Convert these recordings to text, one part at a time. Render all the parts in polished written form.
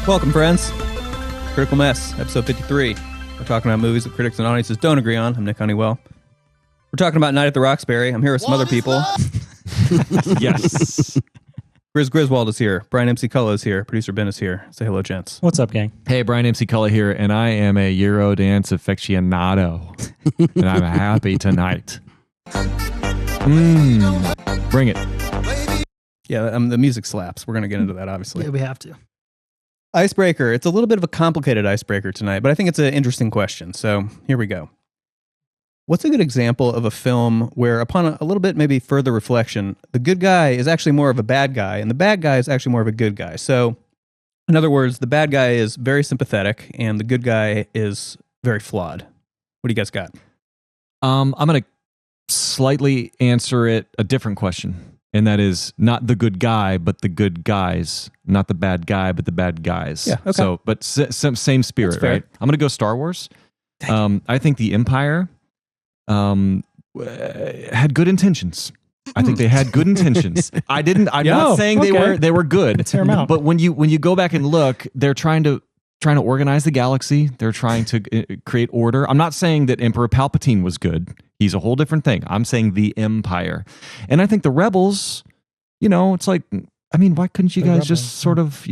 Welcome, friends. Critical Mess, episode 53. We're talking about movies that critics and audiences don't agree on. I'm Nick Honeywell. We're talking about Night at the Roxbury. I'm here with some other people. Yes. Griswold is here. Brian MC Culloh is here. Producer Ben is here. Say hello, gents. What's up, gang? Hey, Brian MC Culloh here, and I am a Eurodance aficionado, and I'm happy tonight. Bring it. Yeah, the music slaps. We're going to get into that, obviously. Yeah, we have to. Icebreaker. It's a little bit of a complicated icebreaker tonight, but I think it's an interesting question. So here we go. What's a good example of a film where, upon a little bit maybe further reflection, the good guy is actually more of a bad guy, and the bad guy is actually more of a good guy? So, in other words, the bad guy is very sympathetic, and the good guy is very flawed. What do you guys got? I'm going to slightly answer it a different question. And that is not the good guy, but the good guys. Not the bad guy, but the bad guys. Yeah, okay. So, but same spirit, right? I'm going to go Star Wars. I think the Empire had good intentions. I think they had good intentions. I'm not saying they were good. Let's hear them out. But when you go back and look, they're trying to organize the galaxy. They're trying to create order. I'm not saying that Emperor Palpatine was good. He's a whole different thing. I'm saying the Empire. And I think the rebels, it's like, I mean, why couldn't you guys just sort of,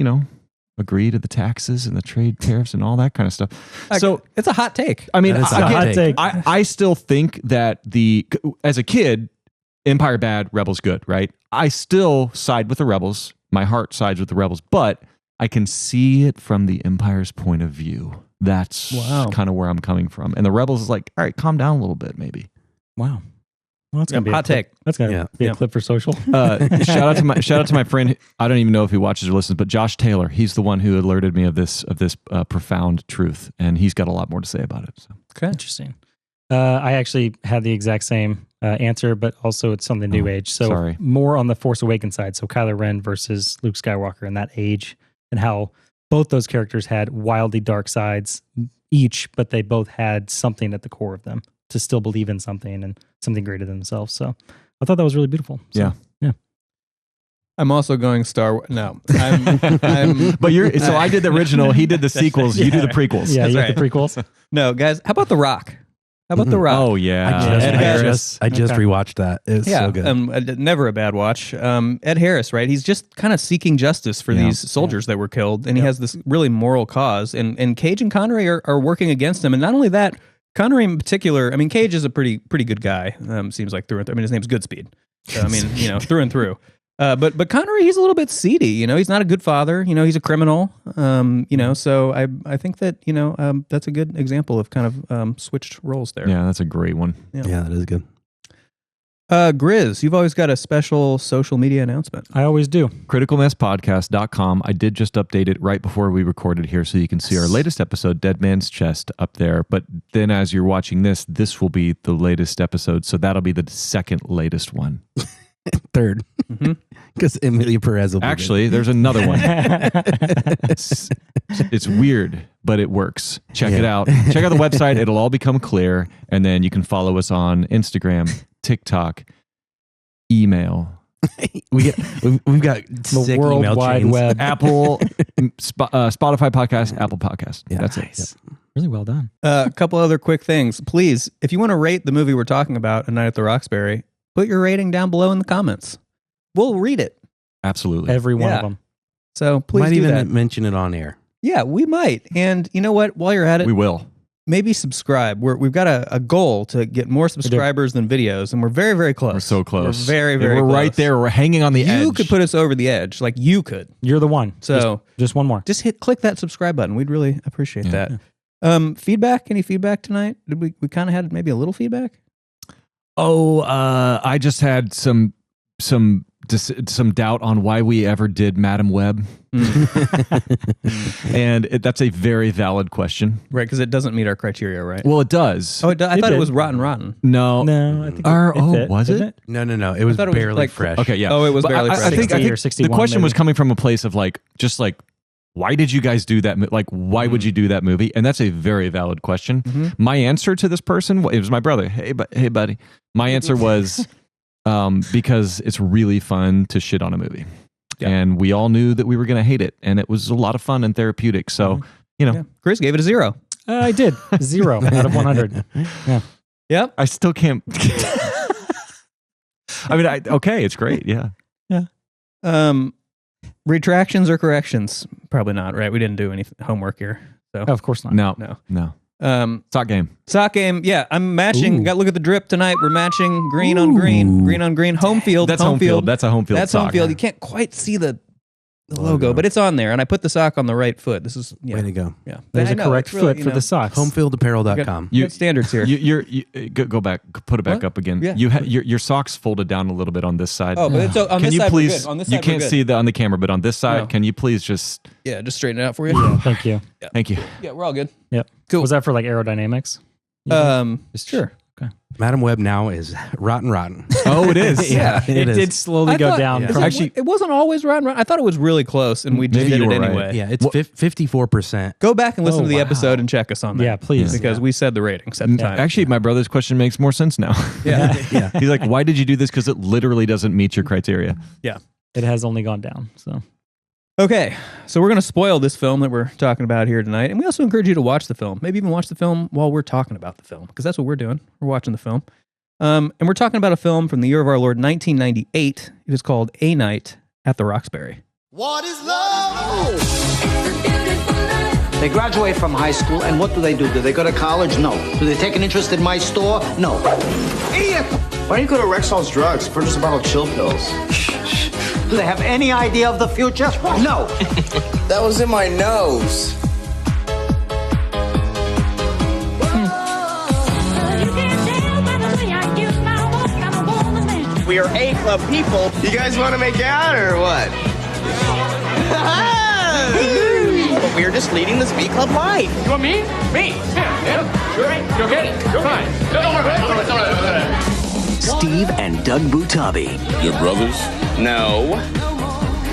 agree to the taxes and the trade tariffs and all that kind of stuff? So it's a hot take. I mean, It's a hot take. I still think that as a kid, Empire bad, rebels good, right? I still side with the rebels. My heart sides with the rebels, but I can see it from the Empire's point of view. That's kind of where I'm coming from. And the rebels is like, all right, calm down a little bit, maybe. Wow. Well, that's gonna be hot take. That's gonna be a clip for social. Shout out to my friend. I don't even know if he watches or listens, but Josh Taylor. He's the one who alerted me of this profound truth, and he's got a lot more to say about it. So. Okay, interesting. I actually had the exact same answer, but also it's on the new age. So more on the Force Awakens side. So Kylo Ren versus Luke Skywalker in that age, and how both those characters had wildly dark sides each, but they both had something at the core of them to still believe in something and something greater than themselves. So I thought that was really beautiful. So, yeah. I'm also going Star Wars. No, I'm but so I did the original. He did the sequels. You do the prequels. Yeah, you got the prequels. No, guys, how about The Rock? How about The Rock? Oh, yeah. I just rewatched that. It's so good. Never a bad watch. Ed Harris, right? He's just kind of seeking justice for these soldiers that were killed, and he has this really moral cause. And Cage and Connery are working against him. And not only that, Connery in particular, I mean, Cage is a pretty good guy, seems like through and through. I mean, his name's Goodspeed. So, I mean, through and through. But Connery, he's a little bit seedy, he's not a good father, he's a criminal, so I think that, that's a good example of kind of switched roles there. Yeah, that's a great one. Yeah, that is good. Grizz, you've always got a special social media announcement. I always do. Criticalmasspodcast.com. I did just update it right before we recorded here, so you can see our latest episode, Dead Man's Chest, up there. But then as you're watching this will be the latest episode, so that'll be the second latest one. Third. Because Emilio Perez will be Actually, there's another one. It's weird, but it works. Check it out. Check out the website. It'll all become clear. And then you can follow us on Instagram, TikTok, email. We've got the World Wide Web. Apple, Spotify podcast, Apple podcast. Yeah, that's nice. it. Yep. Really well done. A couple other quick things. Please, if you want to rate the movie we're talking about, A Night at the Roxbury, put your rating down below in the comments. We'll read it. Absolutely. Every one of them. So please might do even that. mention it on air. Yeah, we might. And you know what? While you're at it, we will. Maybe subscribe. We've got a goal to get more subscribers than videos, and we're very, very close. We're so close. We're very, very close. We're right there. We're hanging on the edge. You could put us over the edge. Like you could. You're the one. So just one more. Just click that subscribe button. We'd really appreciate that. Feedback? Any feedback tonight? Did we kind of had maybe a little feedback? Oh, I just had some doubt on why we ever did Madam Web. And that's a very valid question. Right, because it doesn't meet our criteria, right? Well, it does. Oh, I thought it was rotten. No. I think it was it? No. It was barely fresh. Okay, yeah. Oh, it was barely fresh. I think the question maybe. was coming from a place of why did you guys do that? Like, why would you do that movie? And that's a very valid question. Mm-hmm. My answer to this person, it was my brother. Hey, buddy. My answer was because it's really fun to shit on a movie. and we all knew that we were going to hate it, and it was a lot of fun and therapeutic. So, Chris gave it a 0. I did 0 out of 100. Yeah. Yep. I still can't. I mean, okay, it's great. Yeah. Retractions or corrections? Probably not, right? We didn't do any homework here. So Of course not. No. Sock game. Sock game. Yeah, I'm matching. Got to look at the drip tonight. We're matching green on green, green on green. Home field. That's home field. That's a home field. That's sock. home field. You can't quite see the logo, but it's on there. And I put the sock on the right foot. This is way to go. Yeah, There's a correct foot for the socks. Homefieldapparel.com. You got standards here. You go back. Put it back up again. Yeah. Your socks folded down a little bit on this side. Oh, but it's on this side. We're good. On this side, you can't see on the camera, but on this side, No. can you please just just straighten it out for you. Yeah, thank you. Thank you. Yeah, we're all good. Yep. Cool. Was that for like aerodynamics? Sure. Okay. Madam Web now is rotten. Oh, it is. Yeah, It is. did slowly go down. Yeah. Actually, it wasn't always rotten. I thought it was really close, and we just Maybe did you it were right. anyway. Yeah, it's 54%. Go back and listen Oh, to the wow. episode and check us on that. Yeah, please. Because we said the ratings at the time. Actually, my brother's question makes more sense now. Yeah. Yeah. He's like, why did you do this? Because it literally doesn't meet your criteria. Yeah. It has only gone down. So Okay, so we're going to spoil this film that we're talking about here tonight, and we also encourage you to watch the film. Maybe even watch the film while we're talking about the film, because that's what we're doing. We're watching the film. And we're talking about a film from the year of our Lord, 1998. It is called A Night at the Roxbury. What is love? They graduate from high school, and what do? Do they go to college? No. Do they take an interest in my store? No. Idiot! Why don't you go to Rexall's Drugs, purchase a bottle of chill pills? Do they have any idea of the future? No. That was in my nose. We are A club people. You guys want to make out or what? But we are just leading this B club life. You want me? Me? Yeah. Sure. Go get it. You're fine. Don't worry. Steve and Doug Butabi. Your brothers? No.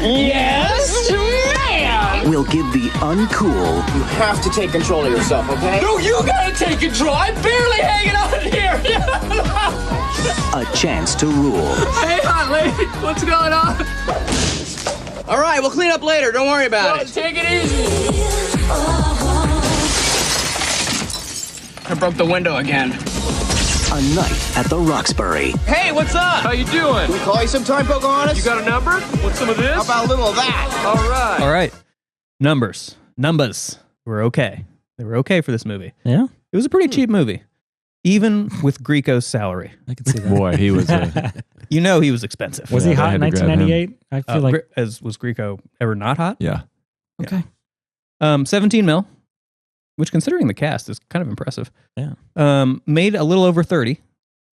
Yes, ma'am. Will give the uncool You have to take control of yourself, okay? No, you gotta take control. I'm barely hanging on here. a chance to rule. Hey, hot lady. What's going on? All right, we'll clean up later. Don't worry about it. Take it easy. I broke the window again. A night at the Roxbury. Hey, what's up? How you doing? Can we call you sometime, Pocahontas? You got a number? Want some of this? How about a little of that? All right. All right. Numbers were okay. They were okay for this movie. yeah, It was a pretty cheap movie, even with Grieco's salary. I can see that. Boy, he was. You know he was expensive. Was Yeah, he they hot in had to grab him. 1998? I feel like was Grieco ever not hot? Yeah. okay. 17 mil, which considering the cast is kind of impressive. Yeah. Made a little over 30.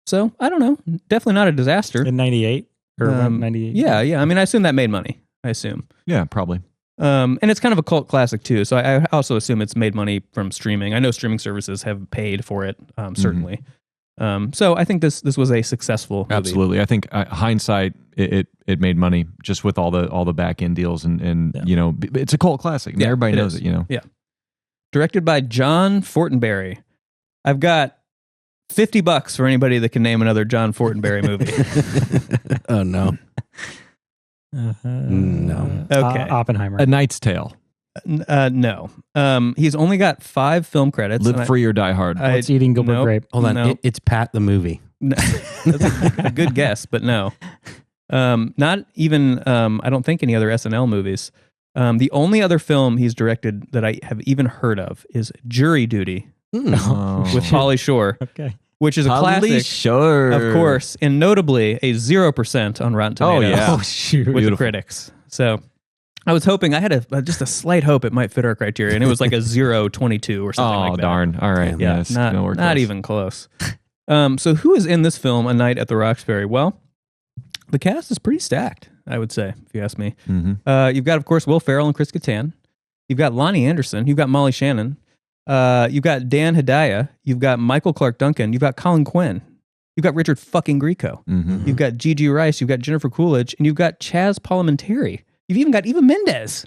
So I don't know. Definitely not a disaster. In 98 or 98. Yeah. I mean, I assume that made money. I assume. Yeah, probably. And it's kind of a cult classic too. So I also assume it's made money from streaming. I know streaming services have paid for it, certainly. So I think this was a successful movie. Absolutely. I think hindsight, it made money just with all the back end deals and you know, it's a cult classic. And everybody knows it, you know. Yeah. Directed by John Fortenberry. I've got $50 for anybody that can name another John Fortenberry movie. Oh, no. No. Okay. Oppenheimer. A Knight's Tale. No. He's only got 5 film credits. Live Free or Die Hard. What's Eating Gilbert nope. Grape? Hold on. No. It's Pat the movie. That's a good guess, but no. Not even, I don't think any other SNL movies. The only other film he's directed that I have even heard of is Jury Duty Oh. with Pauly Shore, Okay. which is a classic, Sure. of course, and notably a 0% on Rotten Oh, Tomatoes yeah. Oh, shoot. with the critics. So I was hoping, I had just a slight hope it might fit our criteria, and it was like a 0.22 or something like that. Darn. All right. Yeah, it's gonna work not close. even close. So who is in this film, A Night at the Roxbury? Well, the cast is pretty stacked, I would say, if you ask me. Mhm. You've got, of course, Will Ferrell and Chris Kattan. You've got Lonnie Anderson. You've got Molly Shannon. You've got Dan Hedaya. You've got Michael Clark Duncan. You've got Colin Quinn. You've got Richard fucking Grieco. Mhm. You've got Gigi Rice. You've got Jennifer Coolidge. And you've got Chaz Palminteri. You've even got Eva Mendes.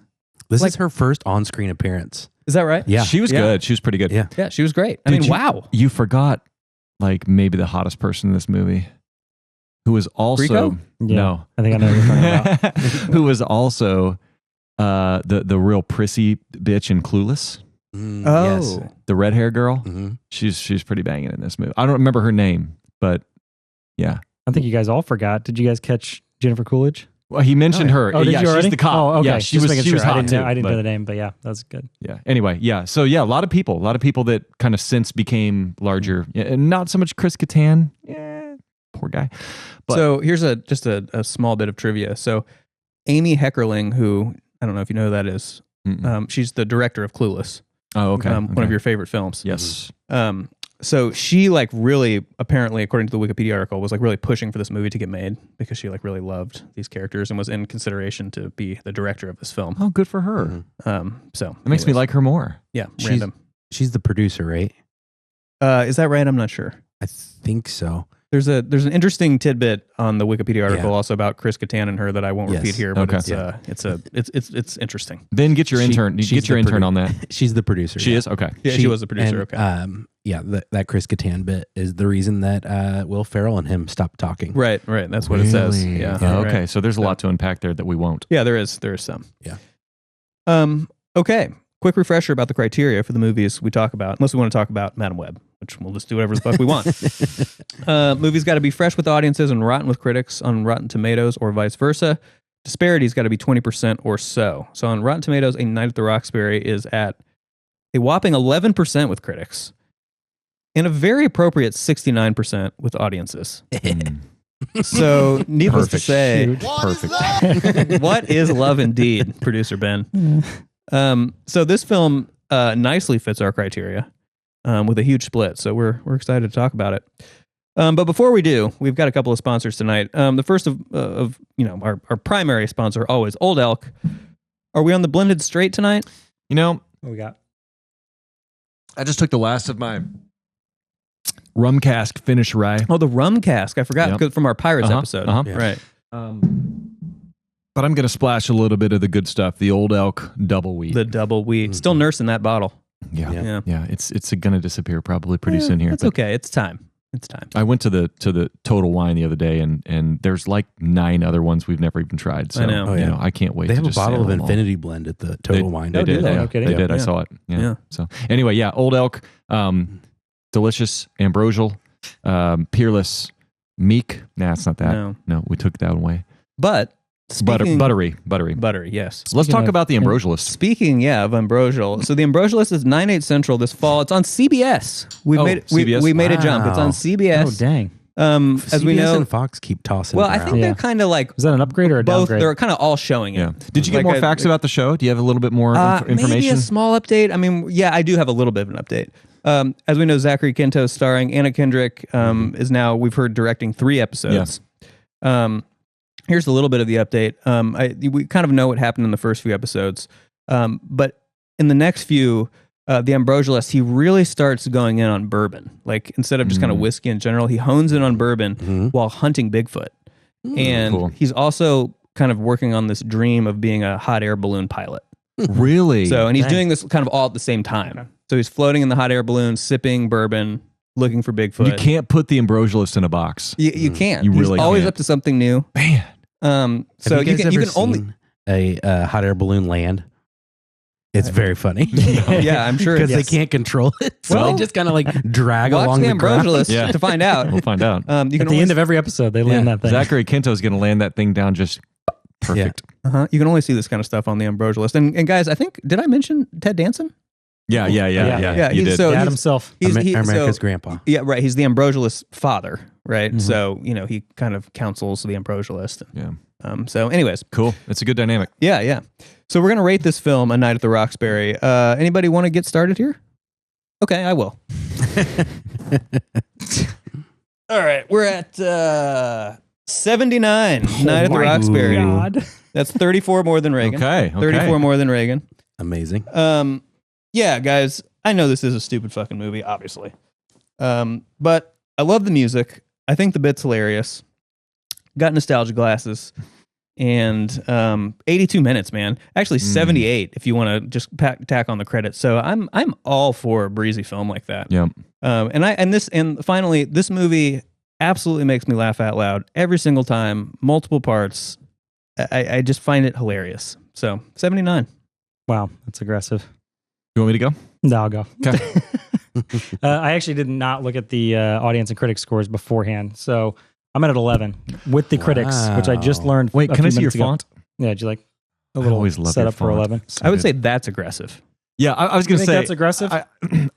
This Like- is her first on-screen appearance. Is that right? Yeah. She was Yeah. good. She was pretty good. Yeah. Yeah, she was great. I Did mean, you- wow. You forgot, like, maybe the hottest person in this movie. who was also Rico? no, I think I know what you're talking about. who was also the real prissy bitch in Clueless. Yes. The red hair girl. Mm-hmm. She's pretty banging in this movie. I don't remember her name, but yeah. I think you guys all forgot. Did you guys catch Jennifer Coolidge? Well, he mentioned her. Oh, did yeah, you already? she's the cop. Oh, okay. Yeah, she Just was making she was sure. hot too. I didn't but- know the name, but yeah, that's good. Yeah. Anyway, yeah. So yeah, a lot of people that kind of since became larger. Yeah, and not so much Chris Kattan. Yeah, poor guy. But, so here's just a small bit of trivia. So Amy Heckerling, who I don't know if you know who that is, she's the director of Clueless. oh, okay. One of your favorite films. yes. So she like really, apparently, according to the Wikipedia article, was like really pushing for this movie to get made because she like really loved these characters and was in consideration to be the director of this film. Oh, good for her. So It makes me like her more. yeah, random. She's the producer, right? Is that right? I'm not sure. I think so. There's an interesting tidbit on the Wikipedia article Yeah. also about Chris Kattan and her that I won't Yes. repeat here, but Okay. it's interesting. Then get your intern. she's Get your the intern on that. She's the producer. She yeah. is okay. Yeah, she was the producer. And, Okay. yeah, that Chris Kattan bit is the reason that Will Ferrell and him stopped talking. Right. That's what it says. Really? Yeah. Oh, right. okay. So there's a lot to unpack there that we won't. Yeah, there is some. Yeah. Okay. Quick refresher about the criteria for the movies we talk about, unless we want to talk about Madam Web, which we'll just do whatever the fuck we want. Movies got to be fresh with audiences and rotten with critics on Rotten Tomatoes or vice versa. Disparity's got to be 20% or so. So on Rotten Tomatoes, A Night at the Roxbury is at a whopping 11% with critics and a very appropriate 69% with audiences. So, needless to say, Perfect. what is love indeed, producer Ben? So this film nicely fits our criteria with a huge split. So we're excited to talk about it. But before we do, we've got a couple of sponsors tonight. The first of our primary sponsor, always Old Elk. Are we on the blended straight tonight? You know, What we got? I just took the last of my rum cask finish rye. Oh, the rum cask. I forgot Yep. from our Pirates episode. Yeah. Right. But I'm going to splash a little bit of the good stuff. The Old Elk double wheat. The double wheat. Still nursing that bottle. Yeah. It's going to disappear probably pretty soon here. It's okay. It's time. I went to the Total Wine the other day, and there's like 9 other ones we've never even tried. So I know. you know, I can't wait. They to have a just bottle of sample them all. Infinity Blend at the Total Wine. They did. they? Yeah, No kidding? they did. Yeah. I saw it. Yeah. So anyway, yeah, Old Elk, delicious, ambrosial, peerless, meek. Nah, it's not that. No, we took that away. But Buttery. Buttery, yes. Let's talk of- about the Ambrosialist. Speaking, of Ambrosial. So the Ambrosialist is 9/8 Central this fall. It's on CBS. We CBS? made a jump. It's on Wow. CBS. Oh, dang. As we CBS know, and Fox keep tossing. well, it I around. think they're kind of like Is that an upgrade or a both. downgrade? They're kind of all showing it. Yeah. Did you get Like more facts about the show? Do you have a little bit more Maybe information? a small update. I mean, yeah, I do have a little bit of an update. As we know, Zachary Quinto starring Anna Kendrick is now, we've heard, directing 3 episodes. Here's a little bit of the update. We kind of know what happened in the first few episodes. But in the next few, the Ambrosialist, he really starts going in on bourbon. Like, instead of just kind of whiskey in general, he hones in on bourbon while hunting Bigfoot. And Cool. he's also kind of working on this dream of being a hot air balloon pilot. Really? So, and he's doing this kind of all at the same time. Okay. So he's floating in the hot air balloon, sipping bourbon, looking for Bigfoot. You can't put the Ambrosialist in a box. You can't. You He's really always can't. up to something new. Man. So Have you guys can ever only. seen a hot air balloon land. It's very funny. Yeah, I'm sure. Because they can't control it. So Well, they just kind of like drag Watch along the the ground. Ambrosialist Yeah. to find out. We'll find out. You At can the only end of every episode, they land that thing. Zachary Quinto is going to land that thing down just perfect. you can only see this kind of stuff on the Ambrosialist. And guys, I think, did I mention Ted Danson? Yeah. Yeah, You he's did. so- Dad he's- himself. America's grandpa. Yeah, right. He's the Ambrosialist father, right? So he kind of counsels the Ambrosialist. Yeah. So, anyways, Cool. It's a good dynamic. yeah. So we're gonna rate this film, A Night at the Roxbury. Anybody want to get started here? Okay, I will. All right, we're at 79. Night at the Roxbury. God. That's 34 more than Reagan. Okay. 34 more than Reagan. Amazing. Yeah, guys, I know this is a stupid fucking movie, obviously. But I love the music. I think the bit's hilarious. Got nostalgia glasses. And 82 minutes, man. Actually 78 if you want to just tack on the credits. So I'm all for a breezy film like that. Yeah. And finally, this movie absolutely makes me laugh out loud every single time, multiple parts. I just find it hilarious. So 79. Wow, that's aggressive. You want me to go? No, I'll go. Okay. I actually did not look at the audience and critic scores beforehand, so I'm at 11 with the critics, which I just learned. Wait, can I see your font? Yeah, do you like a little setup for 11? So I would say that's aggressive. Yeah, I was going to say that's aggressive.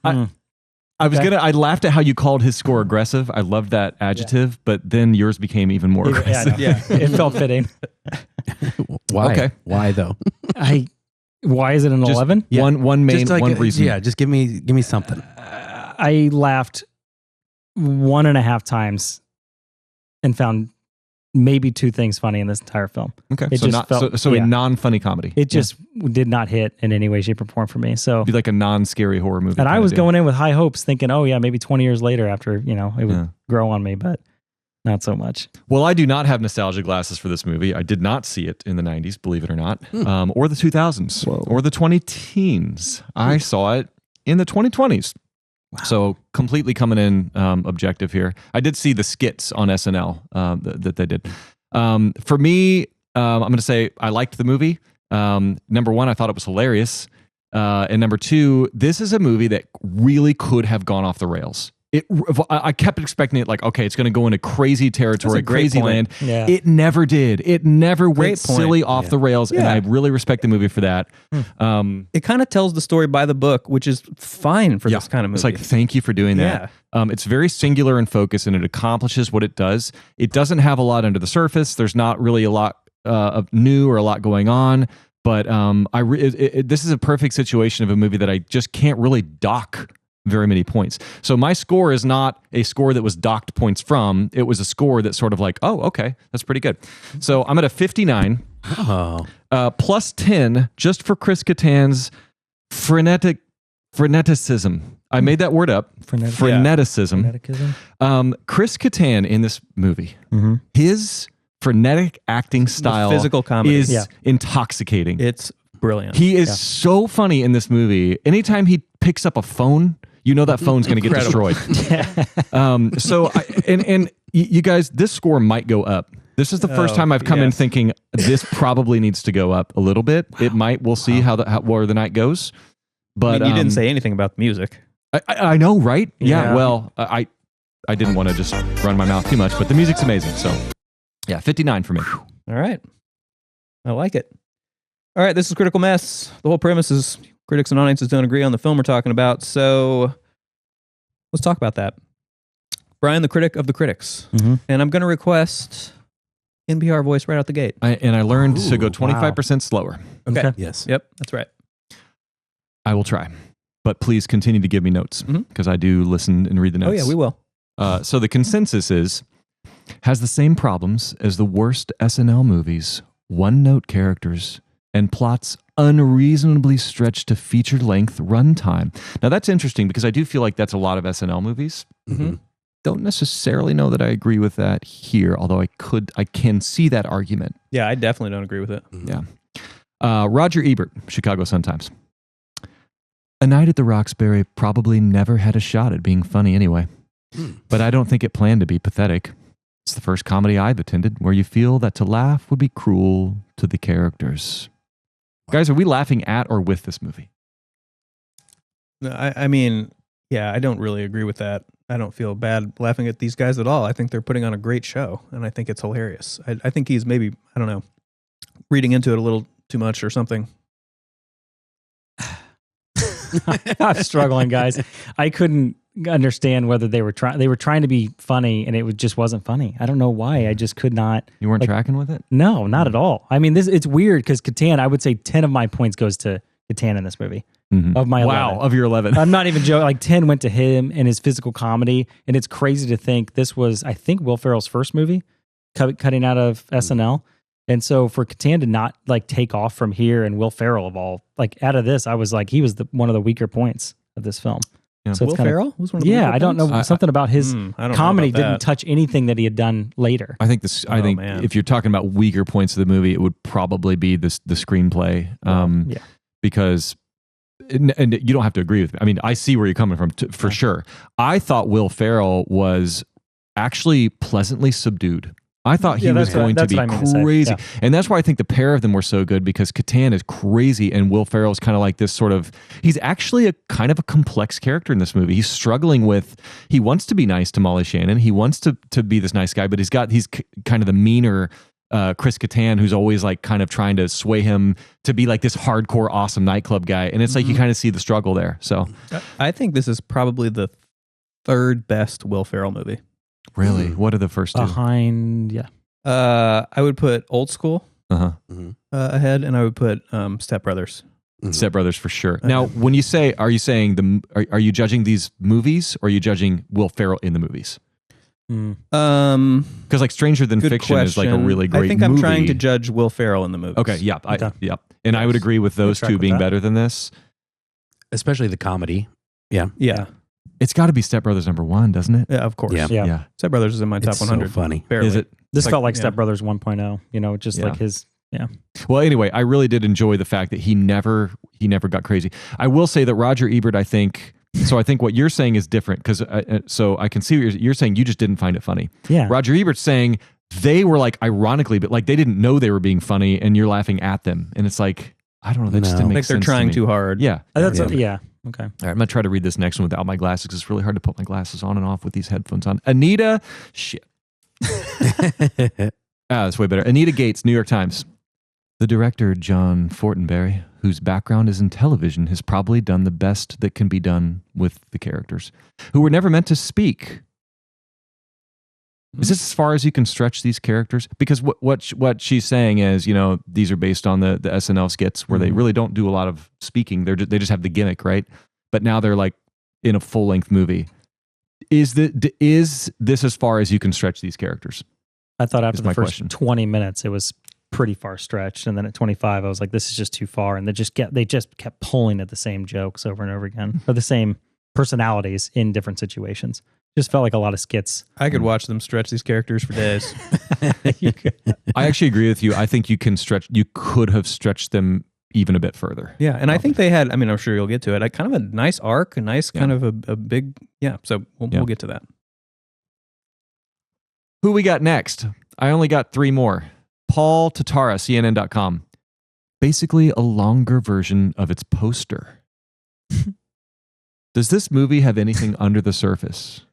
I laughed at how you called his score aggressive. I loved that adjective, but then yours became even more aggressive. Yeah, it felt fitting. Why? Okay. Why though? Why is it an 11? Yeah. One main one reason. Yeah, just give me something. I laughed 1.5 times and found maybe 2 things funny in this entire film. Okay, it so just felt, a non-funny comedy. It just did not hit in any way, shape, or form for me. So it'd be like a non-scary horror movie. And I was going in with high hopes, thinking, oh yeah, maybe 20 years later, after it would grow on me, but not so much. Well, I do not have nostalgia glasses for this movie. I did not see it in the 90s, believe it or not, or the 2000s, or the 2010s. I saw it in the 2020s. Wow. So completely coming in objective here. I did see the skits on SNL that they did. For me, I'm going to say I liked the movie. Number one, I thought it was hilarious. And number two, this is a movie that really could have gone off the rails. I kept expecting it like, okay, it's going to go into crazy territory, crazy land. Yeah. It never did. It never went silly off the rails, and I really respect the movie for that. It kind of tells the story by the book, which is fine for this kind of movie. It's like, thank you for doing that. It's very singular in focus, and it accomplishes what it does. It doesn't have a lot under the surface. There's not really a lot of new or a lot going on. But this is a perfect situation of a movie that I just can't really dock very many points. So my score is not a score that was docked points from. It was a score that sort of like, oh, okay, that's pretty good. So I'm at a 59. Plus 10 just for Chris Kattan's freneticism. I made that word up. Freneticism. Chris Kattan in this movie, his frenetic acting style, the physical comedy is intoxicating. It's brilliant. He is so funny in this movie. Anytime he picks up a phone, you know that phone's going to get destroyed. You guys, this score might go up. This is the first time I've come in thinking this probably needs to go up a little bit. Wow. It might. We'll see where the night goes. But you didn't say anything about the music. I know, right? Yeah. Well, I didn't want to just run my mouth too much, but the music's amazing. So, 59 for me. All right, I like it. All right, this is Critical Mess. The whole premise is critics and audiences don't agree on the film we're talking about, so let's talk about that. Brian, the critic of the critics. And I'm going to request NPR voice right out the gate. I learned to go 25% slower. Okay. Yes. Yep, that's right. I will try. But please continue to give me notes, because I do listen and read the notes. Oh, yeah, we will. So the consensus is, has the same problems as the worst SNL movies, one-note characters, and plots unreasonably stretched to feature-length runtime. Now, that's interesting because I do feel like that's a lot of SNL movies. Don't necessarily know that I agree with that here, although I can see that argument. Yeah, I definitely don't agree with it. Yeah. Roger Ebert, Chicago Sun-Times. A Night at the Roxbury probably never had a shot at being funny anyway. But I don't think it planned to be pathetic. It's the first comedy I've attended where you feel that to laugh would be cruel to the characters. Guys, are we laughing at or with this movie? No, I mean, I don't really agree with that. I don't feel bad laughing at these guys at all. I think they're putting on a great show, and I think it's hilarious. I think he's maybe, I don't know, reading into it a little too much or something. I'm struggling, guys. I couldn't understand whether they were trying to be funny, and it just wasn't funny. I don't know why. I just could not. You weren't tracking with it? No, not at all. I mean, it's weird because Kattan, I would say 10 of my points goes to Kattan in this movie. Of my 11. Wow, of your 11. I'm not even joking. Like 10 went to him and his physical comedy, and it's crazy to think this was, I think, Will Ferrell's first movie cutting out of SNL. And so for Kattan to not like take off from here, and Will Ferrell of all, like out of this, I was like, he was one of the weaker points of this film. Yeah. So Will Ferrell was one of the weaker I don't know, something about his comedy didn't touch anything that he had done later. I think if you're talking about weaker points of the movie, it would probably be the screenplay. Because and you don't have to agree with me. I mean, I see where you're coming from for sure. I thought Will Ferrell was actually pleasantly subdued. I thought he was going to be crazy. And that's why I think the pair of them were so good, because Kattan is crazy and Will Ferrell is kind of like this sort of, he's actually a kind of a complex character in this movie. He's struggling with, he wants to be nice to Molly Shannon. He wants to be this nice guy, but he's kind of the meaner Chris Kattan, who's always like kind of trying to sway him to be like this hardcore, awesome nightclub guy. And it's like you kind of see the struggle there. So I think this is probably the third best Will Ferrell movie. Really? What are the first two? I would put Old School ahead, and I would put Step Brothers. Step Brothers for sure. Now, when you say, are you saying are you judging these movies, or are you judging Will Ferrell in the movies? Because like Stranger Than Fiction is like a really great movie. I think I'm trying to judge Will Ferrell in the movies. Okay, yeah. And I would agree with those two being better than this. Especially the comedy. Yeah. It's got to be Step Brothers #1, doesn't it? Yeah, of course. Yeah. Step Brothers is in my top 100. So funny. Barely. Is it? This felt like Step Brothers 1.0, just like his, Well, anyway, I really did enjoy the fact that he never got crazy. I will say that Roger Ebert, I think what you're saying is different, because so I can see what you're saying. You just didn't find it funny. Yeah. Roger Ebert's saying they were like, ironically, but like they didn't know they were being funny, and you're laughing at them, and it's like, I don't know. That just didn't make like sense. They're trying too hard. Yeah. Okay. All right, I'm going to try to read this next one without my glasses, because it's really hard to put my glasses on and off with these headphones on. Anita, that's way better. Anita Gates, New York Times. The director, John Fortenberry, whose background is in television, has probably done the best that can be done with the characters, who were never meant to speak. Is this as far as you can stretch these characters? Because what she's saying is, these are based on the SNL skits where they really don't do a lot of speaking. They just have the gimmick, right? But now they're like in a full-length movie. Is this as far as you can stretch these characters? I thought after the first 20 minutes, it was pretty far stretched, and then at 25, I was like, this is just too far. And they just kept pulling at the same jokes over and over again, or the same personalities in different situations. Just felt like a lot of skits. I could watch them stretch these characters for days. I actually agree with you. I think you could have stretched them even a bit further. Yeah, and I think they had, I'm sure you'll get to it, kind of a nice arc, a nice kind of a big, so we'll get to that. Who we got next? I only got 3 more. Paul Tatara, CNN.com. Basically a longer version of its poster. Does this movie have anything under the surface?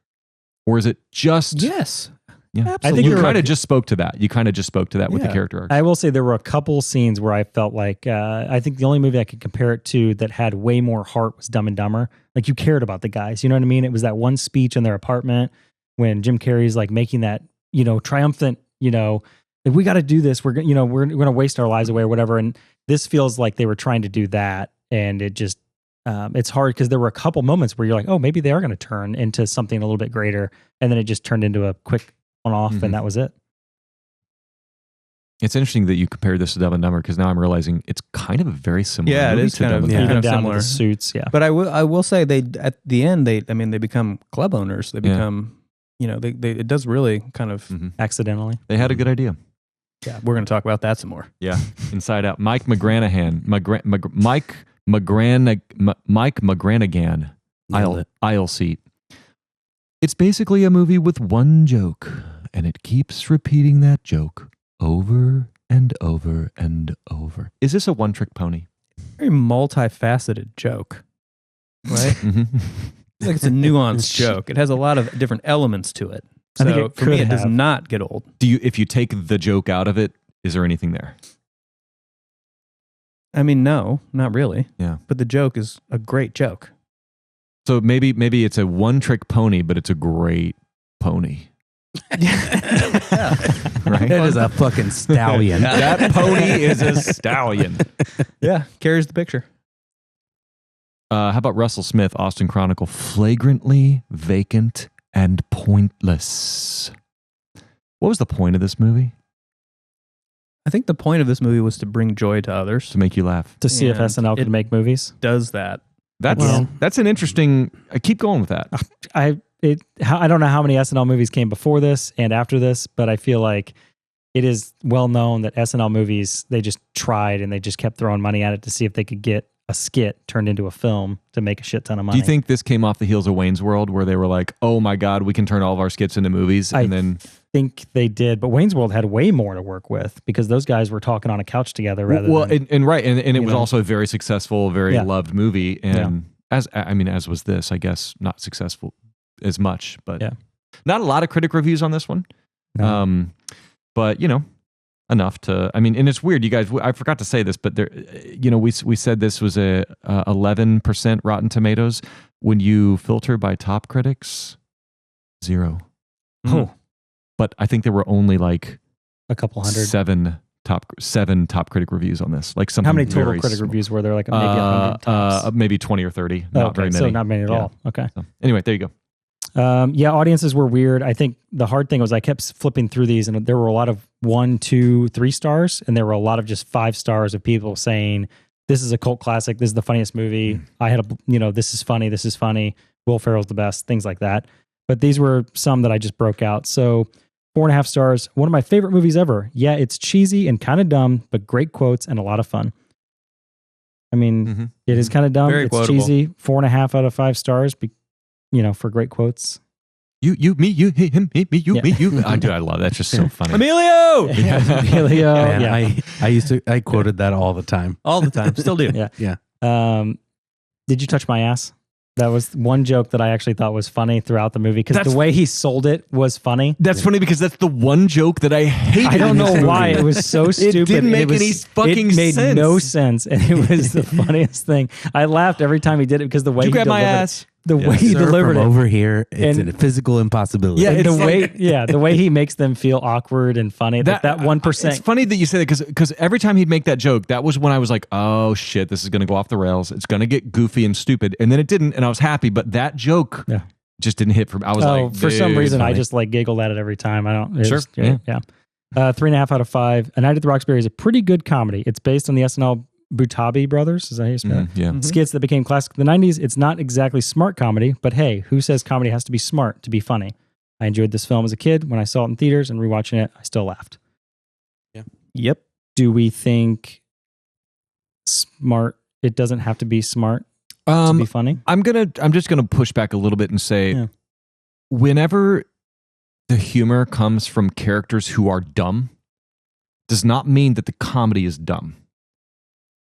Or is it just... Yes. Yeah. I think you kind of just spoke to that. You kind of just spoke to that with the character arcs. I will say there were a couple scenes where I felt like, I think the only movie I could compare it to that had way more heart was Dumb and Dumber. Like, you cared about the guys. You know what I mean? It was that one speech in their apartment when Jim Carrey's like making that, triumphant, like, we got to do this. We're going to waste our lives away or whatever. And this feels like they were trying to do that. And it just, it's hard because there were a couple moments where you're like, oh, maybe they are going to turn into something a little bit greater. And then it just turned into a quick one-off, and that was it. It's interesting that you compared this to Dumb and Dumber, because now I'm realizing it's kind of a very similar movie. Yeah, it is kind of Even down similar. to the suits, yeah. But I will say they at the end they become club owners. They become it does really kind of accidentally. They had a good idea. Yeah, we're going to talk about that some more. Yeah, Inside Out. Mike McGranahan, aisle seat. It's basically a movie with one joke, and it keeps repeating that joke over and over and over. Is this a one-trick pony? Very multifaceted joke, right? Like it's a nuanced joke. It has a lot of different elements to it. So for me, it does not get old. If you take the joke out of it, is there anything there? No, not really. Yeah. But the joke is a great joke. So maybe it's a one-trick pony, but it's a great pony. Yeah. Right? That is a fucking stallion. That pony is a stallion. Yeah, carries the picture. How about Russell Smith, Austin Chronicle? Flagrantly vacant and pointless. What was the point of this movie? I think the point of this movie was to bring joy to others. To make you laugh. To see if SNL could make movies. Does that. That's an interesting... I keep going with that. I don't know how many SNL movies came before this and after this, but I feel like it is well known that SNL movies, they just tried and they just kept throwing money at it to see if they could get a skit turned into a film to make a shit ton of money. Do you think this came off the heels of Wayne's World, where they were like, "Oh my God, we can turn all of our skits into movies"? And then think they did, but Wayne's World had way more to work with because those guys were talking on a couch together rather than it was also a very successful, very loved movie, and as was this, I guess, not successful as much, but not a lot of critic reviews on this one. No. But enough to, and it's weird, you guys, I forgot to say this, but there, we said this was a 11% Rotten Tomatoes. When you filter by top critics, 0. Oh. But I think there were only like a couple hundred, 7 top critic reviews on this. Like something. How many total critic reviews were there? Like maybe 100 tops? Maybe 20 or 30. Not very many. So not many at all. Okay. So, anyway, there you go. Audiences were weird. I think the hard thing was I kept flipping through these, and there were a lot of 1, 2, 3 stars, and there were a lot of just 5 stars of people saying, "This is a cult classic. This is the funniest movie. I had this is funny. This is funny. Will Ferrell's the best." Things like that. But these were some that I just broke out. So 4.5 stars. One of my favorite movies ever. Yeah, it's cheesy and kind of dumb, but great quotes and a lot of fun. It is kind of dumb. Very it's quotable. cheesy. 4.5 out of 5 stars. For great quotes. You, me, you, him, me, you, me, you. I love that. That's just so funny. Emilio! Emilio. Man, I quoted that all the time. All the time. Still do. Yeah. Did you touch my ass? That was one joke that I actually thought was funny throughout the movie because the way he sold it was funny. That's funny because that's the one joke that I hated. I don't know why. It was so stupid. It didn't make any fucking sense. It made no sense, and it was the funniest thing. I laughed every time he did it because the way he delivered my ass. The way he delivered it over here, it's a physical impossibility. Yeah, the way he makes them feel awkward and funny. That 1%. It's funny that you say that because every time he'd make that joke, that was when I was like, "Oh shit, this is going to go off the rails. It's going to get goofy and stupid." And then it didn't, and I was happy. But that joke just didn't hit for me. I was like, for some reason, I just like giggled at it every time. I don't. Sure. 3.5 out of 5. A Night at the Roxbury is a pretty good comedy. It's based on the SNL Butabi brothers, is that how you spell it? Skits that became classic in the 90s. It's not exactly smart comedy, but hey, who says comedy has to be smart to be funny? I enjoyed this film as a kid. When I saw it in theaters and rewatching it, I still laughed. Yeah. Yep. Do we think smart? It doesn't have to be smart to be funny? I'm just gonna push back a little bit and say, whenever the humor comes from characters who are dumb, does not mean that the comedy is dumb.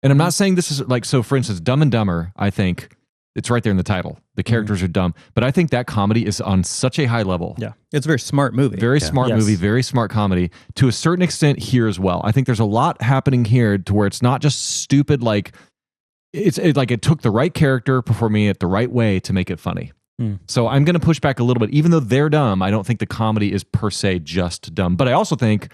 And I'm not saying this is like, so for instance, Dumb and Dumber, I think it's right there in the title. The characters are dumb, but I think that comedy is on such a high level. Yeah. It's a very smart movie. Very smart movie, very smart comedy to a certain extent here as well. I think there's a lot happening here to where it's not just stupid, like it took the right character performing it the right way to make it funny. So I'm going to push back a little bit. Even though they're dumb, I don't think the comedy is per se just dumb, but I also think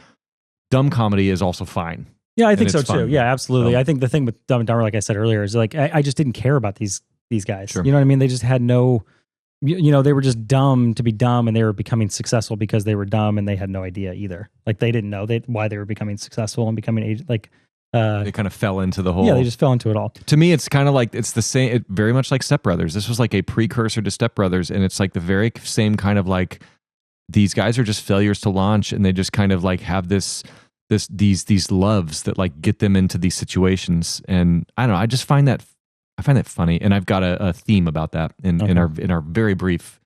dumb comedy is also fine. Yeah, I think so fun. too. Yeah, absolutely. So, I think the thing with Dumb and Dumber, like I said earlier, is like I just didn't care about these guys. Sure. You know what I mean? They just had no, they were just dumb to be dumb, and they were becoming successful because they were dumb, and they had no idea either. Like they didn't know why they were becoming successful and becoming like. They kind of fell into the whole. Yeah, they just fell into it all. To me, it's kind of like it's the same. Very much like Step Brothers. This was like a precursor to Step Brothers, and it's like the very same kind of like these guys are just failures to launch, and they just kind of like have these loves that like get them into these situations. And I don't know, I find that funny, and I've got a theme about that in our very brief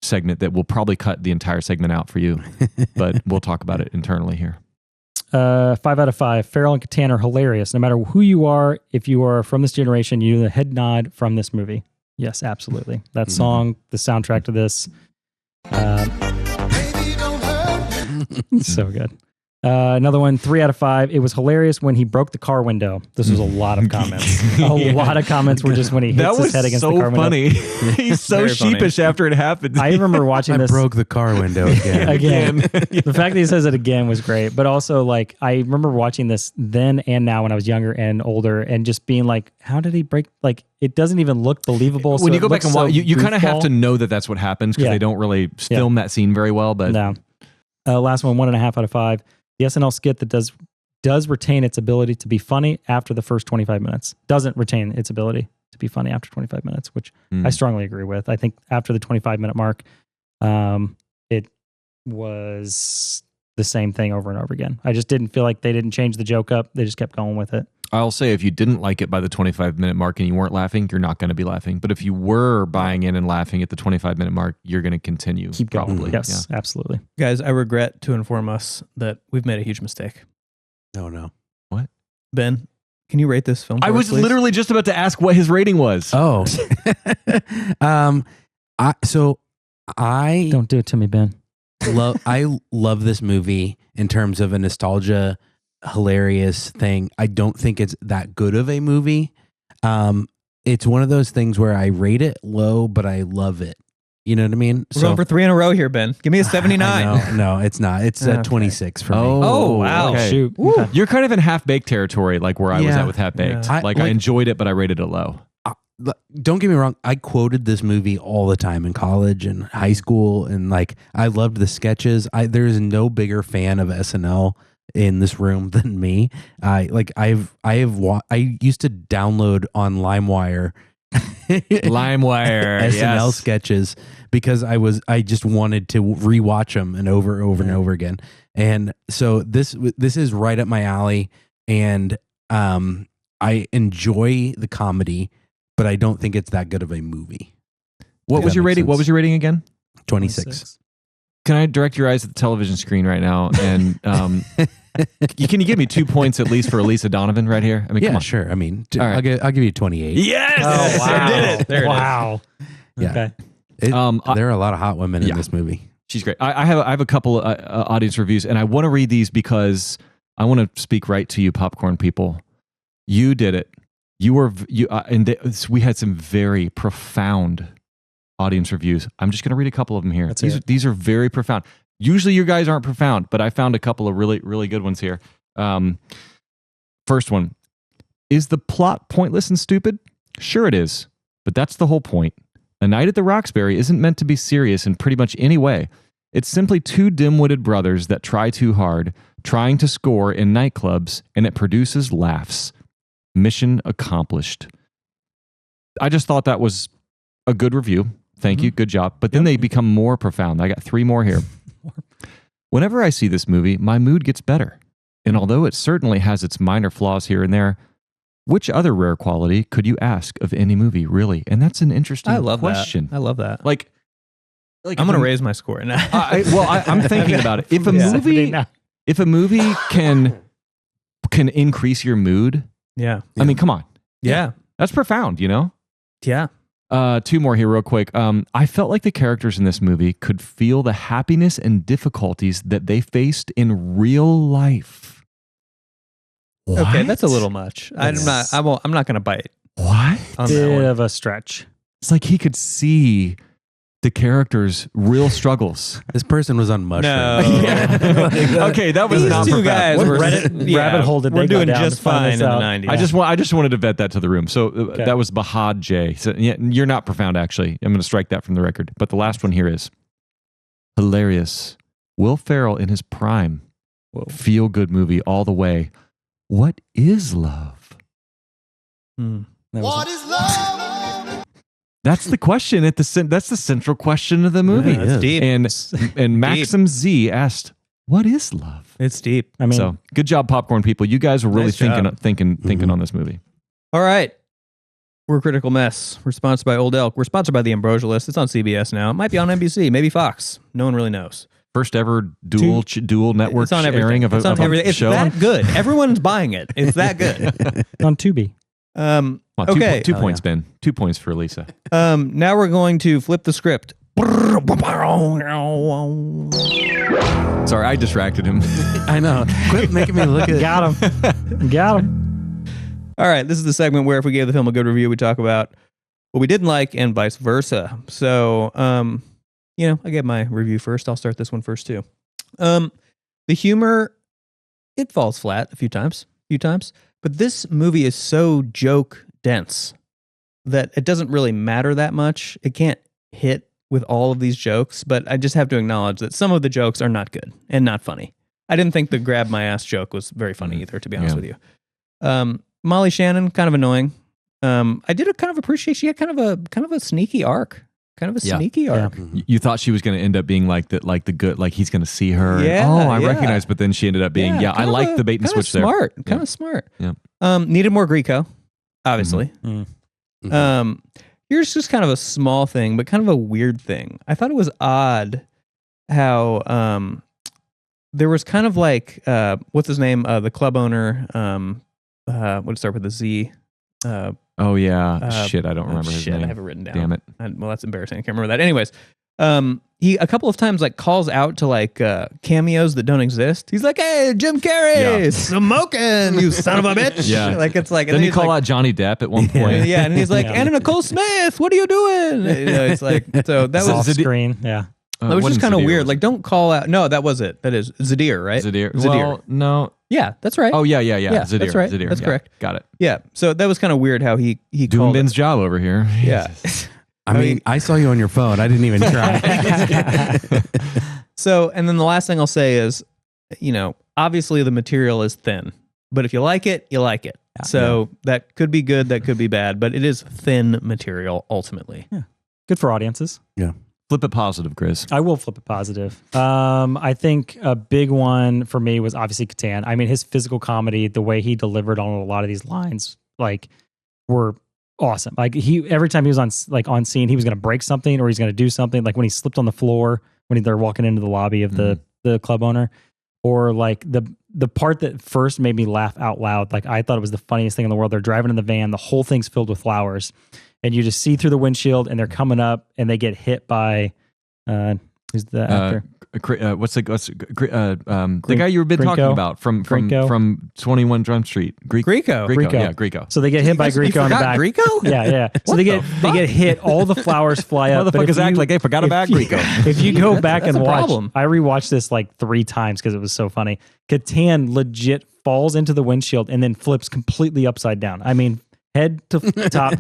segment that we'll probably cut the entire segment out for you, but we'll talk about it internally here. 5 out of 5. Ferrell and Kattan are hilarious. No matter who you are, if you are from this generation, you do the head nod from this movie. Yes, absolutely. That song, the soundtrack to this, so good. Another one, 3 out of 5. It was hilarious when he broke the car window. This was a lot of comments. A lot of comments were just when he hits his head against the car window. That was so funny. He's so sheepish funny. After it happened. I remember watching this. I broke the car window again. The fact that he says it again was great. But also, like, I remember watching this then and now when I was younger and older and just being like, how did he break? Like, it doesn't even look believable. When you go back and watch, you kind of have to know that that's what happens because they don't really film that scene very well. But no. Last one, 1.5 out of 5. The SNL skit that does retain its ability to be funny after the first 25 minutes. Doesn't retain its ability to be funny after 25 minutes, which I strongly agree with. I think after the 25-minute mark, it was the same thing over and over again. I just didn't feel like they didn't change the joke up. They just kept going with it. I'll say if you didn't like it by the 25-minute mark and you weren't laughing, you're not going to be laughing. But if you were buying in and laughing at the 25-minute mark, you're going to continue. Keep going. Probably. Yes, absolutely. Guys, I regret to inform us that we've made a huge mistake. No. What? Ben, can you rate this film? I was literally just about to ask what his rating was. Oh. I Don't do it to me, Ben. I love this movie in terms of a nostalgia, hilarious thing. I don't think it's that good of a movie. It's one of those things where I rate it low, but I love it. You know what I mean? We're going for 3 in a row here, Ben. Give me a 79. No, it's not. It's a 26 for me. Oh, wow. Okay. Shoot. Okay. You're kind of in half-baked territory, like where I was at with half-baked. Yeah. I enjoyed it, but I rated it low. Don't get me wrong. I quoted this movie all the time in college and high school, and like I loved the sketches. There is no bigger fan of SNL in this room than me. I used to download on LimeWire SNL sketches because I just wanted to rewatch them and over and over again. And so this is right up my alley, and I enjoy the comedy, but I don't think it's that good of a movie. What was your rating? What was your rating again? 26. Can I direct your eyes at the television screen right now? And can you give me 2 points at least for Elisa Donovan right here? I mean, Yeah, come on. sure. I mean, All right. I'll give you 28. Yes! Oh, wow. I did it. There it is. Wow. Yeah. Okay. There are a lot of hot women in this movie. She's great. I have a couple of audience reviews, and I want to read these because I want to speak right to you, popcorn people. You did it. We had some very profound audience reviews. I'm just going to read a couple of them here. These are very profound. Usually you guys aren't profound, but I found a couple of really, really good ones here. First one. Is the plot pointless and stupid? Sure it is, but that's the whole point. A Night at the Roxbury isn't meant to be serious in pretty much any way. It's simply two dim-witted brothers that try too hard, trying to score in nightclubs, and it produces laughs. Mission accomplished. I just thought that was a good review. Thank you. Good job. But then they become more profound. I got 3 more here. Whenever I see this movie, my mood gets better. And although it certainly has its minor flaws here and there, which other rare quality could you ask of any movie, really? And that's an interesting question. I love that. Like I'm going to raise my score now. I'm thinking about it. If a movie can increase your mood, yeah. I mean, come on. Yeah. That's profound, you know? Yeah. 2 more here real quick. I felt like the characters in this movie could feel the happiness and difficulties that they faced in real life. What? Okay, that's a little much. I'm not going to bite. What? Bit of a stretch. It's like he could see the characters' real struggles. This person was on mushrooms. No. Yeah. Okay, that was These not two guys were rabbit hole did we're they go doing down just to find fine in this the out? 90s. I just wanted to vet that to the room. So that was Bahad J. So yeah, you're not profound, actually. I'm going to strike that from the record. But the last one here is hilarious. Will Ferrell in his prime. Feel good movie all the way. What is love? What is love? That's the question that's the central question of the movie. Yeah, it's deep. And Maxim Z asked, "What is love?" It's deep. I mean, So good job, popcorn people. You guys were really Nice job. thinking on this movie. All right. We're Critical Mess. We're sponsored by Old Elk. We're sponsored by The Ambrosia List. It's on CBS now. It might be on NBC, maybe Fox. No one really knows. First ever dual network It's on airing of a It's show. that good. Everyone's buying it. It's that good. on Tubi. Come on, Okay. 2 points, Ben. 2 points for Lisa. Now we're going to flip the script. Sorry, I distracted him. I know. Quit making me look at Got him. All right, this is the segment where if we gave the film a good review, we talk about what we didn't like and vice versa. So, I gave my review first. I'll start this one first too. The humor, it falls flat a few times, but this movie is so joke dense that it doesn't really matter that much. It can't hit with all of these jokes, but I just have to acknowledge that some of the jokes are not good and not funny. I didn't think the grab my ass joke was very funny either, to be honest with you. Molly Shannon, kind of annoying. I did kind of appreciate she had kind of a sneaky arc, kind of a sneaky arc. You thought she was going to end up being like the good, like he's going to see her. Yeah, I recognize, but then she ended up being. I like the bait and switch there. Kind of smart. Yeah. Needed more Greco, obviously. Here's just kind of a small thing, but kind of a weird thing. I thought it was odd how there was kind of like what's his name, the club owner. What did it start with a Z? Shit, I don't remember his name. I have it written down. Damn it. Well, that's embarrassing. I can't remember that. Anyways, he a couple of times like calls out to like cameos that don't exist. He's like, "Hey, Jim Carrey, smoking, you son of a bitch!" Yeah, like it's like. Then he call out Johnny Depp at one point. Yeah, and he's like, "Anna Nicole Smith, what are you doing?" It's like so that was off screen. Yeah. That was just kind of weird. Like, don't call out. No, that was it. That is Zadir, right? Zadir. Well, no. Yeah, that's right. Oh, yeah. Zadir. That's right. Zadir. That's correct. Got it. Yeah. So that was kind of weird how he doing Ben's job over here. Yeah. I mean, I saw you on your phone. I didn't even try. So, and then the last thing I'll say is, obviously the material is thin, but if you like it, you like it. Yeah. So that could be good, that could be bad, but it is thin material ultimately. Yeah. Good for audiences. Yeah. Flip it positive, Chris. I will flip it positive. I think a big one for me was obviously Kattan. I mean, his physical comedy, the way he delivered on a lot of these lines, like, were awesome. Like every time he was on scene, he was going to break something or he's going to do something. Like when he slipped on the floor when they're walking into the lobby of the club owner, or like the part that first made me laugh out loud. Like I thought it was the funniest thing in the world. They're driving in the van, the whole thing's filled with flowers. And you just see through the windshield, and they're coming up, and they get hit by who's the actor? The guy you've been talking about from 21 Drum Street, Greco. Yeah, Greco. So they get hit by Greco in the back. Greco? Yeah. So they get hit. All the flowers fly up. Motherfuckers act like they forgot about Greco. If you go back and watch, problem. I rewatched this like 3 times because it was so funny. Kattan legit falls into the windshield and then flips completely upside down. I mean, head to top,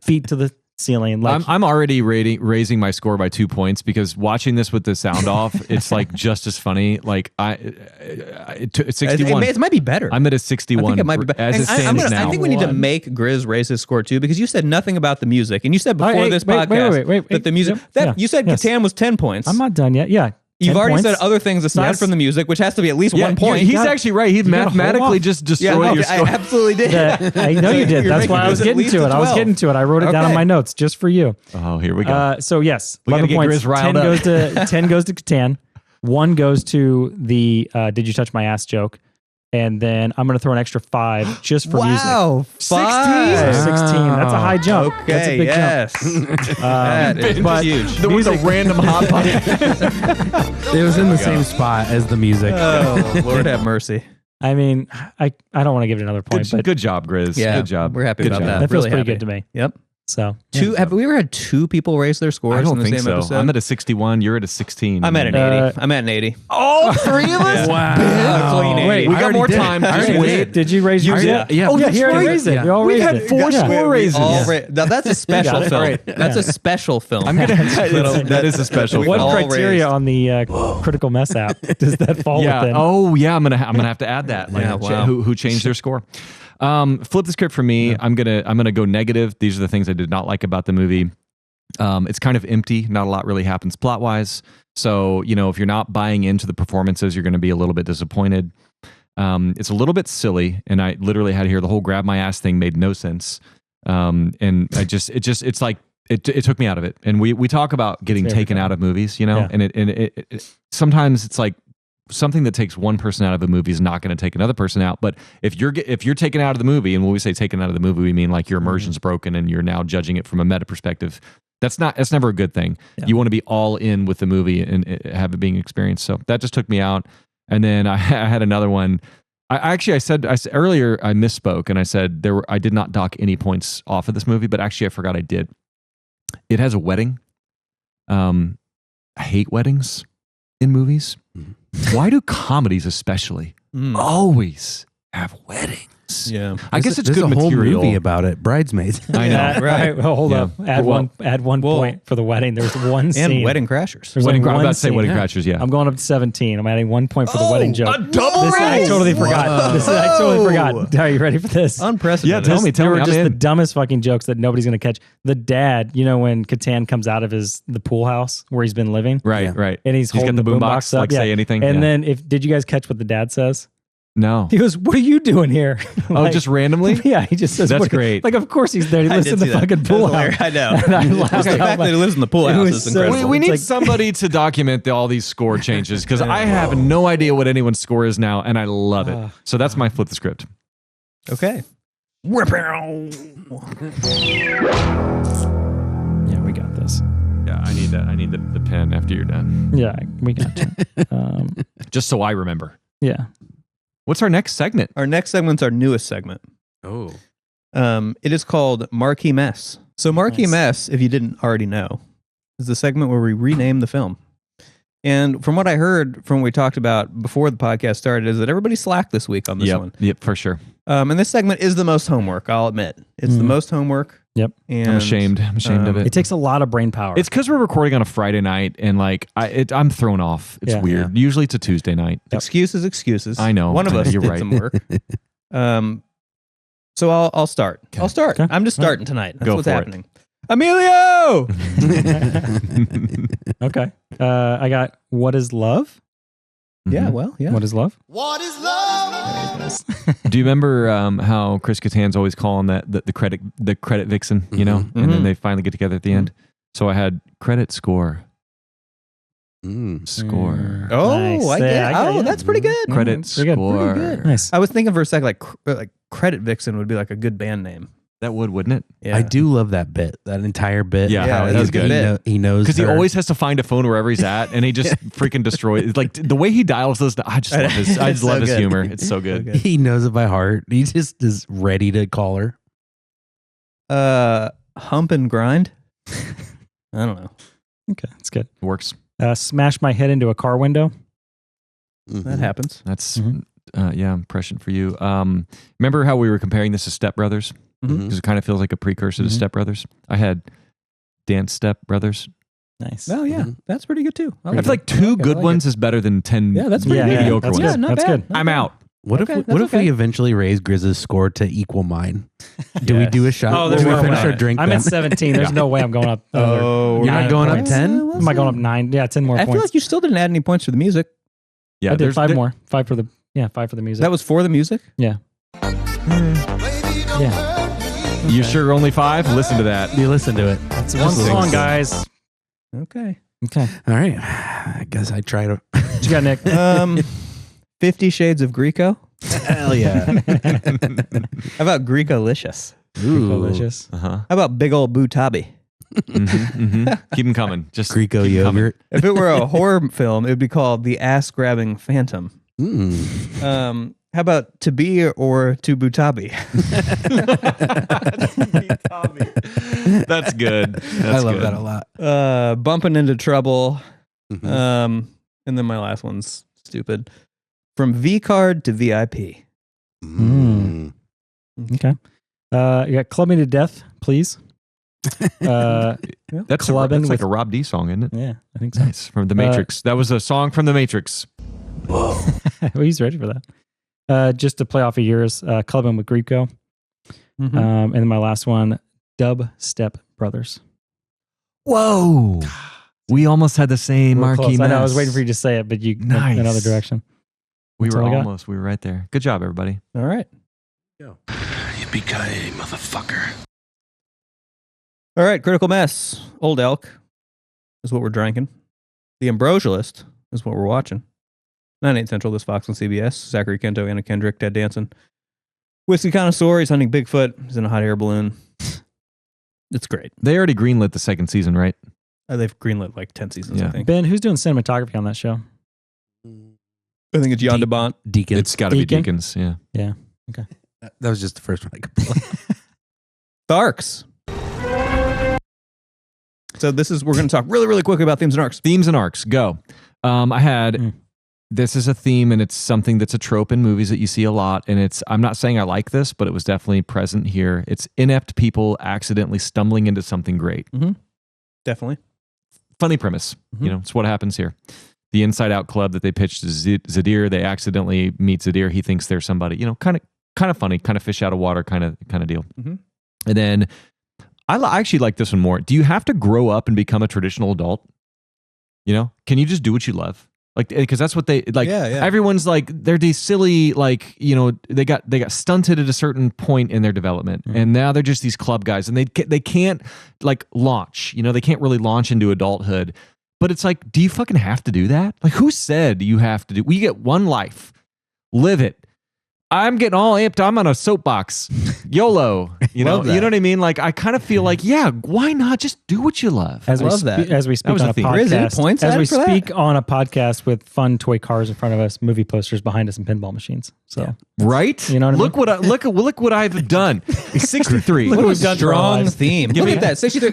feet to the ceiling. Like, I'm already raising my score by 2 points because watching this with the sound off, it's like just as funny. Like it's 61. It might be better. I'm at a 61. I think it might be better. As it stands now. I think we need to make Grizz raise his score too, because you said nothing about the music, and you said before this podcast that the music you said Kattan was 10 points. I'm not done yet. Yeah. You've already said other things aside from the music, which has to be at least 1 point. He's actually right. He mathematically just destroyed your score. I absolutely did. I know you did. That's why I was getting to it. I wrote it down on my notes just for you. Oh, here we go. So yes, we 11 points. 10 goes to Kattan. 1 goes to the "Did you touch my ass" joke. And then I'm going to throw an extra 5 just for music. Wow, 16. That's a high jump. Okay, that's a big jump. That is huge. There was a random hot button. It was in the same spot as the music. Oh, Lord have mercy. I mean, I don't want to give it another point, but good job, Grizz. Yeah, good job. We're happy about that. That feels really pretty good to me. Yep. So have we ever had 2 people raise their scores? I don't in the think same so. episode? I'm at a 61. You're at a 16. I'm at an 80. I'm at an 80. All 3 of us? Wow. Clean 80. Wait, we got more time. Just wait. Did you raise yours yet? Yeah. Oh, yeah. He already raised it. We all raised it. 4 score raises. Now, that's a special film. That's a special film. That is a special What film. criteria on the Critical Mess app does that fall within? Oh, yeah. I'm gonna have to add that. Like, who changed their score? Flip the script for me. I'm gonna go negative. These are the things I did not like about the movie. It's kind of empty. Not a lot really happens plot wise. So, if you're not buying into the performances, you're going to be a little bit disappointed. It's a little bit silly, and I literally had to hear the whole grab my ass thing made no sense. And it's like it took me out of it. And we talk about getting taken out of movies, and it sometimes it's like something that takes one person out of a movie is not going to take another person out. But if you're taken out of the movie, and when we say taken out of the movie, we mean like your immersion's broken and you're now judging it from a meta perspective. That's never a good thing. Yeah. You want to be all in with the movie and have it being experienced. So that just took me out. And then I had another one. I said earlier I misspoke and I said I did not dock any points off of this movie, but actually I forgot I did. It has a wedding. I hate weddings in movies. Why do comedies especially always have weddings. Yeah, I guess it's there's good a whole material. movie about it. Bridesmaids. I know, right? Well, hold up. Add one point for the wedding. There's one scene. And Wedding Crashers. There's I'm only about one to say scene. Wedding Crashers. Yeah, I'm going up to 17. I'm adding 1 point for the wedding joke. a double This I totally forgot. I totally forgot. Are you ready for this? Unprecedented. Yeah, tell me. They were I'm just in. the dumbest fucking jokes that nobody's going to catch. The dad, when Kattan comes out of the pool house where he's been living. Right. And he's holding got the boombox up. like say anything. And then did you guys catch what the dad says? No. He goes, "What are you doing here?" Just randomly? Yeah, he just says, That's great. Like, of course he's there. He lives in the fucking pool house. I know. And I laughed The out fact that he loud. lives in the pool It house was is so- incredible. We It's need like- somebody to document all these score changes because I have no idea what anyone's score is now, and I love it. So that's my flip the script. Okay. Yeah, we got this. Yeah, I need that. I need the pen after you're done, Yeah, we got it. just so I remember. Yeah. What's our next segment? Our next segment's our newest segment. Oh. It is called Marquee Mess. So Marquee Nice. Mess, if you didn't already know, is the segment where we rename the film. And from what I heard from what we talked about before the podcast started is that everybody slacked this week on this one. Yep, for sure. And this segment is the most homework, I'll admit. It's the most homework. Yep. And, I'm ashamed. I'm ashamed of it. It takes a lot of brain power. It's because we're recording on a Friday night, and like I'm thrown off. It's Yeah. weird. Usually it's a Tuesday night. Excuses. I know. One of us You're did right. some work. So I'll start. Okay. I'll start. Okay. I'm just starting tonight. That's Go what's for it. happening. Emilio! Okay. I got What is Love? Yeah, well, yeah. What is love? What is love? Do you remember how Chris Kattan's always calling that the credit vixen, you know? And then they finally get together at the end. So I had credit score. Score. Oh, Nice. I Yeah, get I got it. that's pretty good. Credit Pretty good. score. Pretty good. Nice. I was thinking for a second like Credit Vixen would be like a good band name. That would, wouldn't it? Yeah. I do love that bit, that entire bit. Yeah, Yeah, that that's was good. He knows Because he her. always has to find a phone wherever he's at, and he just freaking destroys. Like the way he dials those. I just love his. I just It's so love his good. humor. It's so good. good. He knows it by heart. He just is ready to call her. Hump and Grind. I don't know. Okay, that's good. Works. Smash my head into a car window. That happens. That's impression for you. Remember how we were comparing this to Step Brothers? Mm-hmm. Because it kind of feels like a precursor to Step Brothers. I had Dance Step Brothers. Nice. Oh yeah, that's pretty good too. I feel like two good ones is better than 10 Yeah, that's pretty good. mediocre That's ones. good. not That's bad. good. I'm out. What Okay, if that's okay. we eventually raise Grizz's score to equal mine? Do we Yes. do a shot? Oh, Do there's we no finish way. our drink? I'm then? at 17. There's no way I'm going up. Oh, You're not going up points. 10? Am I going up 9? Yeah, 10 more I points. feel like you still didn't add any points for the music. Yeah, I did there's 5 more. 5 for the music. That was for the music. yeah. Yeah. You sure only 5? Listen to that. You listen to it. It's one song, guys. Okay. Okay. All right. I guess I try to. What you got, Nick? 50 Shades of Greco. Hell yeah. How about Greco-licious? Delicious. Uh-huh. How about Big Old Butabi? Keep them coming. Just Greco keep 'em coming. yogurt. If it were a horror film, it would be called The Ass Grabbing Phantom. How about To Be or To Butabi? That's good. That's I love good. that a lot. Bumping Into Trouble. And then my last one's stupid. From V Card to VIP. Okay. You got Club Me to Death, please. That's Clubbing like with- a Rob D song, isn't it? Yeah, I think so. Nice. From The Matrix. That was a song from The Matrix. Well, he's ready for that. Just to play off of yours, Clubbing with Greco. And then my last one, Dub Step Brothers. Whoa. We almost had the same Real marquee close. I know, I mess. was waiting for you to say it, but you went Nice. another direction. We That's were all I got. almost. We were right there. Good job, everybody. All right. Yippee-ki-yay, motherfucker. All right. Critical Mess. Old Elk is what we're drinking. The Ambrosialist is what we're watching. 9/8 Central, this Fox on CBS. Zachary Quinto, Anna Kendrick, Ted Danson. Whiskey Connoisseur, he's hunting Bigfoot. He's in a hot air balloon. It's great. They already greenlit the second season, right? They've greenlit like 10 seasons, I Yeah. think. Ben, who's doing cinematography on that show? I think it's Jan de Bont. Deacon. It's got to be Deacon? Deacons. Yeah. Yeah. Okay. That was just the first one I could pull. Arcs. So we're going to talk really, really quickly about themes and arcs. Themes and arcs. Go. I had this is a theme, and it's something that's a trope in movies that you see a lot. And I'm not saying I like this, but it was definitely present here. It's inept people accidentally stumbling into something great. Mm-hmm. Definitely. Funny premise. Mm-hmm. It's what happens here. The Inside Out Club that they pitched to Zadir, they accidentally meet Zadir. He thinks they're somebody, kind of funny, kind of fish out of water kind of deal. Mm-hmm. And then I actually like this one more. Do you have to grow up and become a traditional adult? Can you just do what you love? Like, because that's what they like. Yeah. Everyone's like, they're these silly, like, they got stunted at a certain point in their development, and now they're just these club guys, and they can't like launch. They can't really launch into adulthood. But it's like, do you fucking have to do that? Like, who said you have to do? We get one life, live it. I'm getting all amped. I'm on a soapbox. YOLO. You know what I mean? Like, I kind of feel like, yeah, why not just do what you love? As we speak on a podcast with fun toy cars in front of us, movie posters behind us, and pinball machines. So right? You know what I mean? Look what I've done. 63. Look what we've done. Strong theme. Look at that. 63.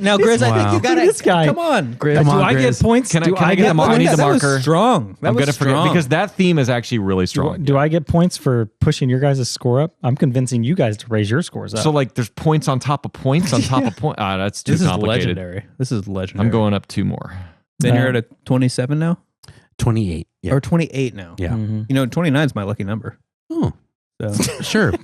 Now, Grizz, I think you got it. This guy. Come on, Grizz. Do I get points? Can I get a marker? I need the marker. That was strong. I'm going to forget because that theme is actually really strong. Do I get points for pushing your guys' score up? I'm convincing you guys to raise your scores up. So like there's points on top of points on top of points. That's too complicated. This is legendary. I'm going up 2 more. Then you're at a 27 now? 28. Yeah. Or 28 now. Yeah. Mm-hmm. 29 is my lucky number. Oh. So. Sure.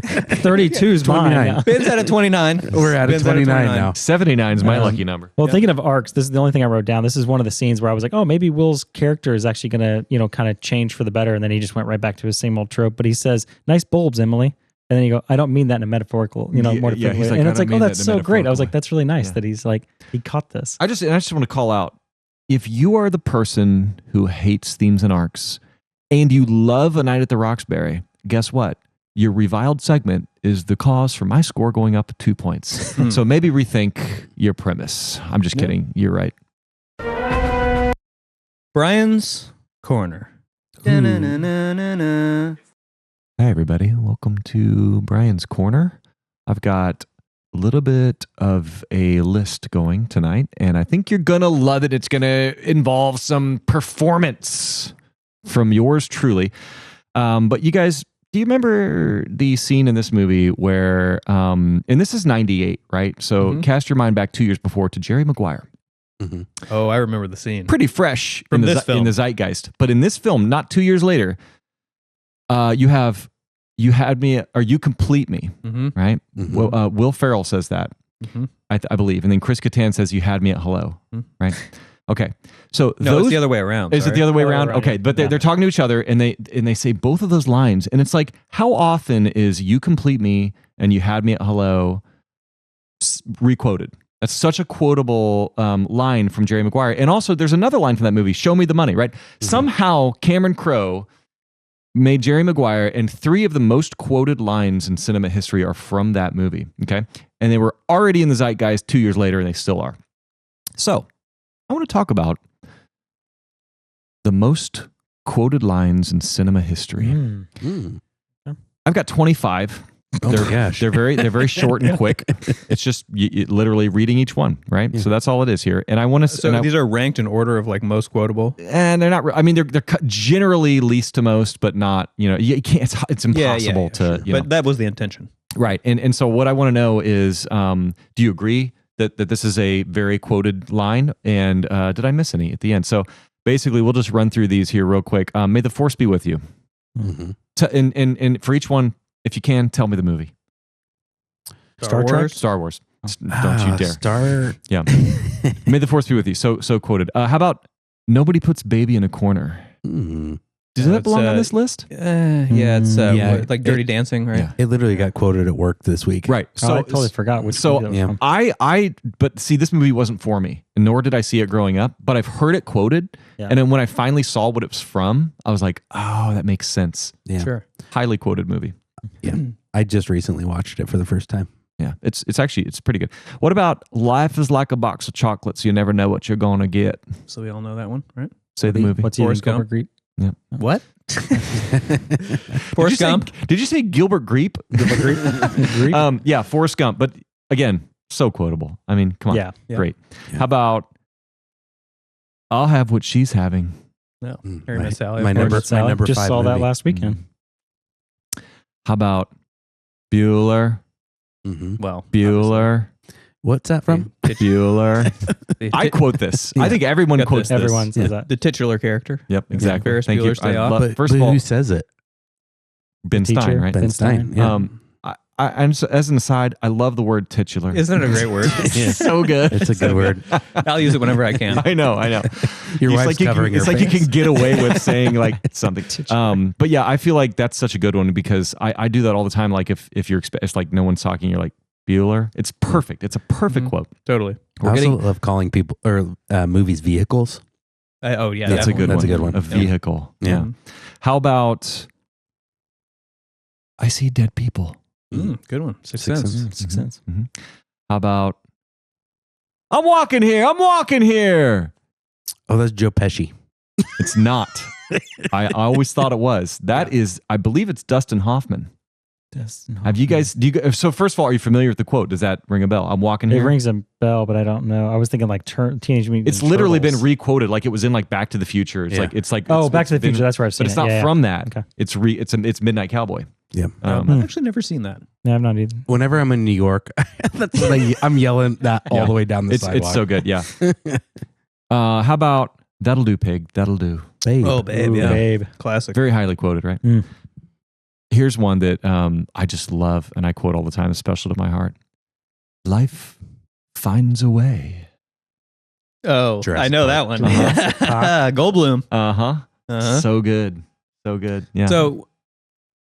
32 is 29. Ben's at a 29. We're at a 29 now. 79 is my lucky number. Well, thinking of arcs, this is the only thing I wrote down. This is one of the scenes where I was like, oh, maybe Will's character is actually going to, kind of change for the better. And then he just went right back to his same old trope. But he says, nice bulbs, Emily. And then you go, I don't mean that in a metaphorical, more like, and it's like, oh, that's so great. I was like, that's really nice that he's like, he caught this. I just want to call out, if you are the person who hates themes and arcs and you love A Night at the Roxbury, guess what? Your reviled segment is the cause for my score going up 2 points. So maybe rethink your premise. I'm just kidding. You're right. Brian's Corner. Hi, everybody. Welcome to Brian's Corner. I've got a little bit of a list going tonight, and I think you're going to love it. It's going to involve some performance from yours truly. But you guys, do you remember the scene in this movie where, and this is 98, right? So cast your mind back 2 years before to Jerry Maguire. Mm-hmm. Oh, I remember the scene. Pretty fresh from in the zeitgeist. But in this film, not 2 years later, you had me, or you complete me, right? Mm-hmm. Will Ferrell says that, I believe. And then Chris Kattan says you had me at hello, right? Okay. So it's the other way around. Is it the other way around? Okay. But they're talking to each other and they say both of those lines. And it's like, how often is you complete me and you had me at hello requoted? That's such a quotable line from Jerry Maguire. And also there's another line from that movie, Show Me the Money, right? Mm-hmm. Somehow Cameron Crowe made Jerry Maguire, and 3 of the most quoted lines in cinema history are from that movie, okay? And they were already in the zeitgeist 2 years later, and they still are. So, I want to talk about the most quoted lines in cinema history. I've got 25. They're very short and quick. It's just you literally reading each one, right? Yeah. So that's all it is here. And I want to. So these are ranked in order of like most quotable, and they're not. I mean, they're generally least to most, but not. You can't. It's impossible to. Sure. But that was the intention, right? And so what I want to know is, do you agree that this is a very quoted line? And did I miss any at the end? So basically, we'll just run through these here real quick. May the force be with you. Mm-hmm. And for each one, if you can, tell me the movie. Star Trek? Star Wars. Don't you dare. Yeah. May the force be with you. So quoted. How about nobody puts baby in a corner? Does that belong on this list? It's like Dirty Dancing, right? Yeah. It literally got quoted at work this week. Right. So I totally forgot which movie that was from. But see, this movie wasn't for me, and nor did I see it growing up, but I've heard it quoted. Yeah. And then when I finally saw what it was from, I was like, oh, that makes sense. Yeah. Sure. Highly quoted movie. Yeah. I just recently watched it for the first time. Yeah. It's pretty good. What about life is like a box of chocolates. You never know what you're going to get. So we all know that one, right? Say the movie. What's Forrest Gump? Yeah. What? Forrest Gump? Did you say Gilbert Grape? Grape? Yeah, Forrest Gump. But again, so quotable. I mean, come on. Yeah. Great. Yeah. How about I'll have what she's having. No, Harry Met Sally. My number Sally. number Just 5 saw that movie. last weekend. How about Bueller? Well, Bueller. What's that from? Bueller. I quote this. I think everyone Got quotes this. this. Everyone says that. the titular character. Yep, exactly. Ferris Thank you. Bueller's Day Off. First of all, who says it? Ben Teacher. Stein, right? Ben Stein. Yeah. As an aside, I love the word titular. Isn't it a great word? It's so good. It's a good word. I'll use it whenever I can. I know. Your It's wife's like covering her It's like you face. can get away with saying like something. But yeah, I feel like that's such a good one because I do that all the time. Like if you're it's like no one's talking, you're like Bueller. It's perfect. It's a perfect quote. Totally. I also love calling people or movies vehicles. Oh yeah, That's a good That's one. a good one. A vehicle. Yeah. Yeah. How about I see dead people? Good one. Sixth Sense. Sixth Sense. How about I'm walking here? Oh, that's Joe Pesci. It's not. I always thought it was. That is, I believe it's Dustin Hoffman. Have you guys? So first of all, are you familiar with the quote? Does that ring a bell? I'm walking It here. rings a bell, but I don't know. I was thinking like Teenage Mutant It's literally been Turtles. re-quoted, like it was in like Back to the Future. It's Yeah. like Oh, it's Back to the been- Future. That's where I've seen But it's it. not Yeah, from that. Okay. It's Midnight Cowboy. Yeah. I've actually never seen that. Yeah, I've not either. Whenever I'm in New York, that's what I'm yelling that all the way down the sidewalk. It's so good. Yeah. How about That'll Do, Pig? That'll do. Babe. Oh, babe, Ooh, yeah, Babe. classic. Very highly quoted, right? Here's one that I just love and I quote all the time. It's special to my heart. Life finds a way. Oh, Jurassic I know Park. that one. Yeah. Goldblum. Uh-huh. So good. So good. Yeah. So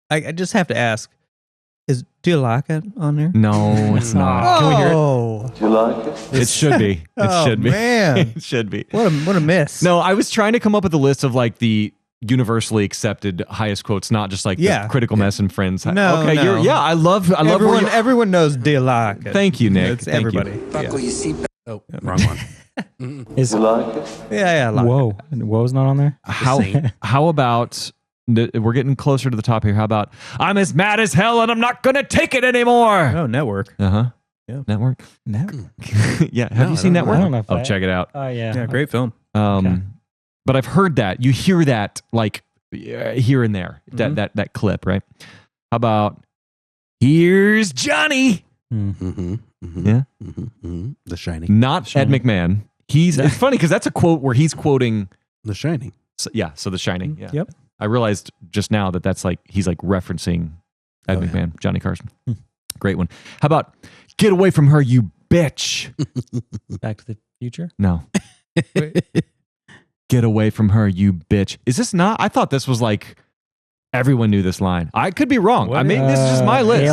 I just have to ask: do you like it on there? No, it's not. Can we hear it? Do you like it? It should be. It should be. Man, It should be. what a miss. No, I was trying to come up with a list of like the universally accepted highest quotes, not just like the Critical Mess and Friends. No, okay, no. I love everyone. where Everyone knows. Do you like it? Thank you, Nick. It's Thank you. everybody. Buckle your seatbelt. Oh, wrong one. Is You like it? Yeah. I like Whoa, Whoa's not on there. How about we're getting closer to the top here. How about I'm as mad as hell and I'm not gonna take it anymore. it. Oh, Network. Uh-huh. Yeah. Network. No. Yeah. Have you seen I Network? don't know if Oh, I- check it out. Oh yeah. Yeah, great film. But I've heard that. You hear that like here and there. That clip, right? How about here's Johnny? Yeah. The Shining. Not Ed McMahon. It's funny because that's a quote where he's quoting The Shining. So The Shining. Yeah. Yep. I realized just now that's like he's like referencing Ed McMahon, Johnny Carson. Great one. How about get away from her, you bitch? Back to the Future. No. Get away from her, you bitch. Is this not? I thought this was like everyone knew this line. I could be wrong. I mean, this is just my list.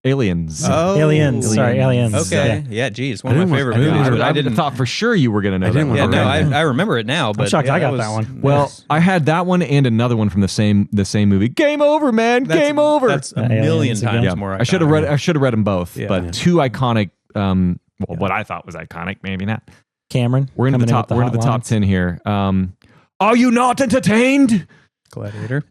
Aliens. Oh, Aliens. Sorry, Aliens. Okay. Yeah. Geez, one of my favorite movies. But I didn't. thought for sure you were going to know that one. Yeah. No, I remember it now. But I'm shocked I got was- that one. Well, I had that one and another one from the same movie. Game over, man. Game over. That's a Aliens million again. times more. I should have read them both, Yeah. but two iconic. What I thought was iconic, maybe not. Cameron. We're into the coming in top. with We're into the top hotlines. 10 here. Are you not entertained? Gladiator.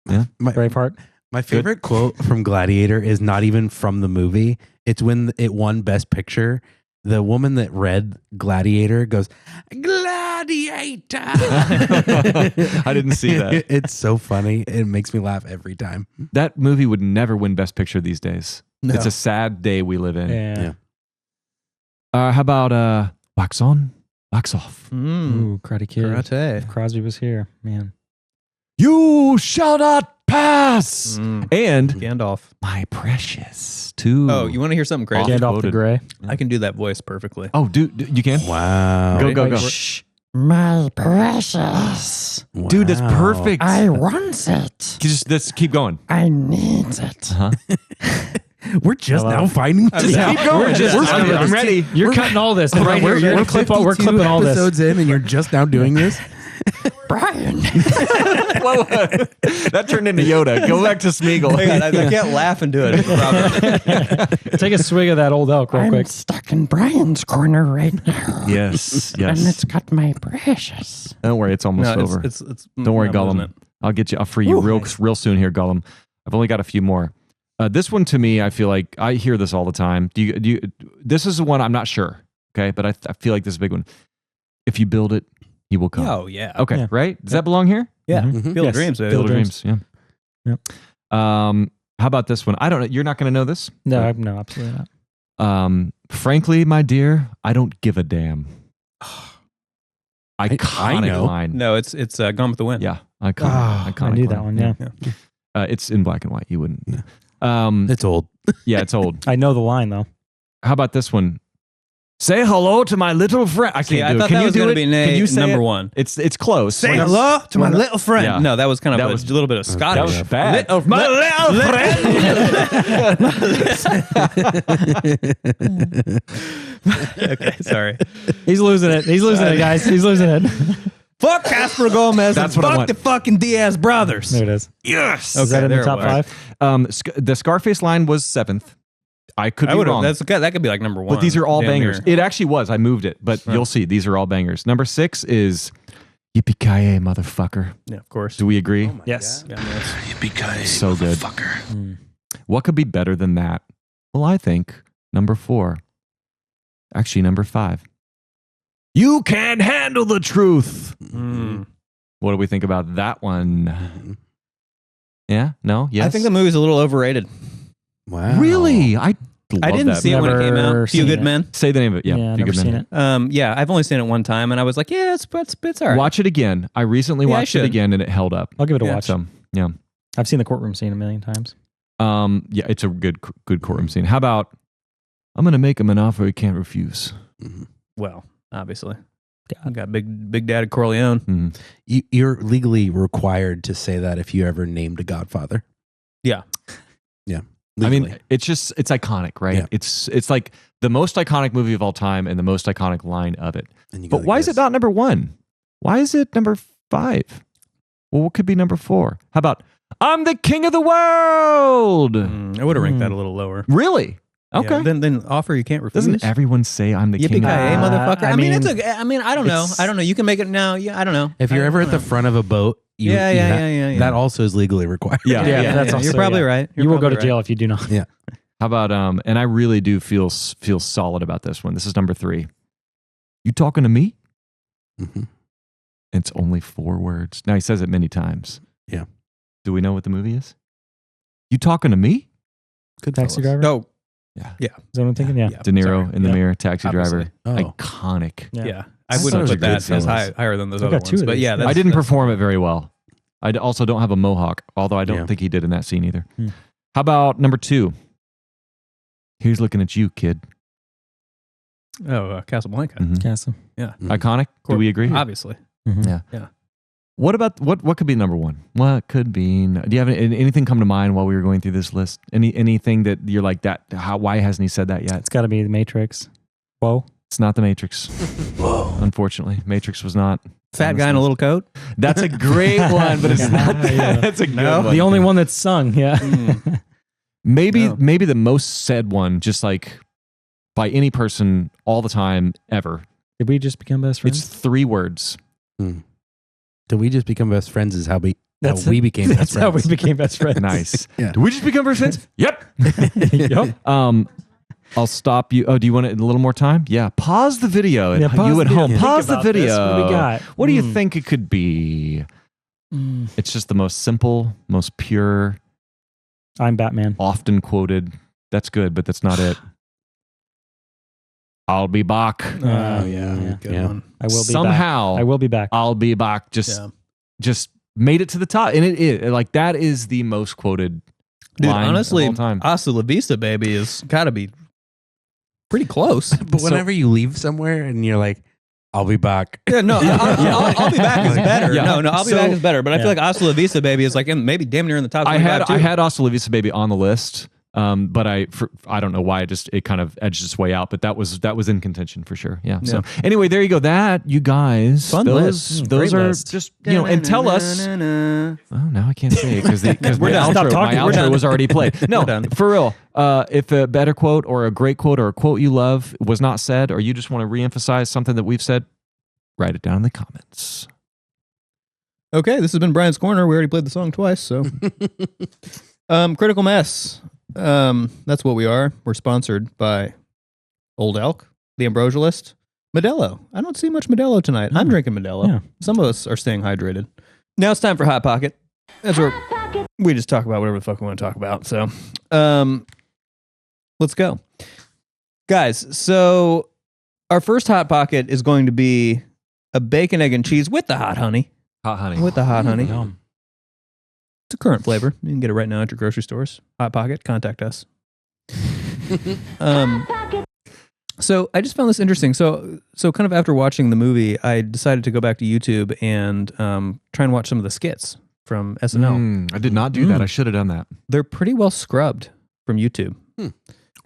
Yeah. Braveheart. My favorite quote from Gladiator is not even from the movie. It's when it won Best Picture. The woman that read Gladiator goes, Gladiator. I didn't see that. It's so funny. It makes me laugh every time. That movie would never win Best Picture these days. No. It's a sad day we live in. Yeah. How about wax on, wax off? Ooh, Karate Kid. Karate. If Crosby was here, man. You shall not pass. And Gandalf. my precious. Two. Oh, you want to hear something crazy? Gandalf the quoted. Grey. I can do that voice perfectly. Oh, dude, you can? Wow. Go. Shh. My precious. Dude, that's Wow. perfect. I want it. Just keep going. I need it. We're just Hello? now finding Just keep going. I'm ready. You're cutting all this. And right here, we're clipping all this. episodes in, and you're just now doing this. Brian. That turned into Yoda. Go back to Smeagol. Hang on, I can't laugh and do it. Robert. Take a swig of that old elk real quick. Stuck in Brian's corner right now. Yes. And it's got my precious. Don't worry, it's almost No, over. it's Don't worry, no, isn't Gollum. it? I'll get you. I'll free you real soon here, Gollum. I've only got a few more. This one to me, I feel like I hear this all the time. Do you? This is the one I'm not sure. Okay, but I feel like this is a big one. If you build it, He will come. Oh yeah. Okay, Yeah. right? Does that belong here? Yeah. Mhm. Field Yes. of Dreams. Baby. Field of Dreams. Yeah. Yep. How about this one? I don't know. You're not going to know this? No, absolutely not. Frankly, my dear, I don't give a damn. Iconic know. line. No, it's Gone with the Wind. Yeah, iconic. I knew line. that one. Yeah. It's in black and white. You wouldn't. It's old. Yeah, it's old. I know the line though. How about this one? Say hello to my little friend. I See, can't I do it. thought Can that you was do going it? to be Can you say number it? one. It's close. Say When it's- hello to my little friend. Yeah. No, that was kind of That a was- little bit of Scottish. That was bad. My little friend. Okay, sorry. He's losing it. He's losing it, guys. He's losing it. Fuck Casper Gomez. That's and what I fuck want. the fucking Diaz brothers. There it is. Yes. Is that in the top five? The Scarface line was 7th. I could be wrong. That could be like number one. But these are all Damn bangers. near. It actually was. I moved it, but you'll see. These are all bangers. Number 6 is Yippee-ki-yay, motherfucker. Yeah, of course. Do we agree? Oh Yes. Yeah, yes. Yippee-ki-yay, So good. motherfucker. What could be better than that? Well, I think number 4. Actually, number 5. You can't handle the truth. Mm. What do we think about that one? Yeah? No? Yes? I think the movie's a little overrated. Wow. Really? I didn't that. see it when it came Never out. Few seen Good it. Men. Say the name of it. Yeah. Yeah, Few never Good seen Men. it. Yeah, I've only seen it one time, and I was like, yeah, it's all right. Watch it again. I recently Yeah, I watched it should. again, and it held up. I'll give it a Yeah. watch. So, yeah. I've seen the courtroom scene a million times. Yeah, it's a good courtroom scene. How about I'm going to make him an offer he can't refuse? Well, obviously, I got Big Daddy Corleone. Mhm. You're legally required to say that if you ever named a Godfather. Yeah. Yeah. I Legally. mean, it's iconic, right? Yeah. It's like the most iconic movie of all time and the most iconic line of it. And you go But why like is it this. not number 1? Why is it number 5? Well, what could be number 4? How about I'm the king of the world? I would have ranked that a little lower. Really? Okay. Yeah, then offer you can't refuse. Doesn't everyone say I'm the king of the Yippee-ki-yay, world? motherfucker. I I mean, mean, I don't know. it's- I don't know. You can make it now. Yeah, I don't know. If you're ever at the front of a boat, you, Yeah, you yeah, ha- yeah. that also is legally required. Yeah. That's also, you're probably right. You're You will go to probably jail right. if you do not. Yeah. How about and I really do feel solid about this one. This is number 3. You talking to me? Mhm. It's only 4 words. Now he says it many times. Yeah. Do we know what the movie is? You talking to me? Good Taxi fellas. driver? Oh, Yeah. Is that what I'm thinking? Yeah. De Niro sorry. in the Yeah. mirror, taxi Obviously. driver. Oh. Iconic. yeah. I I thought it wouldn't was put a that good as fellas. higher than those I've other got 2 ones. of But these. yeah, I didn't that's- perform it very well. I also don't have a mohawk, although I don't Yeah. think he did in that scene either. How about number 2? Here's looking at you, kid. Oh, Casablanca. Mhm. Castle. Yeah. Iconic? Do we agree? Obviously. Yeah. Yeah. What about what could be number 1? What could be? Do you have anything come to mind while we were going through this list? Anything that you're like that? Why hasn't he said that yet? It's got to be the Matrix. Whoa. It's not the Matrix. Whoa. Unfortunately, Matrix was not. Fat guy in a little coat. That's a great one, but it's not. That's a good one. The only one that's sung. Yeah. Maybe No. maybe the most said one, just like by any person all the time ever. Did we just become best friends? It's 3 words. Did we just become best friends? Is how we That's we became best That's friends. how we became best friends. Nice. Yeah. Did we just become best friends? Yep. Yep. I'll stop you. Oh, do you want it a little more time? Yeah. Pause the video. Yeah, pause You at the video. home. Think Pause the about this. video. What do we got? What do you think it could be? It's just the most simple, most pure, I'm Batman. often quoted. That's good, but that's not it. I'll be back. Oh, yeah. Good Yeah. one. I will be Somehow, back. I will be back. I'll be back. Just made it to the top, and it like that is the most quoted Dude, line honestly, of all time. Hasta la Vista, baby, is got to be pretty close. But whenever you leave somewhere and you're like, I'll be back. Yeah, no, I'll be back is better. Yeah. No, I'll be So- back is better. But I feel like Hasta la Vista, baby, is like maybe damn near in the top. I 25 too. had Hasta la Vista Baby on the list, but I don't know why it kind of edged its way out, but that was in contention for sure. Yeah. So anyway, there you go. That you guys, Fun those list. those Great are list. just and tell us. Oh, now I can't say it because We're done. Stop my talking. We're outro done. was already played. No, done. for real. If a better quote or a great quote or a quote you love was not said, or you just want to reemphasize something that we've said, write it down in the comments. Okay, this has been Brian's Corner. We already played the song twice, so Critical Mess. That's what we are. We're sponsored by Old Elk, The Ambrosialist, Modelo. I don't see much Modelo tonight. I'm drinking Modelo. Yeah. Some of us are staying hydrated. Now it's time for Hot Pocket. That's where we just talk about whatever the fuck we want to talk about. So, let's go. Guys, so our first Hot Pocket is going to be a bacon, egg, and cheese with the hot honey. Hot honey. With the hot honey. Yum. It's a current flavor. You can get it right now at your grocery stores. Hot Pocket, contact us. So I just found this interesting. So kind of after watching the movie, I decided to go back to YouTube and try and watch some of the skits from SNL. I did not do that. I should have done that. They're pretty well scrubbed from YouTube.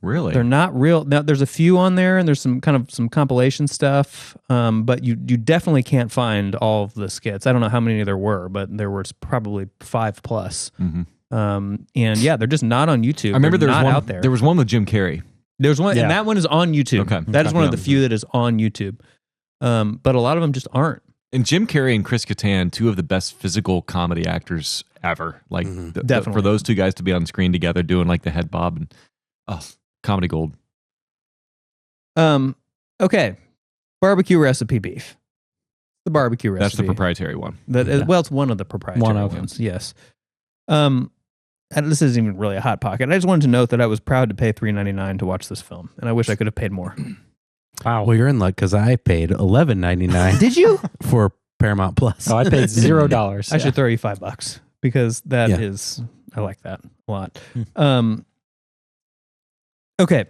Really? They're not real. Now, there's a few on there, and there's some compilation stuff, but you definitely can't find all of the skits. I don't know how many there were, but there was probably 5+. And yeah, they're just not on YouTube. I remember they're there was not one out there. There was one with Jim Carrey. There's one, and that one is on YouTube. Okay. That is one of the few that is on YouTube. But a lot of them just aren't. And Jim Carrey and Chris Kattan, two of the best physical comedy actors ever. Like, Definitely. for those two guys to be on screen together doing like the head bob and comedy gold. Okay. Barbecue recipe beef. The barbecue recipe. That's the proprietary one. Well, it's one of the proprietary ones. Yes. And this isn't even really a hot pocket. I just wanted to note that I was proud to pay $3.99 to watch this film, and I wish I could have paid more. Wow. Well, you're in luck because I paid $11.99. Did you? For Paramount Plus. Oh, I paid $0. I should throw you $5 because that is, I like that a lot. Okay.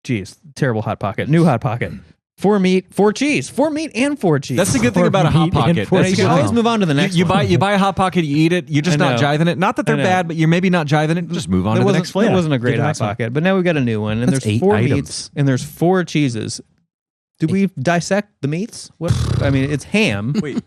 Geez, terrible hot pocket. New hot pocket. 4 meat, 4 cheese. 4 meat and 4 cheese. That's the good thing about a hot pocket. You can always move on to the next you one. buy a hot pocket, you eat it, you're just not jiving it. Not that they're bad, but you're maybe not jiving it. Just move on to the next flavor. It wasn't a great hot pocket, but now we've got a new one, and That's there's 8 4 items. meats, and there's 4 cheeses. Do we dissect the meats? What? I mean, it's ham. Wait,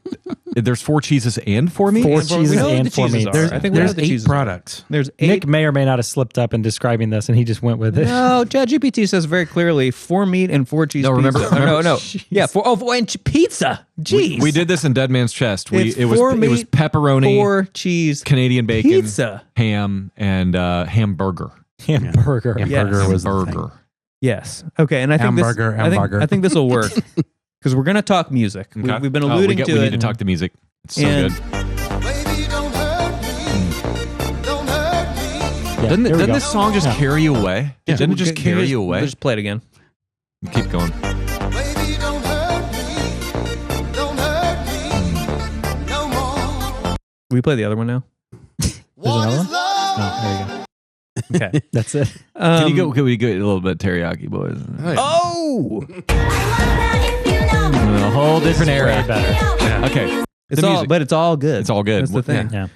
there's 4 cheeses and 4 meats? 4 We cheeses know what and the 4 cheeses meats. are. I think we know There's what the 8 cheeses are. products. There's 8. Nick may or may not have slipped up in describing this, and he just went with it. No, ChatGPT says very clearly 4 meat and 4 cheese. No, remember- pizza. No. Yeah, 4 and pizza. Jeez. We did this in Dead Man's Chest. It's It was 4 meat, pepperoni, 4 cheese, Canadian bacon, pizza, ham, and hamburger. Hamburger. Hamburger was the Hamburger. thing. Yes. Okay, and I think Hamburger. I think this will work because we're going to talk music. Okay. We've been alluding to we it. need to talk to music. It's so And- good. Yeah, Doesn't here we go. this song just carry you away? Yeah. Doesn't it just Can you carry you away? Just play it again. Keep going. Will you play the other one now? There's another one? Oh, there you go. Okay. That's it. Can we get a little bit teriyaki, boys? Oh! A whole different era. Way better. Okay. It's The all, music. but it's all good. It's all good. That's the thing. Yeah.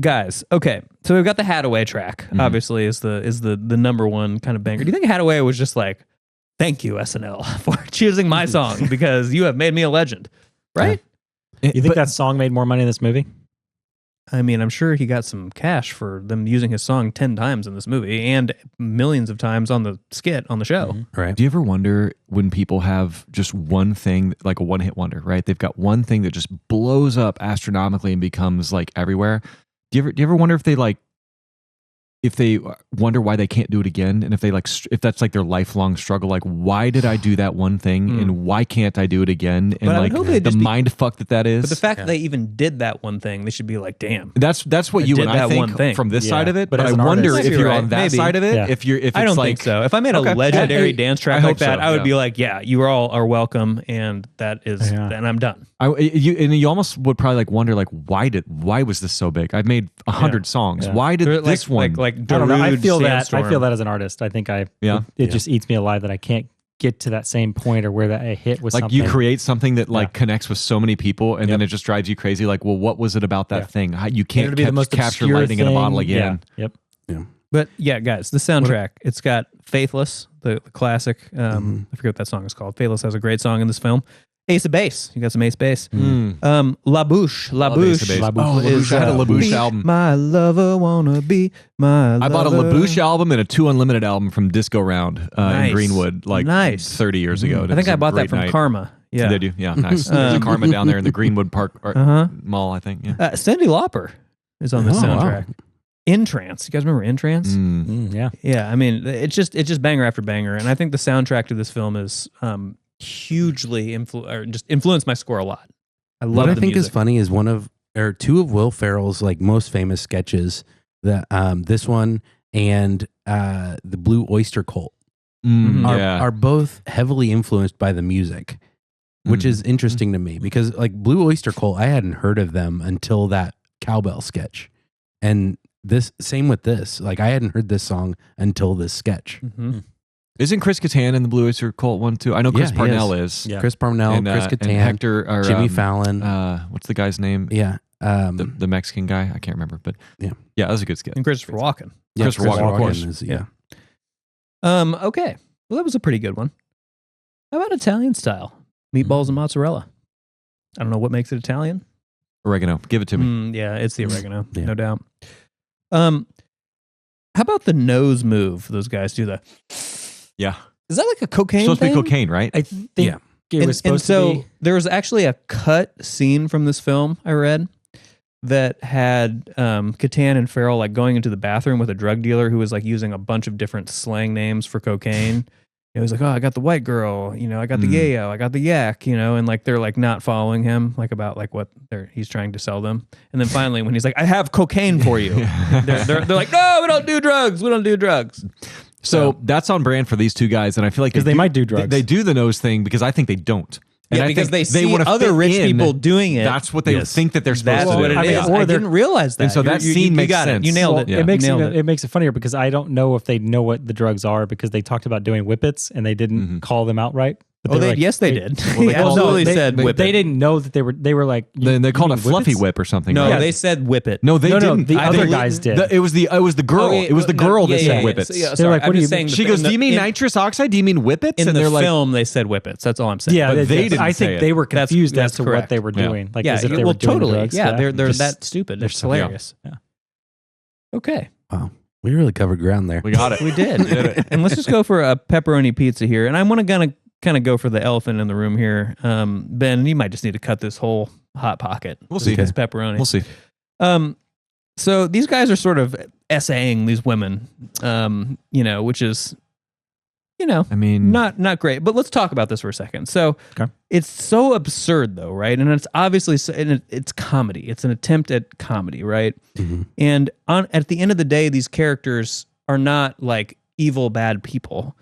Guys, okay. So we've got the Haddaway track. Obviously, is the number one kind of banger. Do you think Haddaway was just like, "Thank you SNL for choosing my song because you have made me a legend," right? You think that song made more money in this movie? I mean, I'm sure he got some cash for them using his song 10 times in this movie and millions of times on the skit on the show. Right. Do you ever wonder when people have just one thing, like a one-hit wonder, right? They've got one thing that just blows up astronomically and becomes like everywhere. Do you ever wonder if they wonder why they can't do it again, and if that's like their lifelong struggle, like why did I do that one thing and why can't I do it again, and But I would like hope they'd the just be- mind fuck that is. But the fact that they even did that one thing, they should be like, damn. That's what I you did and I that think one thing. from this Yeah. side of it. But But as I an wonder artist- if Maybe you're you're on right. that Maybe. side of it. Yeah. If it's I don't like, think so. If I made a Okay. legendary Hey, dance track I like hope so, that, I would yeah. be like, yeah, you all are welcome, and that is, and I'm done. you almost would probably like wonder like why was this so big? I've made 100 songs. Yeah. Why did They're this one? like I don't know. I Darude feel that. I Sandstorm. feel that as an artist. I think it just eats me alive that I can't get to that same point or where that I hit with like something. you create something that like connects with so many people, and then it just drives you crazy. Like, well, what was it about that thing? How, you can't It'll be the most capture obscure lightning in a bottle thing. again. Yeah. Yep. But yeah, guys, the soundtrack, it's got Faithless, the classic. I forget what that song is called. Faithless has a great song in this film. Ace of Base. You got some Ace Base. La Bouche. La Love Ace Bouche. of Base. Oh, La Bouche. I had a La Bouche Be album. My lover wanna be my lover. I bought a La Bouche album and a 2 Unlimited album from Disco Round Nice. in Greenwood like Nice. 30 years ago. And I it think was I a bought that great from night. Karma. Yeah. Did you? Yeah, nice. There's a Karma down there in the Greenwood Park Mall, I think. Yeah. Cyndi Lauper is on this soundtrack. In Trance. You guys remember In Trance? Yeah. Yeah, I mean, it's just banger after banger, and I think the soundtrack to this film is hugely influenced my score a lot. I love what I the think music. is funny is two of Will Ferrell's like most famous sketches. This one and the Blue Oyster Cult are both heavily influenced by the music, which is interesting to me because like Blue Oyster Cult, I hadn't heard of them until that cowbell sketch, and same with this. Like I hadn't heard this song until this sketch. Mm-hmm. Isn't Chris Kattan in the Blue Oyster Cult one too? I know Chris Parnell is. Yeah. Chris Parnell, Chris Kattan, and Hector, or, Jimmy Fallon. What's the guy's name? Yeah. The Mexican guy. I can't remember, but yeah, that was a good sketch. And Christopher Walken. Yeah, Christopher Walken, of course. Okay. Well, that was a pretty good one. How about Italian style? Meatballs and mozzarella. I don't know what makes it Italian. Oregano. Give it to me. Yeah, it's the oregano, no doubt. How about the nose move? Those guys do the. Yeah. Is that like a cocaine It's supposed thing? to be cocaine, right? I think it was supposed to be. There was actually a cut scene from this film I read that had Kattan and Ferrell like going into the bathroom with a drug dealer who was like using a bunch of different slang names for cocaine. It was like, oh, I got the white girl, I got the yayo, I got the yak, and like they're like not following him, like about like what he's trying to sell them. And then finally, when he's like, I have cocaine for you, they're like, no, we don't do drugs. So that's on brand for these two guys, and I feel like they might do drugs. They do the nose thing because I think they don't. And yeah, I because think they see wanna other fit rich in. people doing it. That's what they think that they're supposed That's to what do. it is. I didn't realize that. And so that scene makes got sense. It. You nailed it. Yeah. It makes it funnier because I don't know if they know what the drugs are because they talked about doing whippets and they didn't call them out right. But yes, they did. Well, they absolutely said whip it. They didn't know that they were like. They called it fluffy whip or something. No, right? they said whip it. No, they didn't. The other guys did. It was the girl. It was the girl that said whippets. Yeah, they're like, what do you saying? She goes, do you mean nitrous oxide? Do you mean whippets? In and the they're like, film, they said whippets. That's all I'm saying. Yeah, but they didn't I say think it. they were confused That's as to correct. what they were doing. Like, as if they well, were doing totally. drugs. Yeah, they're that stupid. They're hilarious. Yeah. Okay. Wow. We really covered ground there. We got it. We did. And let's just go for a pepperoni pizza here. And I want to kind of go for the elephant in the room here. Ben, you might just need to cut this whole Hot Pocket. We'll see. Because pepperoni. We'll see. So these guys are sort of essaying these women, which is, I mean, not great. But let's talk about this for a second. So it's so absurd, though, right? And it's obviously it's comedy. It's an attempt at comedy, right? Mm-hmm. And at the end of the day, these characters are not like evil, bad people.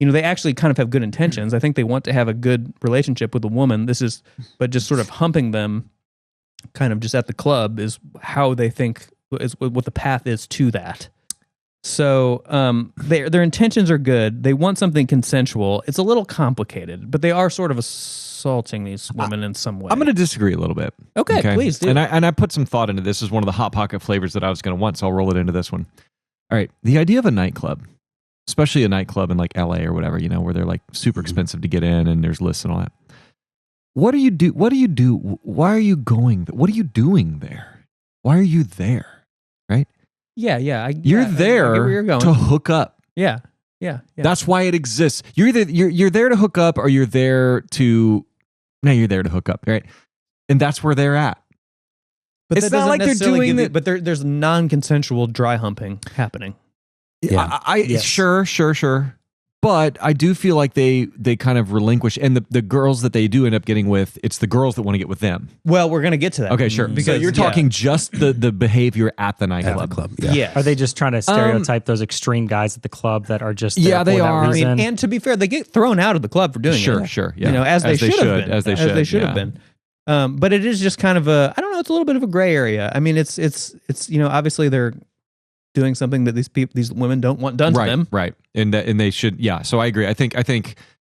They actually kind of have good intentions. I think they want to have a good relationship with a woman. But just sort of humping them kind of just at the club is how they think is what the path is to that. So their intentions are good. They want something consensual. It's a little complicated, but they are sort of assaulting these women in some way. I'm going to disagree a little bit. Okay, please do. And I put some thought into this as one of the Hot Pocket flavors that I was going to want, so I'll roll it into this one. All right. The idea of a nightclub, especially a nightclub in like LA or whatever, where they're like super expensive to get in and there's lists and all that. What do you do? Why are you going? What are you doing there? Why are you there? Right? Yeah. You're there I get where you're going. to hook up. Yeah. That's why it exists. You're either you're there to hook up or you're there to hook up, right? And that's where they're at. But it's not like they're doing it. But there's non-consensual dry humping happening. Yeah. Sure. But I do feel like they kind of relinquish, and the girls that they do end up getting with, it's the girls that want to get with them. Well, we're going to get to that. Okay, sure. Because so you're talking just the behavior at the nightclub. Yeah. Are they just trying to stereotype those extreme guys at the club that are just there they for that are. reason? And to be fair, they get thrown out of the club for doing it. Sure. Yeah. As they should have been. As they should have been. But it is just kind of I don't know, it's a little bit of a gray area. I mean, it's obviously they're doing something that these women don't want done to them. Right. And they should, So I agree. I think,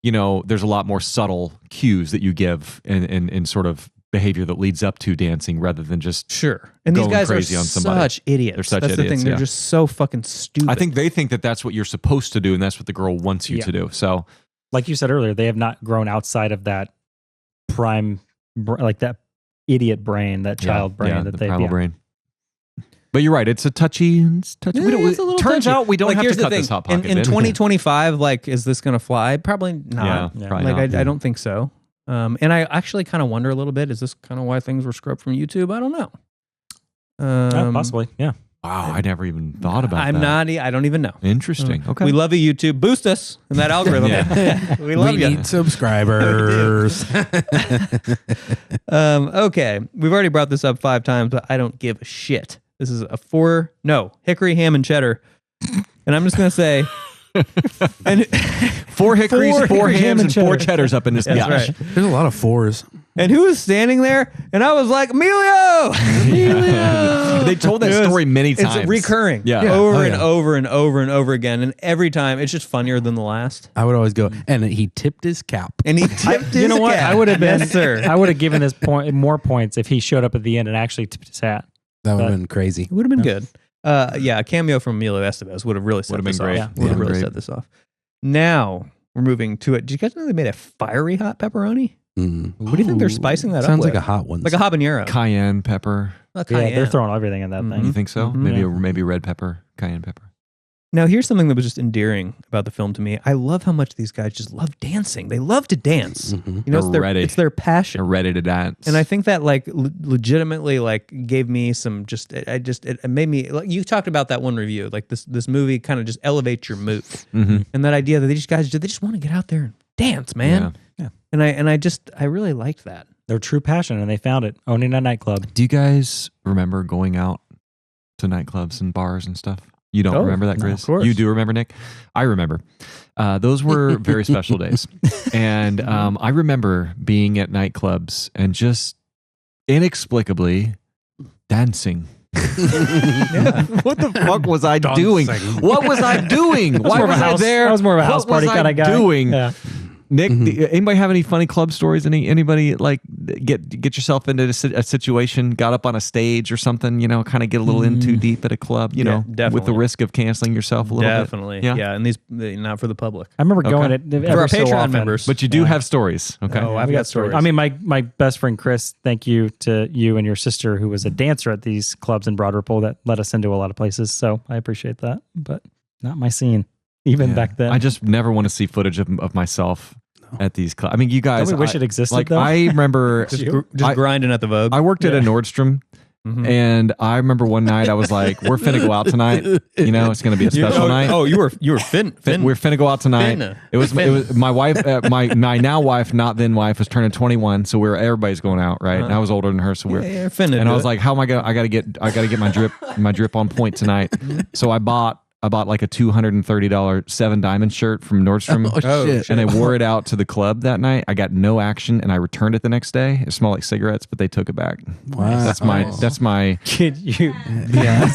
there's a lot more subtle cues that you give in sort of behavior that leads up to dancing rather than just And these going guys crazy are on somebody. such idiots. They're such that's idiots. The thing. They're just so fucking stupid. I think they think that that's what you're supposed to do, and that's what the girl wants you to do. So, like you said earlier, they have not grown outside of that prime, like that idiot brain, that child brain that the they primal brain. But you're right. It's a touchy. It's a little turns touchy. out we don't have here's to the cut thing. this Hot Pocket. In 2025, is this going to fly? Probably not. Yeah. Probably not. I don't think so. And I actually kind of wonder a little bit, is this kind of why things were scrubbed from YouTube? I don't know. Possibly, yeah. Wow, I never even thought about that. I don't even know. Interesting. Okay. We love you, YouTube. Boost us in that algorithm. We love you. We need subscribers. Okay. We've already brought this up 5 times, but I don't give a shit. This is a hickory, ham, and cheddar. And I'm just going to say... and 4 hickories, 4 hams, and 4 cheddars up in this That's biatch. right. There's a lot of 4s. And who was standing there? And I was like, Emilio! Emilio! They told that story many times. It's recurring. Yeah. Over and over and over and over again. And every time, it's just funnier than the last. I would always go, and he tipped his cap. And he tipped his You know what? cap. I would have been. Yes, sir. I would have given this point more points if he showed up at the end and actually tipped his hat. That would have been crazy. It would have been good. A cameo from Emilio Estevez would have really set this great. off. Would have really set this off. Now we're moving to it. Did you guys know they made a fiery hot pepperoni? What do you think they're spicing that up Sounds with? like a hot one. Like a habanero. Cayenne pepper. A Yeah, cayenne. they're throwing everything in that You thing. think so? Maybe red pepper, cayenne pepper. Now, here's something that was just endearing about the film to me. I love how much these guys just love dancing. They love to dance. You know, it's their passion. They're ready to dance. And I think that legitimately gave me some it made me you talked about that one review, like this movie kind of just elevates your mood. And that idea that they just want to get out there and dance, man. Yeah. And I really liked that. Their true passion, and they found it owning a nightclub. Do you guys remember going out to nightclubs and bars and stuff? You don't remember that, Chris? Of course. You do remember, Nick? I remember. Those were very special days. And I remember being at nightclubs and just inexplicably dancing. What the fuck was I doing? What was I doing? Why was I there? I was more of a house party kind of guy. Doing? Yeah. Nick, anybody have any funny club stories? Anybody like get yourself into a situation, got up on a stage or something, kind of get a little in too deep at a club, definitely. with the risk of canceling yourself a little bit? Definitely. Yeah. And these not for the public. I remember going For our so Patreon often. members. But you do have stories. Okay. Oh, I've got stories. I mean, my best friend Chris, thank you to you and your sister who was a dancer at these clubs in Broad Ripple that let us into a lot of places. So I appreciate that, but not my scene even back then. I just never want to see footage of myself at these clubs. I mean, you guys. Don't we wish it existed, though? I remember just grinding at the Vogue. I worked at a Nordstrom. And I remember one night I was like, "We're finna go out tonight. It's gonna be a special night." Oh, you were fin. We're finna go out tonight. It was my wife, my now wife, not then wife, was turning 21, so everybody's going out, right? And I was older than her, so we're finna. And I was like, "How am I gonna? I gotta get my drip on point tonight." So I bought like a $230 7 diamond shirt from Nordstrom. Oh, shit. And I wore it out to the club that night. I got no action, and I returned it the next day. It smelled like cigarettes, but they took it back. Wow. That's my. Kid, you. Yeah.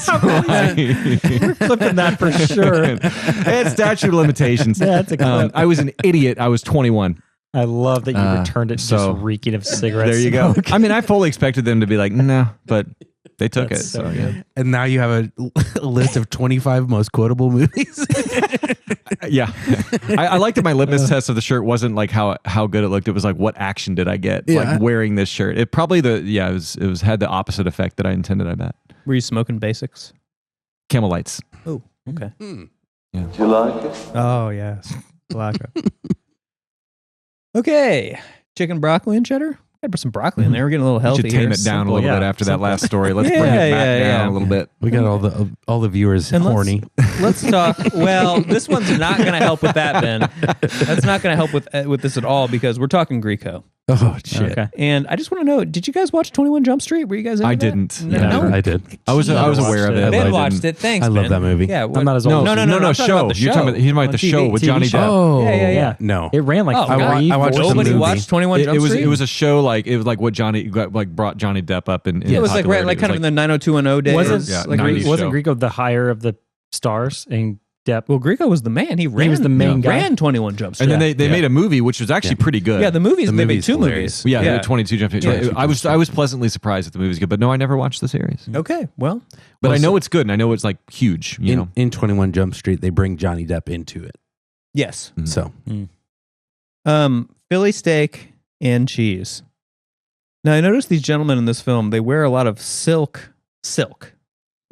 We're clipping that for sure. It's statute of limitations. Yeah, it's a clip. I was an idiot. I was 21. I love that you returned it just reeking of cigarettes. There you go. I mean, I fully expected them to be like, no, but they took That's it. so So, good. And now you have a list of 25 most quotable movies. yeah. I like that my litmus test of the shirt wasn't like how good it looked. It was like, what action did I get like wearing this shirt? It probably it was had the opposite effect that I intended, I bet. Were you smoking basics? Camel Lights. Oh, okay. Yeah. Do you like it? Oh, yes. Black. Okay. Chicken, broccoli, and cheddar. Gotta put some broccoli in there. We're getting a little We healthy. should tame here. it down Simple. a little bit after that last story. Let's bring it back down a little bit. We got all the viewers And horny. Let's talk. Well, this one's not going to help with that, Ben. That's not going to help with this at all because we're talking Greco. Oh shit! Okay. And I just want to know: did you guys watch 21 Jump Street? Were you guys? Into I that? didn't. No. I did. I was aware of it. Ben but I watched didn't. it. Thanks. I love Ben. that movie. Yeah. I'm not as old. No, I'm talking show. about the You're talking about, he's talking about on the TV, show with TV Johnny show. Depp. Oh Yeah. No, It ran like Oh, three, God. I watched four the Nobody movie. watched 21 Jump Street. It was a show like it was like what Johnny brought Johnny Depp up in It was like popularity. like It kind was of in the 90210 days. Wasn't Yeah, like 90s wasn't show. Greco the higher of the stars and Depp? Well, Greco was the man. He was the main guy. Ran 21 Jump Street. And then they made a movie which was actually pretty good. yeah, the movies. The They made movie's 2 hilarious. movies. Yeah, they had 22 Jump Street. Yeah. I was pleasantly surprised that the movie's good, but no, I never watched the series. Okay. Well, But I know it's good, and I know it's like huge. You know, in 21 Jump Street, they bring Johnny Depp into it. yes. So Philly steak and cheese. Now I noticed these gentlemen in this film. They wear a lot of silk,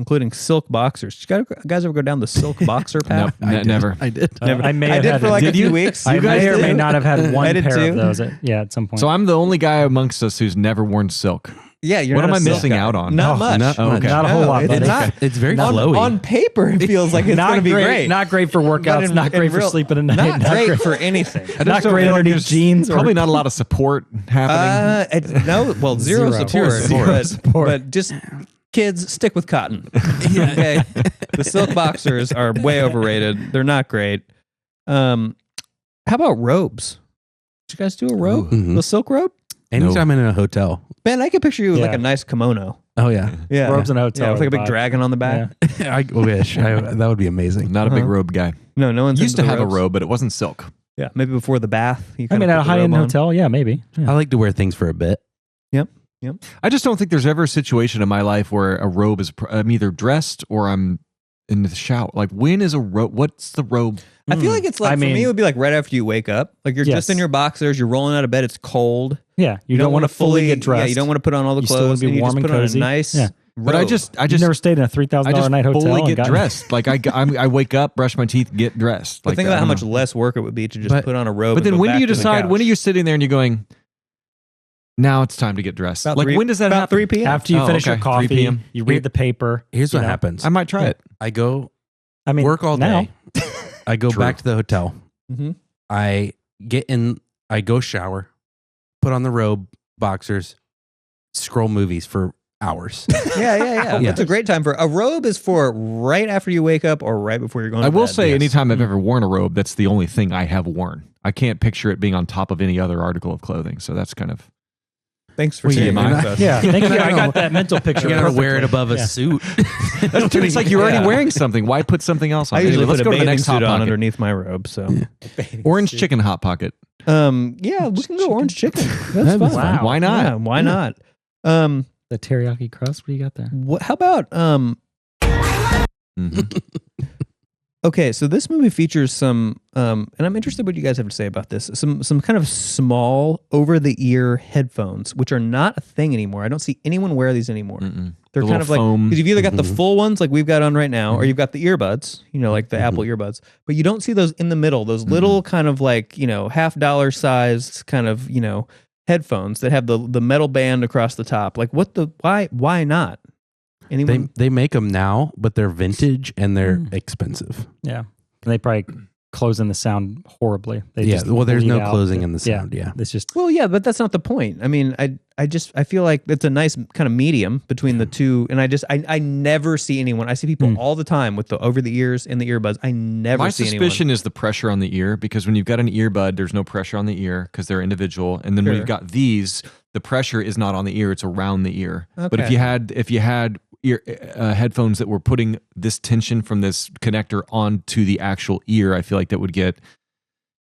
including silk boxers. Did you guys ever go down the silk boxer path? Nope, never. I did. Never. I may I have did had for it. like Did a few you? weeks. I You guys may or may did? not have had one I did pair too. of those at some point. So I'm the only guy amongst us who's never worn silk. Yeah, you're What not am a I silk missing guy. out on? Not Oh, much. not much. Not a whole lot, It's buddy. not. It's very on, flowy. on paper, it feels like it's not going to be great. great. Not great for But workouts. in- Not in great for real- sleeping at night. Not great for anything. Not great underneath There's jeans. Probably not a lot of support happening. Zero support. Zero support. But just kids, stick with cotton. Okay. The silk boxers are way overrated. They're not great. How about robes? Did you guys do a robe? Mhm. The silk robe? Anytime I'm in a hotel. Ben, I can picture you with like Yeah. a nice kimono. Oh yeah. Yeah. Robes in a hotel. Yeah, with like a big vibe. dragon on the back. I wish. That would be amazing. Not a big robe guy. No, no one's Used to into the have a robes. robe, but it wasn't silk. Yeah, maybe before the bath. You I mean, kinda at a put the high-end robe on. hotel, yeah, maybe. Yeah. I like to wear things for a bit. I just don't think there's ever a situation in my life where a robe is. I'm either dressed or I'm in the shower. Like, when is a robe? What's the robe? I feel like it's like, I for mean- me, it would be like right after you wake up. Like you're Yes. just in your boxers, you're rolling out of bed, it's cold. Yeah, you don't want to fully get dressed. Yeah, you don't want to put on all the You still wanna clothes. be and you warm just and put cozy. on a nice Yeah. But I robe. just You've never stayed in a $3,000 I just night hotel fully and get gotten- dressed. Like I wake up, brush my teeth, get dressed. But Like think I about how don't much know. less work it would be to just But- put on a robe. But and then go when do back you to the decide? When are couch. you sitting there and you're going? Now it's time to get dressed. About Like, three- when does that about happen? 3 p.m. After you Oh, finish your okay. 3 coffee, p.m. you read the paper. Here's what you know. happens. I might try it. I go I mean, work all now. day. I go True. back to the hotel. Mhm. I get in. I go shower, put on the robe, boxers, scroll movies for hours. Yeah. Yeah. It's a great time for a robe. Is for right after you wake up or right before you're going. I to will bed. say, Yes. anytime I've ever worn a robe, that's the only thing I have worn. I can't picture it being on top of any other article of clothing. So that's kind of. Thanks for Well, sharing yeah, that you're with not- us. Yeah, thank you. No, I no. got that mental picture. You gotta wear it perfectly. above a Yeah. suit. That's true. It's like you're already Yeah. wearing something. Why put something else on? I usually Anyway, let's put go a to the bathing next hot suit on pocket. underneath my robe. So Orange chicken hot pocket. Yeah, we can go orange chicken. That's That'd be fun. fun. Why not? Yeah, why not? The teriyaki crust. What do you got there? How about Mhm. okay, so this movie features some and I'm interested what you guys have to say about this. Some kind of small over-the-ear headphones, which are not a thing anymore. I don't see anyone wear these anymore. Mm-mm. They're The kind little of like, foam. because you've either got the Mhm. full ones like we've got on right now, or you've got the earbuds, like the Apple earbuds, but you don't see those in the middle, those little kind of like, $50 sized kind of, headphones that have the metal band across the top. Like why not? Anyone? They make them now, but they're vintage and they're expensive. Yeah, and they probably close in the sound horribly. They Yeah, just well, there's bleed no out. closing in the sound. Yeah. It's just Well, yeah, but that's not the point. I mean, I feel like it's a nice kind of medium between the two, and I never see anyone. I see people all the time with the over the ears and the earbuds. I never My see suspicion anyone. is the pressure on the ear, because when you've got an earbud, there's no pressure on the ear because they're individual, and then when Sure. you've got these, the pressure is not on the ear; it's around the ear. But if Okay. you had ear headphones that were putting this tension from this connector onto the actual ear, I feel like that would get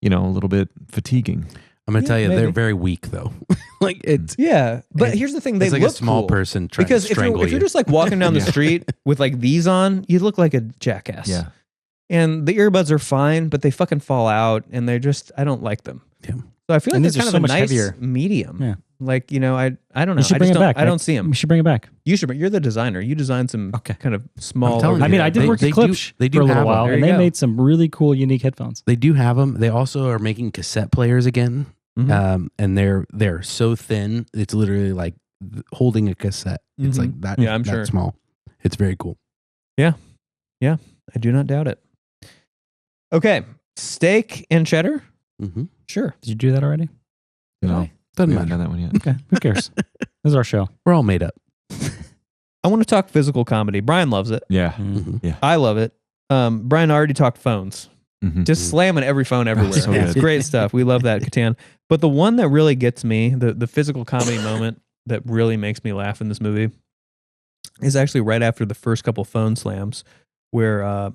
a little bit fatiguing. I'm gonna Yeah, tell you, maybe. they're very weak though. Like it's Yeah, but here's the thing: they it's like look a small cool. person trying Because to if strangle you're you. just like walking down the Yeah. street with like these on, you look like a jackass. Yeah. And the earbuds are fine, but they fucking fall out, and they're just I don't like them. Yeah. So I feel like And it's these are kind so of a much nice heavier. medium. Yeah. Like I don't know. you should I bring just it don't. back. I don't see them. We should bring it back. You should. But you're the designer. You designed some kind of small. I'm telling you. I mean, I did They- work they at do- Klipsch they do for a little have 'em. while, There and you they go. made some really cool, unique headphones. They do have them. They also are making cassette players again, and they're so thin. It's literally like holding a cassette. It's like that. Yeah, I'm that sure. small. It's very cool. I do not doubt it. Okay, steak and cheddar. Mm-hmm. Sure. Did you do that already? No, Doesn't we matter. haven't done that one yet. Okay, who cares? This is our show. We're all made up. I want to talk physical comedy. Brian loves it. Yeah. Mhm. I love it. Brian already talked phones. Mhm. Just slamming every phone everywhere. so It's good. great stuff. We love that, Kattan. But the one that really gets me, the physical comedy moment that really makes me laugh in this movie is actually right after the first couple phone slams where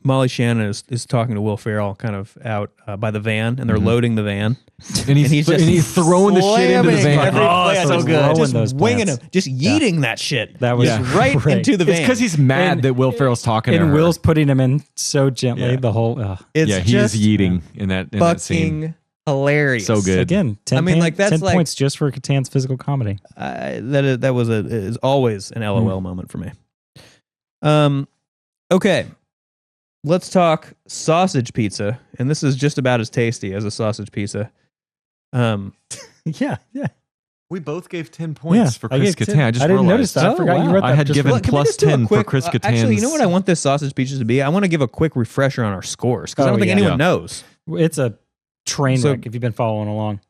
Molly Shannon is talking to Will Ferrell kind of out by the van, and they're loading the van. And he's throwing the shit into the slamming van. every Oh, plan, so just good. just Throwing those winging plants. him, just yeeting that shit. That was Yeah. right great. into the van. It's because he's mad that Will Ferrell's talking to And her. Will's putting him in so gently. Yeah. The whole It's yeah, he just is yeeting in that scene. fucking hilarious. So good. again. 10 I mean, like, that's 10 like- points just for Kattan's physical comedy. That is always an LOL moment for me. Okay. Let's talk sausage pizza, and this is just about as tasty as a sausage pizza. Yeah. We both gave 10 points for Chris Kattan. I just didn't realized. notice that. I forgot you wrote that. I had given plus 10 for Chris Kattan. Actually, you know what I want this sausage pizza to be? I want to give a quick refresher on our scores because I don't think anyone knows. It's a train wreck if you've been following along.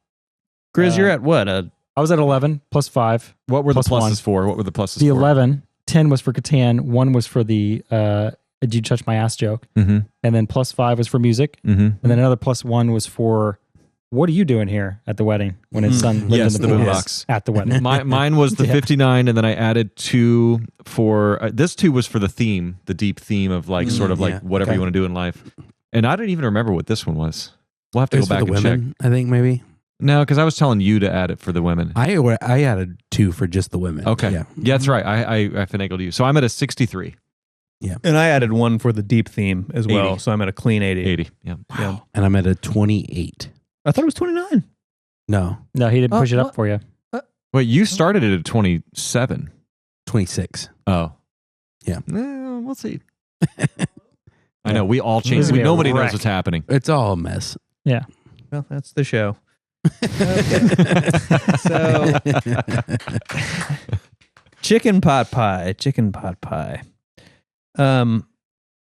Grizz, you're at what? I was at 11 plus 5. What were the pluses 1. for? What were the pluses the for? 11, 10 was for Kattan. 1 was for the did you touch my ass joke? Mm-hmm. And then plus 5 was for music. Mm-hmm. And then another plus 1 was for what are you doing here at the wedding when his son lived in the boombox at the wedding? Mine was the 59, and then I added 2 for this 2 was for the theme, the deep theme of like sort of like whatever you want to do in life. And I didn't even remember what this one was. We'll have to go back and check. I think maybe. No, because I was telling you to add it for the women. I added 2 for just the women. Okay, yeah, that's right. I finagled you, so I'm at a 63. Yeah, and I added 1 for the deep theme as well, 80. so I'm at a clean 80. 80. Yeah. Wow. Yeah. And I'm at a 28. I thought it was 29. No, he didn't push it up for you. Wait, you started it at 27. 26. Oh, yeah. We'll see. I know we all changed. Nobody knows what's happening. It's all a mess. Yeah. Well, that's the show. Okay. So, chicken pot pie.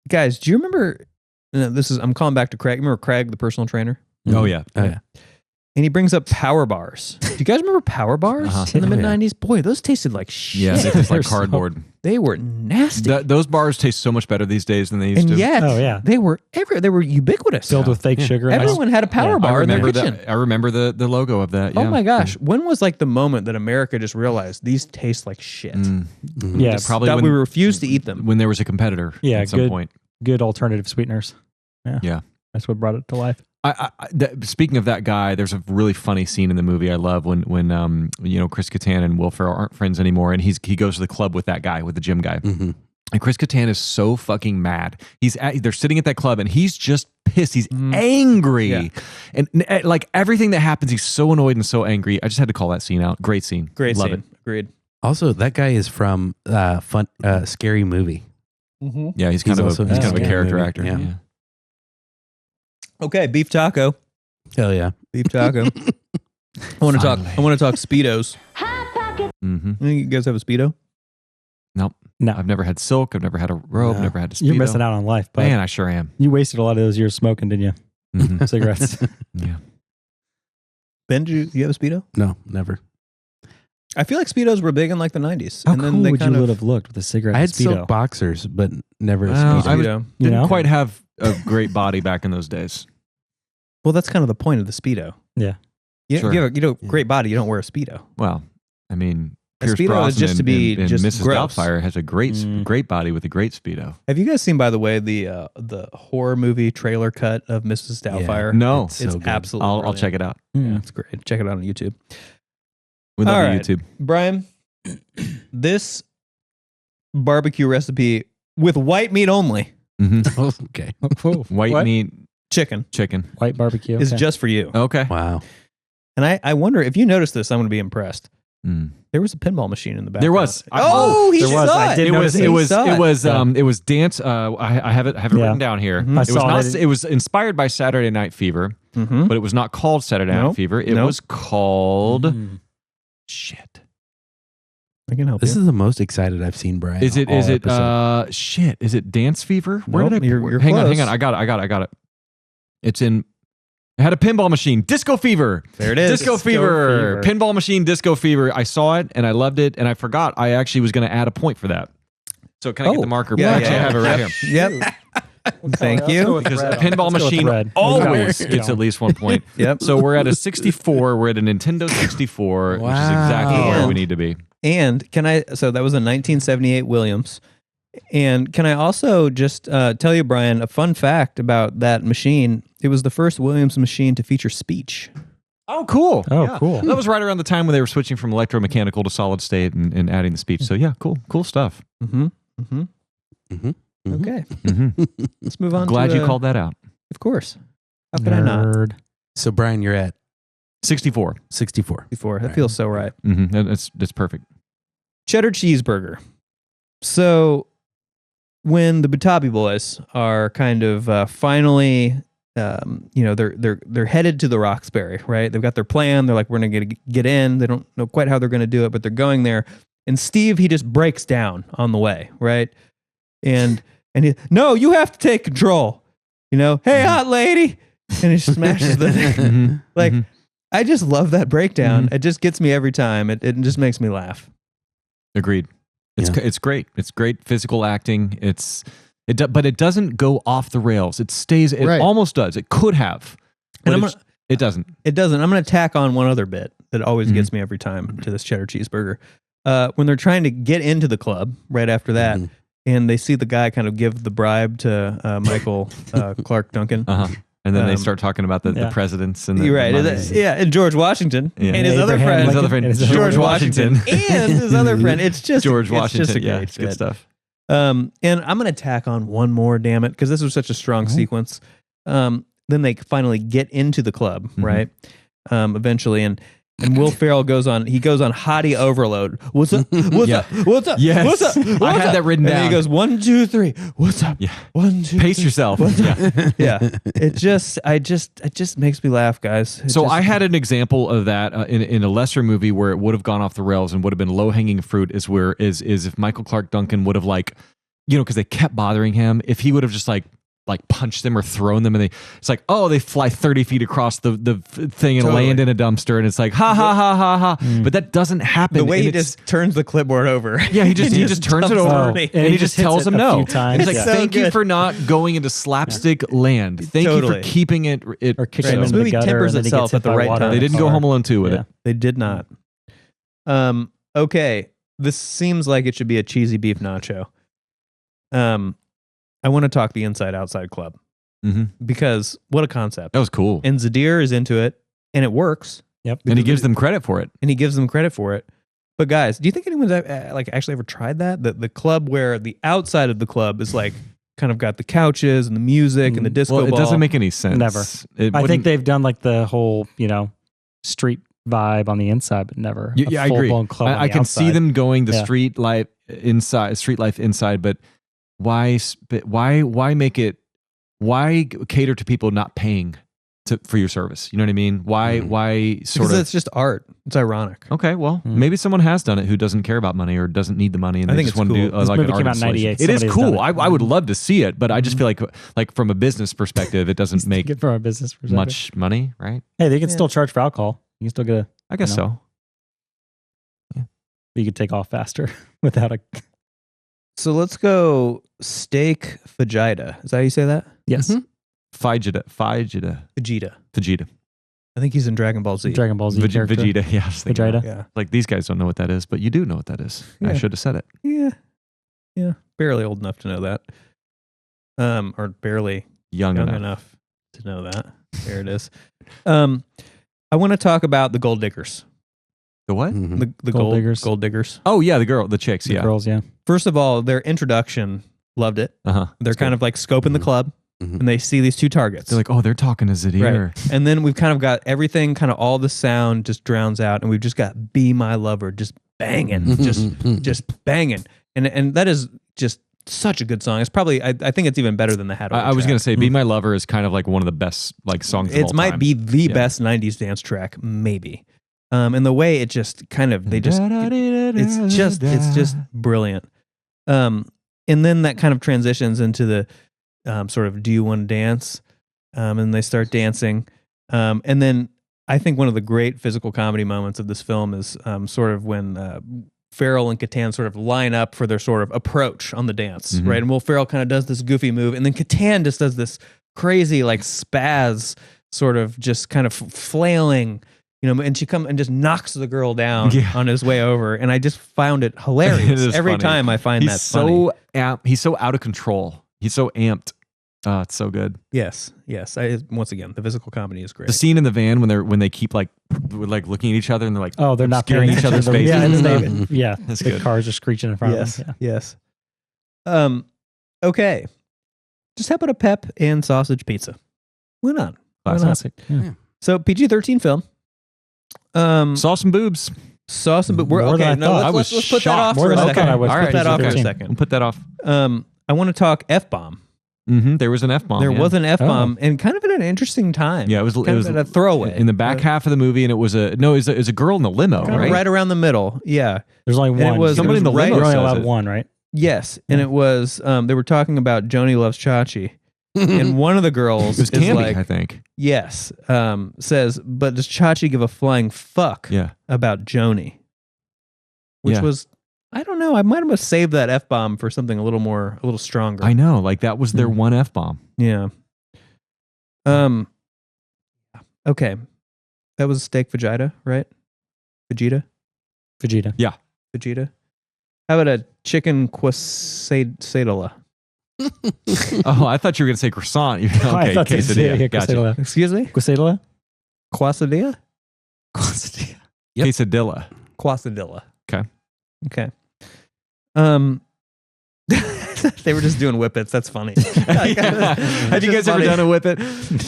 Guys, do you remember? I'm calling back to Craig. Remember Craig, the personal trainer? Oh yeah. And he brings up power bars. Do you guys remember power bars in the mid 90s? Boy, those tasted like shit. Yeah, they taste like cardboard. They were nasty. Those bars taste so much better these days than they used and to. Yet, they were everywhere. They were ubiquitous. Filled with fake sugar. Everyone had a power bar in their kitchen. I remember the logo of that. Yeah. Oh my gosh. When was like the moment that America just realized these taste like shit? Yeah, probably that we refused to eat them. When there was a competitor at some point. Good alternative sweeteners. Yeah. That's what brought it to life. Speaking of that guy, there's a really funny scene in the movie I love when Chris Kattan and Will Ferrell aren't friends anymore, and he goes to the club with that guy, with the gym guy. Mm-hmm. And Chris Kattan is so fucking mad. They're sitting at that club, and he's just pissed. He's angry, and like everything that happens, he's so annoyed and so angry. I just had to call that scene out. Great scene. Love scene. it. Agreed. Also, that guy is from Scary Movie. Mm-hmm. Yeah, he's kind of a character actor. Yeah. Okay, beef taco. Hell yeah, beef taco. I want to talk Speedos. Mm-hmm. You guys have a Speedo? Nope. No, I've never had silk. I've never had a robe. No. Never had a Speedo. You're missing out on life, but man, I sure am. You wasted a lot of those years smoking, didn't you? Mm-hmm. Cigarettes. Yeah. Ben, do you have a Speedo? No, never. I feel like Speedos were big in like the 90s. How and then cool they would kind you of have looked with a cigarette? I had Speedo? silk boxers, but never a Speedo. Didn't quite have a great body back in those days. Well, that's kind of the point of the Speedo. Yeah. You have a great body, you don't wear a Speedo. Well, I mean, A Pierce Speedo Brosnan is just to be and just Mrs. gross. Doubtfire has a great body with a great Speedo. Have you guys seen, by the way, the horror movie trailer cut of Mrs. Doubtfire? No. It's so good. absolutely I'll check it out. Yeah, it's great. Check it out on YouTube. We love All the right, YouTube. Brian, this barbecue recipe with white meat only. Mm-hmm. Okay. White meat. Chicken. White barbecue. Is just for you. Okay. Wow. And I wonder if you notice this, I'm going to be impressed. Mm. There was a pinball machine in the back. There was. He there was. saw I it. did notice it. It was dance. I have it written down here. Mm-hmm. It was inspired by Saturday Night Fever, but it was not called Saturday Night Fever. It was called shit. I can help This you. is the most excited I've seen Brian. Is it shit? Is it Dance Fever? Where Nope, did I you're hang close. on. I got it. It's in. I had a pinball machine. Disco Fever. There it is. Disco Fever. Pinball machine. Disco Fever. I saw it and I loved it, and I forgot I actually was going to add a point for that. So can I get the marker? Yeah, I have it right here. Yep. Thank you. Because a pinball machine always gets at least 1 point. Yep. So we're at a 64. We're at a Nintendo 64, which is exactly where we need to be. And so that was a 1978 Williams. And can I also just tell you, Brian, a fun fact about that machine? It was the first Williams machine to feature speech. Oh, cool. Cool. That was right around the time when they were switching from electromechanical to solid state and adding the speech. So yeah, cool stuff. Mm-hmm. Mm-hmm. Mm-hmm. Okay. Mm-hmm. Let's move on. Glad you called that out. Of course. How could I not? So Brian, you're at 64. 64. That feels so right. Mm-hmm. That's perfect. Cheddar cheeseburger. So when the Butabi boys are kind of finally, they're headed to the Roxbury, right? They've got their plan. They're like, we're going to get in. They don't know quite how they're going to do it, but they're going there. And Steve, he just breaks down on the way, right? And no, you have to take control. Hey, hot lady. And he smashes the thing. I just love that breakdown. It just gets me every time. It just makes me laugh. Agreed. It's great. It's great physical acting. But it doesn't go off the rails. It stays. It almost does. It could have, but it doesn't. It doesn't. I'm going to tack on one other bit that always gets me every time to this cheddar cheeseburger. When they're trying to get into the club right after that, and they see the guy kind of give the bribe to Michael Clark Duncan. And then they start talking about the presidents and the monies. And George Washington and his other friend, George Washington, and his other friend. It's just George Washington. It's just a great it's good stuff. And I'm going to tack on one more, damn it, because this was such a strong sequence. Then they finally get into the club, right? Eventually, and Will Ferrell goes on hottie overload. What's up? What's up? What's up? Yes. What's up? What's I had that written down. And he goes 1, 2, 3. What's up? Yeah. 1, 2. Pace yourself. Yeah. It just makes me laugh, guys. I had an example of that in a lesser movie where it would have gone off the rails and would have been low hanging fruit. Is if Michael Clark Duncan would have because they kept bothering him. If he would have just like punched them or thrown them, and they fly 30 feet across the thing and land in a dumpster, and it's like ha ha ha ha ha. But that doesn't happen. The way he just turns the clipboard over. Yeah, he just turns it over and he just tells them no. And he's like, thank you for not going into slapstick land. Thank you for keeping it or kicking him in this the movie gutter tempers itself at the right time. They didn't go Home Alone 2 with it. They did not. Okay, this seems like it should be a cheesy beef nacho. I want to talk the Inside Outside Club because what a concept. That was cool. And Zadir is into it and it works. Yep. And he gives them credit for it. But guys, do you think anyone's actually ever tried that? The club where the outside of the club is kind of got the couches and the music and the disco ball. It doesn't make any sense. Never. I think they've done the whole, street vibe on the inside, but never a I agree. club I can see them going the street life inside, but why make it? Why cater to people not paying for your service? You know what I mean? Why because it's just art. It's ironic. Okay, well, maybe someone has done it who doesn't care about money or doesn't need the money, and I they think just want to do this an movie art came out in installation. 98. It is cool. I would love to see it, but I just feel like from a business perspective, it doesn't make good from a business perspective. much money, right? Hey, they can still charge for alcohol. You can still get I guess so. Yeah. You could take off faster without a. So let's go steak fajita. Is that how you say that? Yes. Fajita. Vegeta. I think he's in Dragon Ball Z. Dragon Ball Z character. Vegeta. Yeah, I was thinking Vegeta. Yeah. Like these guys don't know what that is, but you do know what that is. Yeah. I should have said it. Yeah. Barely old enough to know that. Or barely young enough to know that. There it is. I want to talk about the gold diggers. The what? The Gold diggers. Gold diggers. Oh yeah, the chicks. The girls. Yeah. First of all, their introduction, loved it. They're kind of scoping the club, and they see these two targets. They're like, oh, they're talking to Zadir. Right. And then we've kind of got everything, kind of all the sound just drowns out, and we've just got "Be My Lover" just banging, just banging, and that is just such a good song. It's probably I think it's even better than the Haddaway. I was going to say, "Be My Lover" is kind of one of the best songs. It might be the best '90s dance track, maybe. And the way it just kind of it's just brilliant. And then that kind of transitions into the sort of "Do you want to dance?" And they start dancing. And then I think one of the great physical comedy moments of this film is sort of when Ferrell and Kattan sort of line up for their sort of approach on the dance, right? And Will Ferrell kind of does this goofy move, and then Kattan just does this crazy spaz, sort of just kind of flailing. And she comes and just knocks the girl down on his way over, and I just found it hilarious. Every time I find that funny. He's so out of control. He's so amped. It's so good. Yes. Once again, the physical comedy is great. The scene in the van when they keep looking at each other and they're like, they're not scaring each other's faces. That's the good. Cars are screeching in front of them. Yes. Okay. Just how about a pep and sausage pizza? Why not? Classic. Yeah. So PG-13 film. Saw some boobs. We're okay. No, let's put that off for a second. All right, put that off for a second. We'll put that off. I want to talk F-bomb. There was an F-bomb. There was an F-bomb, and kind of at an interesting time. Yeah, it was at a throwaway in the back half of the movie, and it was a girl in the limo, right around the middle. Yeah, there's only one. It was somebody in the limo. You're only allowed one, right? Yes, and it was. They were talking about Joni Loves Chachi, and one of the girls is Candy, like, I think. Yes, says, but does Chachi give a flying fuck? About Joni, which was. I don't know. I might have saved that F-bomb for something a little stronger. I know. Like that was their one F-bomb. Yeah. Okay. That was steak Vegeta, right? Vegeta? Yeah. Vegeta. How about a chicken quesadilla? Oh, I thought you were going to say croissant. Okay, quesadilla. Gotcha. Excuse me? Quesadilla? Quesadilla? Quesadilla. Yep. Quesadilla. Quesadilla. Okay. They were just doing whippets. That's funny. Have you guys ever done a whippet?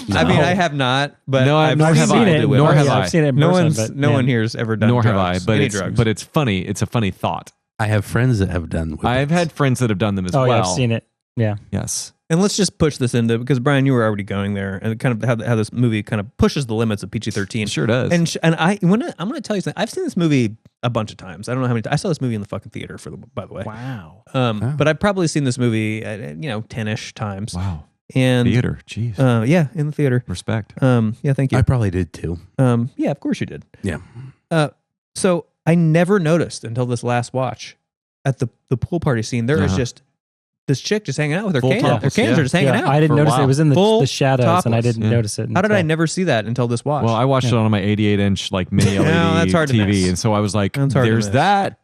No. I mean, I have not, but nor have I. Nor have I. I've seen it in person, no one here's ever done nor drugs. Have I, but it's funny. It's a funny thought. I have friends that have done whippets. I've had friends that have done them as well. Yeah, I've seen it. Yeah. Yes. And let's just push this into, because Brian, you were already going there, and kind of how this movie kind of pushes the limits of PG-13. Sure does. And I'm going to tell you something. I've seen this movie a bunch of times. I don't know how many times. I saw this movie in the fucking theater, by the way. Wow. But I've probably seen this movie, 10-ish times. Wow. And theater, jeez. Yeah, in the theater. Respect. Yeah, thank you. I probably did too. Yeah, of course you did. Yeah. So I never noticed until this last watch at the pool party scene. There is just this chick just hanging out with her cans. Her cans are just hanging out. I didn't notice it. It was in the shadows, topless. and I didn't notice it. How did I never see that until this watch? Well, I watched it on my 88-inch mini LED that's hard to TV, miss. and so I was like, "There's that."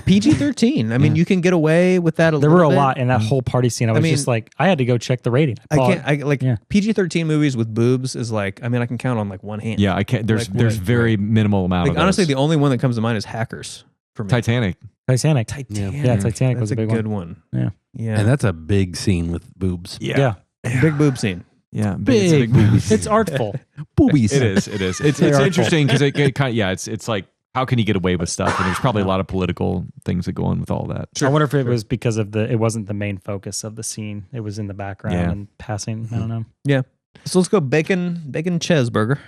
PG-13. I mean, you can get away with that. There were a lot in that whole party scene. I was just like, I had to go check the rating. PG-13 movies with boobs is like, I mean, I can count on like one hand. Yeah, I can't. There's very minimal amount. Of honestly, those. the only one that comes to mind is Hackers for me. Titanic. Yeah, Titanic that's was a big good one. Yeah. And that's a big scene with boobs. Yeah. Big boob scene. Yeah, big boobies. It's artful. Boobies. It is. It's interesting because it kind of, it's like, how can you get away with stuff? And there's probably a lot of political things that go on with all that. Sure. I wonder if it was because of it wasn't the main focus of the scene. It was in the background and passing. I don't know. Yeah. So let's go bacon cheeseburger.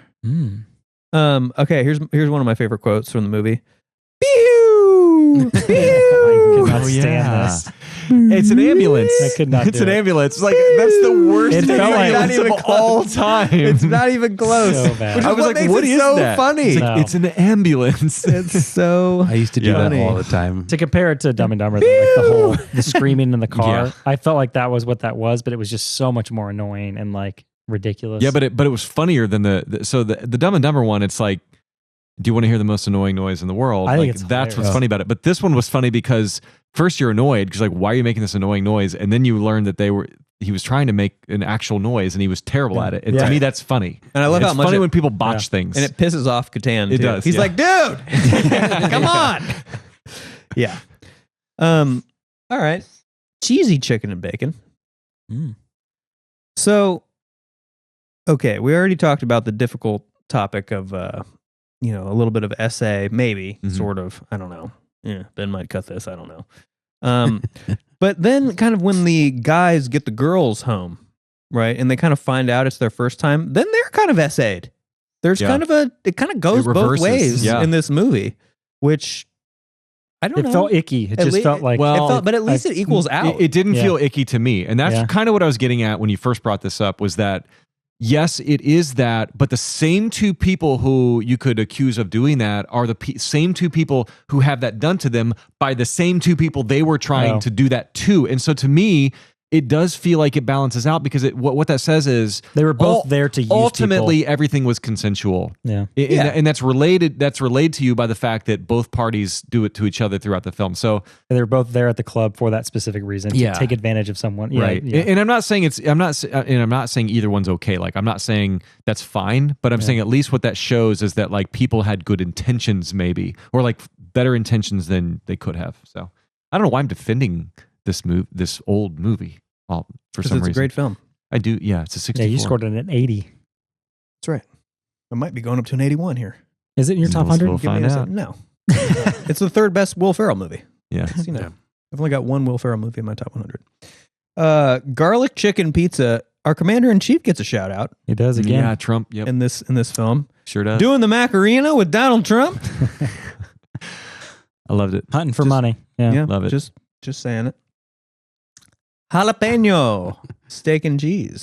Okay, here's one of my favorite quotes from the movie. Pew! I could not stand this. It's an ambulance. I could not. It's an ambulance. It's like that's the worst It felt like ambulance of all time. It's not even close. So bad. Which is I was what like, makes what it is so that? funny? It's an ambulance. It's so. I used to do that all the time. To compare it to Dumb and Dumber, though, like the screaming in the car, I felt like that was what that was, but it was just so much more annoying and like ridiculous. Yeah, but it was funnier than the Dumb and Dumber one. It's like, do you want to hear the most annoying noise in the world? I think like, it's that's hilarious. what's funny about it. But this one was funny because first you're annoyed because like, why are you making this annoying noise? And then you learn that he was trying to make an actual noise and he was terrible at it. And to me, that's funny. And I love how much funny when people botch things. And it pisses off Kattan. It too. does. He's like, dude, come on. Yeah. All right. Cheesy chicken and bacon. So, okay, we already talked about the difficult topic of, a little bit of essay, maybe, sort of. I don't know. Yeah, Ben might cut this. I don't know. But then kind of when the guys get the girls home, right, and they kind of find out it's their first time, then they're kind of essayed. There's kind of it kind of goes both ways in this movie, which I don't know. It felt icky. It just felt like, but at least it equals out. It didn't feel icky to me. And that's kind of what I was getting at when you first brought this up was that, yes, it is that, but the same two people who you could accuse of doing that are the same two people who have that done to them by the same two people they were trying to do that to. And so to me, it does feel like it balances out because what that says is they were both there to use ultimately people. Everything was consensual. Yeah. And that's relayed to you by the fact that both parties do it to each other throughout the film. So they were both there at the club for that specific reason to take advantage of someone. Yeah, right. Yeah. And I'm not saying I'm not saying either one's okay. Like I'm not saying that's fine, but I'm saying at least what that shows is that like people had good intentions maybe, or like better intentions than they could have. So I don't know why I'm defending this old movie. Well, for some reason. It's a great film. I do. Yeah, it's a 64. Yeah, you scored it an 80. That's right. I might be going up to an 81 here. Is it in your top 100? We'll find out. No. It's the third best Will Ferrell movie. Yeah. I've only got one Will Ferrell movie in my top 100. Garlic chicken pizza. Our commander-in-chief gets a shout out. He does again. Yeah, Trump. Yep. In this film. Sure does. Doing the Macarena with Donald Trump. I loved it. Hunting for money. Yeah. Love it. Just saying it. Jalapeno steak and cheese.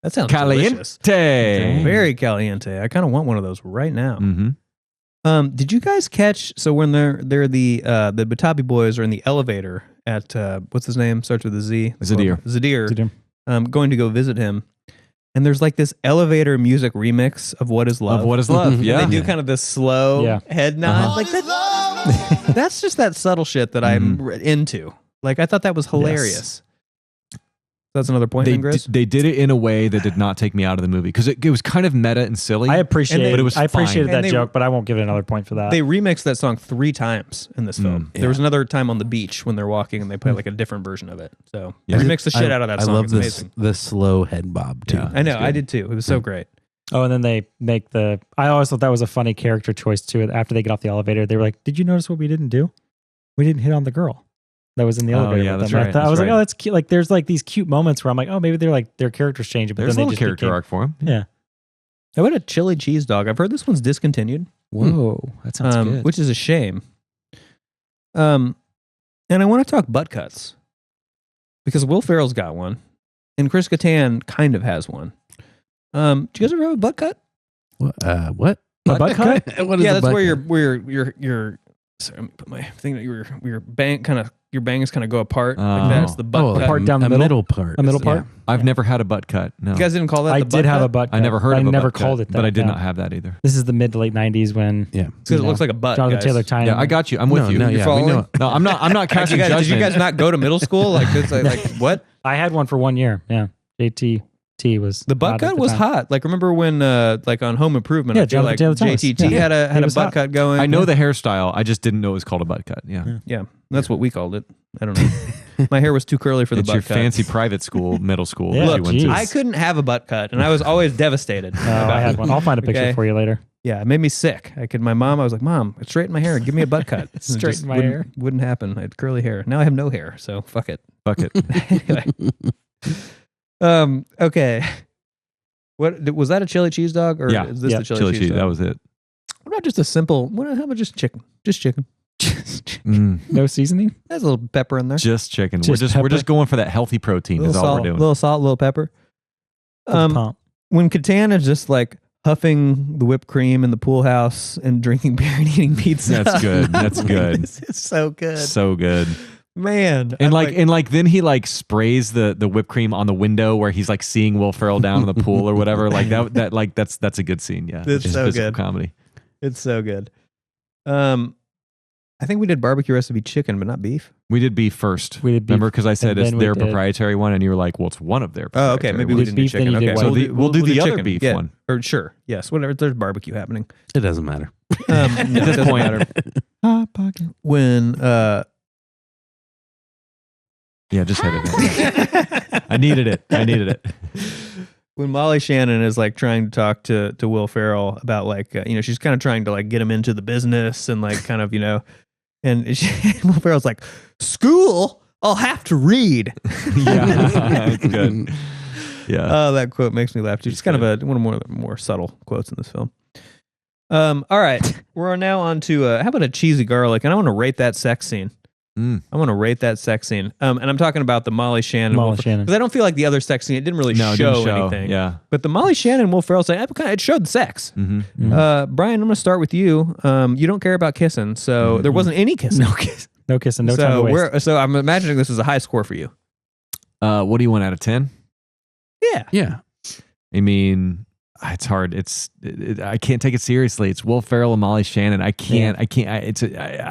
That sounds delicious. Caliente. Very caliente. I kind of want one of those right now. Mm-hmm. Did you guys catch? So when they're the Butabi boys are in the elevator at what's his name? Starts with a Z. Zadir. Going to go visit him, and there's like this elevator music remix of "What Is Love." Of What Is Love. Yeah. They do kind of this slow head nod, like that. That's just that subtle shit that I'm into. Like I thought that was hilarious. That's another point, Chris. They did it in a way that did not take me out of the movie because it was kind of meta and silly. I appreciated that And joke, but I won't give it another point for that. They remixed that song 3 times in this film. There was another time on the beach when they're walking and they play like a different version of it. So they remixed the shit out of that song. I love it's this, the slow head bob too. I know, I did too. It was so great. Oh, and then they make I always thought that was a funny character choice too. After they get off the elevator, they were like, "Did you notice what we didn't do? We didn't hit on the girl that was in the elevator." Yeah, with that's them. right. I was like, "Oh, that's cute." Like, there's like these cute moments where I'm like, "Oh, maybe they're like their characters changing." But There's then a they little just character arc for him. Yeah. How about a chili cheese dog? I've heard this one's discontinued. Whoa, that sounds good. Which is a shame. And I want to talk butt cuts because Will Ferrell's got one, and Chris Kattan kind of has one. Do you guys ever have a butt cut? What? A butt cut? What is Yeah, a that's butt where cut? your sorry, let me put my thing that your bangs kind of go apart like that. It's the butt cut. part down the middle part. A middle part? I've never had a butt cut. No. You guys didn't call that I the butt did have cut? a butt cut. I never heard of I a never butt called cut, it that. but I did no. not have that either. This is the mid to late 90s when Yeah. Because it looks like a butt. Jonathan guys. Taylor Tynan. Yeah, I got you. I'm with you. No, You're yeah, following? we know. No, I'm not casting Did judgment. you guys not go to middle school? Like this? Like what? I had one for 1 year. Yeah. JTT was The butt hot at cut the was time. hot. Like remember when like on Home Improvement? Yeah, I feel like Jonathan Taylor Thomas. JTT Yeah. had a He was butt hot. cut going. I know the hairstyle. I just didn't know it was called a butt cut. Yeah. Yeah, that's what we called it. I don't know. My hair was too curly for the It's butt your cut. fancy private school, middle school. Yeah, that you went to. geez. I couldn't have a butt cut, and I was always devastated. Oh, I had one. I'll find a picture Okay. for you later. Yeah, it made me sick. My mom, I was like, "Mom, straighten my hair. Give me a butt cut." And it Straighten just my wouldn't- hair. Wouldn't happen. I had curly hair. Now I have no hair, so fuck it. Bucket. Anyway. Okay. What was that? A chili cheese dog, or Yeah. is this Yeah, the chili, Chili cheese cheese. dog? That was it. What about just a simple? How about just chicken? Just chicken. No seasoning? There's a little pepper in there. Just chicken. Just we're pepper. just going for that healthy protein. Little Is all salt, we're doing. little salt, little pepper. Pump. When Kattan is just like huffing the whipped cream in the pool house and drinking beer and eating pizza. That's good. That's good. This is so good. So good. Man. And I'm then he like sprays the whipped cream on the window where he's like seeing Will Ferrell down in the pool or whatever. Like that's a good scene. Yeah. It's Just so physical good. comedy. it's so good. I think we did barbecue recipe chicken, but not beef. We did beef first. We did beef, Remember, because I said and it's then we their did- proprietary one, and you were like, "Well, it's one of their." Oh, okay. proprietary Maybe we ones. didn't do beef, then chicken. you did Okay, what? so We'll do the other chicken. beef Yeah. one. Or sure, yes, whatever. There's barbecue happening. It doesn't matter. No, At it this doesn't point, matter. Hot pocket. When Yeah, just hit it. I needed it. when Molly Shannon is like trying to talk to Will Ferrell about like she's kind of trying to like get him into the business and like kind of and Will Ferrell's like, school, I'll have to read. Yeah, it's good. Yeah. Oh, that quote makes me laugh too. It's kind of one of the more subtle quotes in this film. All right, we're now on to how about a cheesy garlic, and I want to rate that sex scene. I want to rate that sex scene. And I'm talking about the Molly Shannon. Because I don't feel like the other sex scene, it didn't really show anything. Yeah. But the Molly Shannon, Will Ferrell saying, it showed the sex. Mm-hmm. Brian, I'm going to start with you. You don't care about kissing, so there wasn't any kissing. No kissing, no time to waste. So I'm imagining this is a high score for you. What do you want out of 10? Yeah. I mean, it's hard. I can't take it seriously. It's Will Ferrell and Molly Shannon. I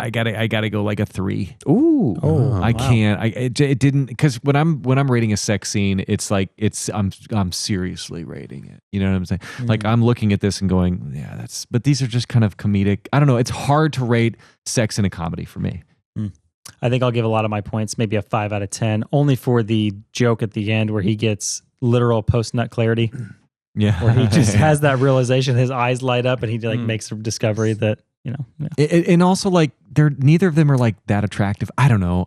gotta go like a 3. Ooh. I can't. It didn't, because when I'm rating a sex scene, it's like I'm seriously rating it. You know what I'm saying? Like I'm looking at this and going, yeah, but these are just kind of comedic. I don't know. It's hard to rate sex in a comedy for me. I think I'll give a lot of my points, maybe a 5 out of 10, only for the joke at the end where he gets literal post-nut clarity. Yeah. Where he just has that realization, his eyes light up, and he like makes a discovery that, and also like neither of them are like that attractive. I don't know.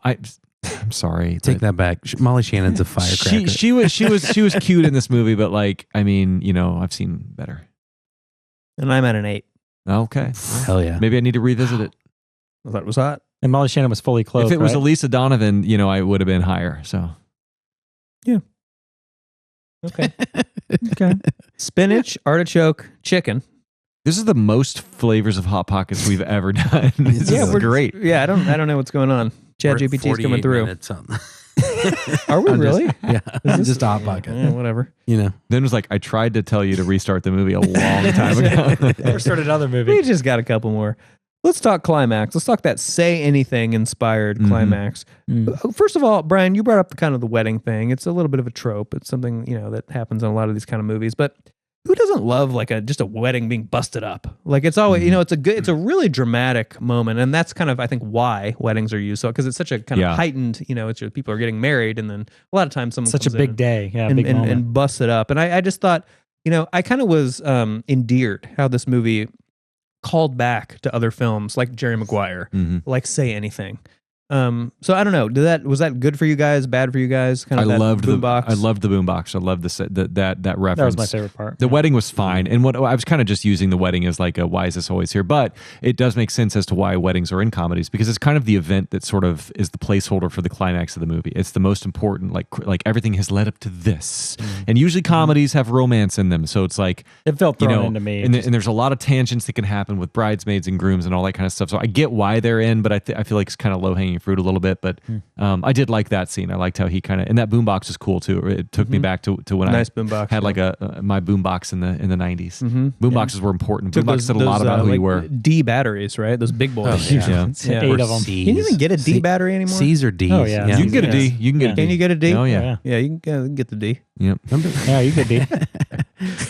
I'm sorry. Take that back. Molly Shannon's a firecracker. She was cute in this movie, but like, I mean, I've seen better. And I'm at an 8. Okay. Hell yeah. Maybe I need to revisit it. I thought it was hot. And Molly Shannon was fully clothed. If it was right? Elisa Donovan, I would have been higher. So. Yeah. Okay. Okay. Spinach, artichoke, chicken. This is the most flavors of Hot Pockets we've ever done. This is great. Yeah, I don't know what's going on. ChatGPT's coming through. Are we really? Yeah. Just a Hot Pocket. Yeah, whatever. Then it was like, I tried to tell you to restart the movie a long time ago. Never started another movie. We just got a couple more. Let's talk climax. Let's talk that Say Anything inspired climax. First of all, Brian, you brought up the wedding thing. It's a little bit of a trope. It's something, that happens in a lot of these kind of movies. But who doesn't love just a wedding being busted up? Like it's always, it's a really dramatic moment. And that's kind of, I think, why weddings are used. So, because it's such a kind of heightened, it's people are getting married. And then a lot of times someone such a big day. Yeah. And busts it up. And I just thought, I kind of was endeared how this movie called back to other films like Jerry Maguire, like Say Anything. So I don't know. Was that good for you guys? Bad for you guys? I loved the boombox. I loved the boombox. I loved that reference. That was my favorite part. The wedding was fine, and what I was kind of just using the wedding as like a why is this always here? But it does make sense as to why weddings are in comedies because it's kind of the event that sort of is the placeholder for the climax of the movie. It's the most important. Like everything has led up to this, and usually comedies have romance in them, so it's like it felt thrown into me. And there's a lot of tangents that can happen with bridesmaids and grooms and all that kind of stuff. So I get why they're in, but I feel like it's kind of low hanging fruit a little bit, but I did like that scene. I liked how he kind of, and that boombox is cool too. It took me back to when I boombox, had like my boombox in the 90s. Boomboxes were important. Boombox said a lot about who you were. D batteries, right? Those big boys. Oh, yeah. 8 of them. Can you even get a D battery anymore? C's or D's. Oh yeah. You can get a D. You can get a D. Can you get a D? Oh yeah. Yeah, you can get the D. Yep. Yeah, you could D.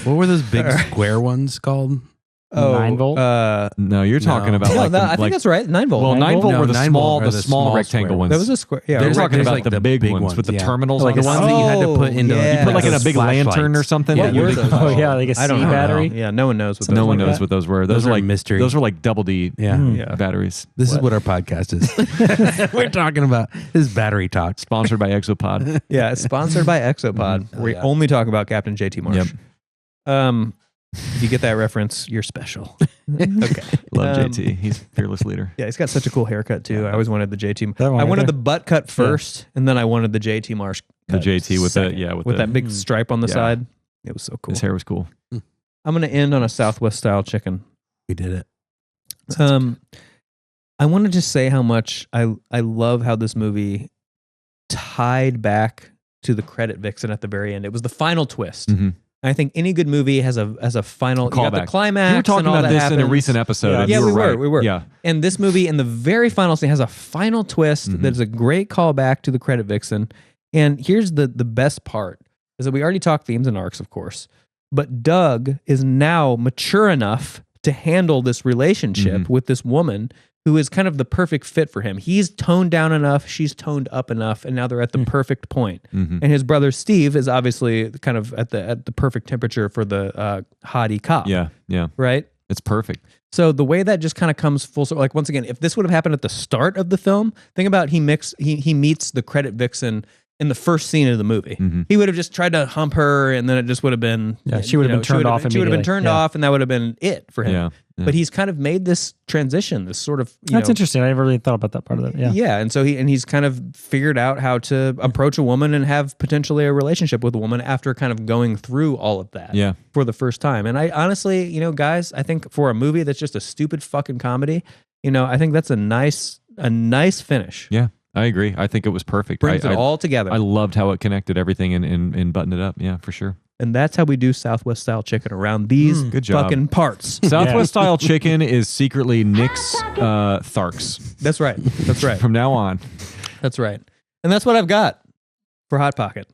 What were those big square ones called? 9 volt? No, you're talking about I think that's right. 9 volt. Well, 9 volt were the 9 small, volt the small rectangle ones. That was a square. Yeah, they're talking about like the big ones with the terminals, like on the the ones that you had to put into. Yeah. You put like in a big lantern or something. What were those? Oh yeah, like a C battery. Yeah, no one knows what those. No one knows what those were. Those are like mystery. Those were like double D batteries. This is what our podcast is. We're talking about this battery talk. Sponsored by Exopod. Yeah, it's sponsored by Exopod. We only talk about Captain JT Marsh. Yep. If you get that reference, you're special. Okay. Love JT. He's fearless leader. Yeah, he's got such a cool haircut too. I always wanted the JT. I wanted the butt cut first, and then I wanted the JT Marsh cut. The JT with with that big stripe on the side. It was so cool. His hair was cool. I'm going to end on a Southwest style chicken. We did it. I want to just say how much I love how this movie tied back to the credit vixen at the very end. It was the final twist. I think any good movie has a final callback. You got the climax. You were talking and all about that this happens. in a recent episode. Yeah, we were. Yeah. And this movie, in the very final scene, has a final twist that is a great callback to the credit vixen. And here's the best part: is that we already talked themes and arcs, of course, but Doug is now mature enough to handle this relationship with this woman who is kind of the perfect fit for him. He's toned down enough, she's toned up enough, and now they're at the perfect point. And his brother Steve is obviously kind of at the perfect temperature for the hottie cop. Yeah. Right? It's perfect. So the way that just kind of comes full circle, like once again, if this would have happened at the start of the film, think about he meets the credit vixen in the first scene of the movie. He would have just tried to hump her, and then it just would have been... Yeah, she would have been turned off immediately. She would have been turned off, and that would have been it for him. Yeah. But he's kind of made this transition, this sort of... That's interesting. I never really thought about that part of it. Yeah. Yeah, and so he's kind of figured out how to approach a woman and have potentially a relationship with a woman after kind of going through all of that for the first time. And I honestly, guys, I think for a movie that's just a stupid fucking comedy, I think that's a nice finish. Yeah. I agree. I think it was perfect. Brings it all together. I loved how it connected everything and buttoned it up. Yeah, for sure. And that's how we do Southwest style chicken around these Good job. fucking parts. Southwest style chicken is secretly Nick's Tharks. That's right. That's right. From now on. That's right. And that's what I've got for Hot Pocket.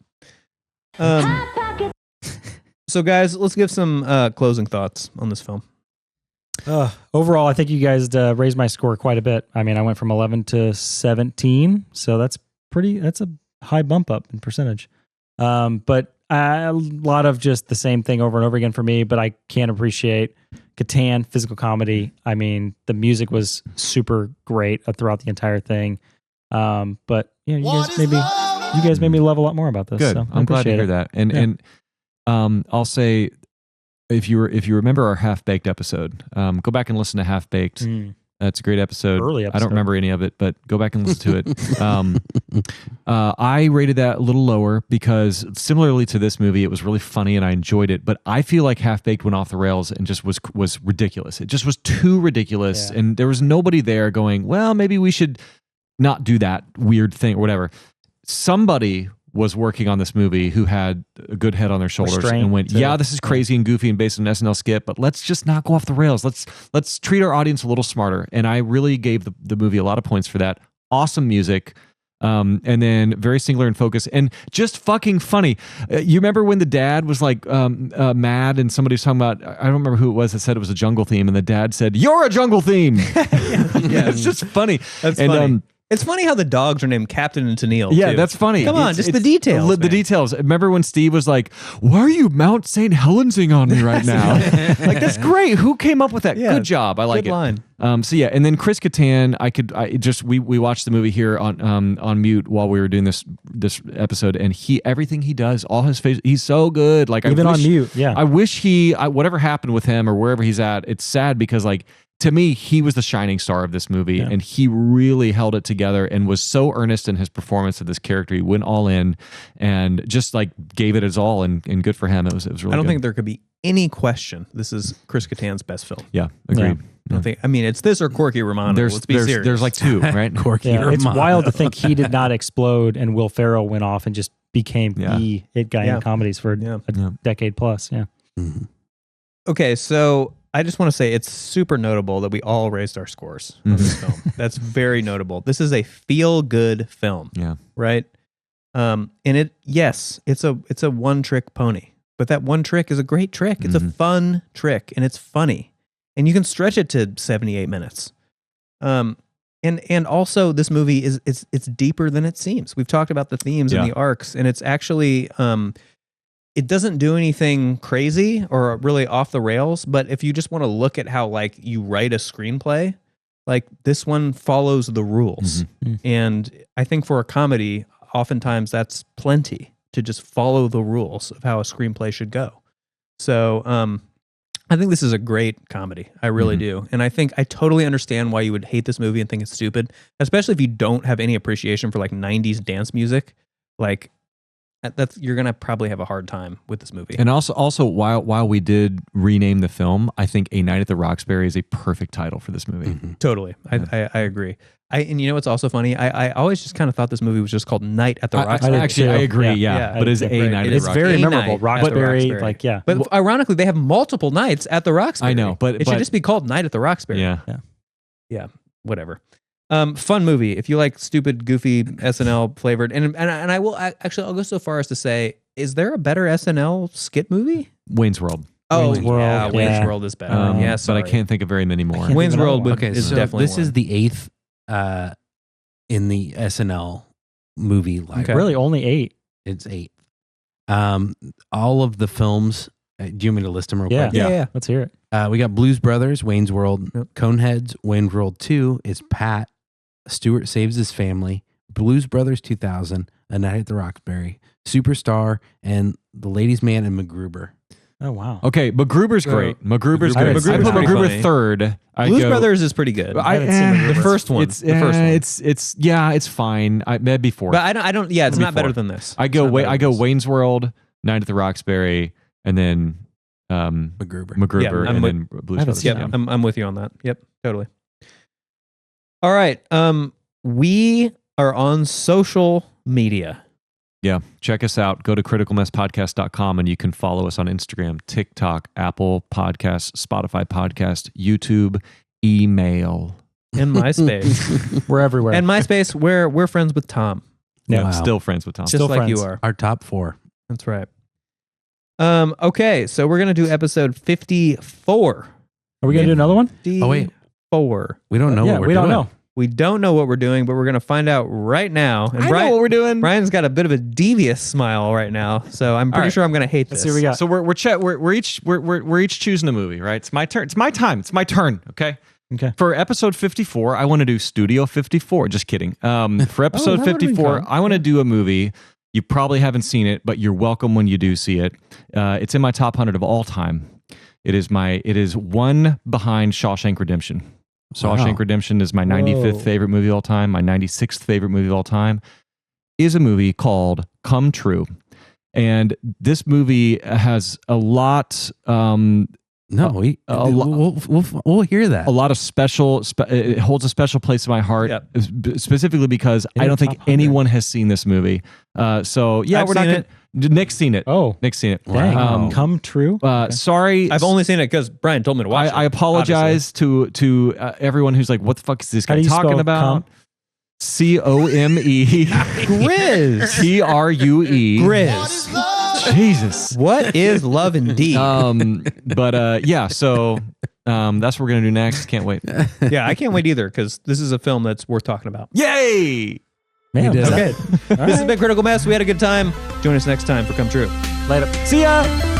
So guys, let's give some closing thoughts on this film. Overall, I think you guys raised my score quite a bit. I mean, I went from 11 to 17, so that's a high bump up in percentage. But a lot of just the same thing over and over again for me, but I can't appreciate Kattan, physical comedy. I mean, the music was super great throughout the entire thing. But you guys made me love a lot more about this. Good. So I'm glad to hear that. And I'll say, if you remember our Half Baked episode, go back and listen to Half Baked. That's a great episode. Early episode. I don't remember any of it, but go back and listen to it. I rated that a little lower because similarly to this movie, it was really funny and I enjoyed it. But I feel like Half Baked went off the rails and just was ridiculous. It just was too ridiculous, and there was nobody there going, well, maybe we should not do that weird thing or whatever. Somebody was working on this movie who had a good head on their shoulders and went, yeah, this is crazy and goofy and based on an SNL skit, but let's just not go off the rails. Let's treat our audience a little smarter. And I really gave the movie a lot of points for that. Awesome music. And then very singular in focus and just fucking funny. You remember when the dad was like mad and somebody was talking about, I don't remember who it was that said it was a jungle theme, and the dad said, "You're a jungle theme." Yeah, it's just funny. That's funny. It's funny how the dogs are named Captain and Tennille. Yeah, too. that's funny. Come on, just the details. The details. Remember when Steve was like, "Why are you Mount St. Helencing on me right now?" Like, that's great. Who came up with that? Yeah, good job. I like good line. So yeah, and then Chris Kattan. We watched the movie here on mute while we were doing this episode, and everything he does, all his face, he's so good. Like even on mute. Yeah, I wish whatever happened with him or wherever he's at. It's sad because like. To me, he was the shining star of this movie, and he really held it together and was so earnest in his performance of this character. He went all in and just like gave it his all, and good for him. It was really. I don't good. think there could be any question. This is Chris Kattan's best film. Yeah, agreed. Yeah. I mean, it's this or Corky Romano. Let's be serious. There's like two, right? Corky Romano. It's wild to think he did not explode, and Will Ferrell went off and just became the hit guy in comedies for a decade plus. Yeah. Mm-hmm. Okay, so I just want to say it's super notable that we all raised our scores on this film. That's very notable. This is a feel-good film. Yeah. Right? And it's a one-trick pony. But that one trick is a great trick. It's a fun trick, and it's funny. And you can stretch it to 78 minutes. And also this movie it's deeper than it seems. We've talked about the themes and the arcs, and it's actually it doesn't do anything crazy or really off the rails, but if you just want to look at how like you write a screenplay, like this one follows the rules. And I think for a comedy, oftentimes that's plenty to just follow the rules of how a screenplay should go. So I think this is a great comedy. I really do. And I think I totally understand why you would hate this movie and think it's stupid, especially if you don't have any appreciation for like 90s dance music. Like, you're gonna probably have a hard time with this movie. And also while we did rename the film, I think A Night at the Roxbury is a perfect title for this movie. Totally, I agree. And you know what's also funny? I always just kind of thought this movie was just called Night at the Roxbury. I agree. Yeah, but it's A Night at the Roxbury. It's very memorable. Roxbury, But ironically, they have multiple nights at the Roxbury. I know, but it should just be called Night at the Roxbury. Yeah. Whatever. Fun movie. If you like stupid, goofy SNL flavored, and I will actually, I'll go so far as to say, is there a better SNL skit movie? Wayne's World. Oh, Wayne's World. Wayne's World is better. But I can't think of very many more. Wayne's World is so definitely this is the 8th in the SNL movie library. Okay. Really, only 8. It's 8. All of the films. Do you want me to list them real quick? Yeah. Let's hear it. We got Blues Brothers, Wayne's World, Coneheads, Wayne's World 2 is Pat, Stuart Saves His Family, Blues Brothers 2000, A Night at the Roxbury, Superstar, and The Ladies' Man and MacGruber. Oh, wow. Okay, MacGruber's great. MacGruber's great. MacGruber's I put pretty MacGruber funny. third. Blues Brothers is pretty good. The first one. It's fine. That'd be fourth. But I don't. Yeah, it's not better than this. I go Wayne's World, Night at the Roxbury, and then MacGruber, and then Blues Brothers. Yep, I'm with you on that. Yep, totally. All right. We are on social media. Yeah, check us out. Go to criticalmasspodcast.com and you can follow us on Instagram, TikTok, Apple Podcasts, Spotify Podcast, YouTube, email. And MySpace. We're everywhere. And MySpace, we're friends with Tom. Yeah, still friends with Tom. Just like you are. Our top 4. That's right. Okay, so we're going to do episode 54. Are we going to do another one? Oh, wait. 4. We don't know what we're doing. We don't know. We don't know what we're doing, but we're going to find out right now. And I know what we're doing. Brian's got a bit of a devious smile right now, so I'm pretty sure I'm going to hate this. Let's see what we got. So we're each choosing a movie, right? It's my turn. It's my time. It's my turn. Okay. Okay. For episode 54, I want to do Studio 54. Just kidding. For episode 54, I want to do a movie. You probably haven't seen it, but you're welcome when you do see it. It's in my top 100 of all time. It is one behind Shawshank Redemption. Shawshank Redemption is my 95th favorite movie of all time. My 96th favorite movie of all time is a movie called Come True. And this movie has a lot... we'll hear that. A lot of it holds a special place in my heart, specifically because I don't think anyone has seen this movie. So yeah, I've we're not going to... Nick's seen it. Oh. Nick's seen it. Dang. Come True? Sorry. I've only seen it because Brian told me to watch it. I apologize to everyone who's like, what the fuck is this guy talking about? Come? Come. Grizz. True. Grizz. Jesus. What is love indeed? Yeah, so that's what we're going to do next. Can't wait. Yeah, I can't wait either because this is a film that's worth talking about. Yay! Man, okay. This is Big Critical Mess. We had a good time. Join us next time for Come True. Later. See ya!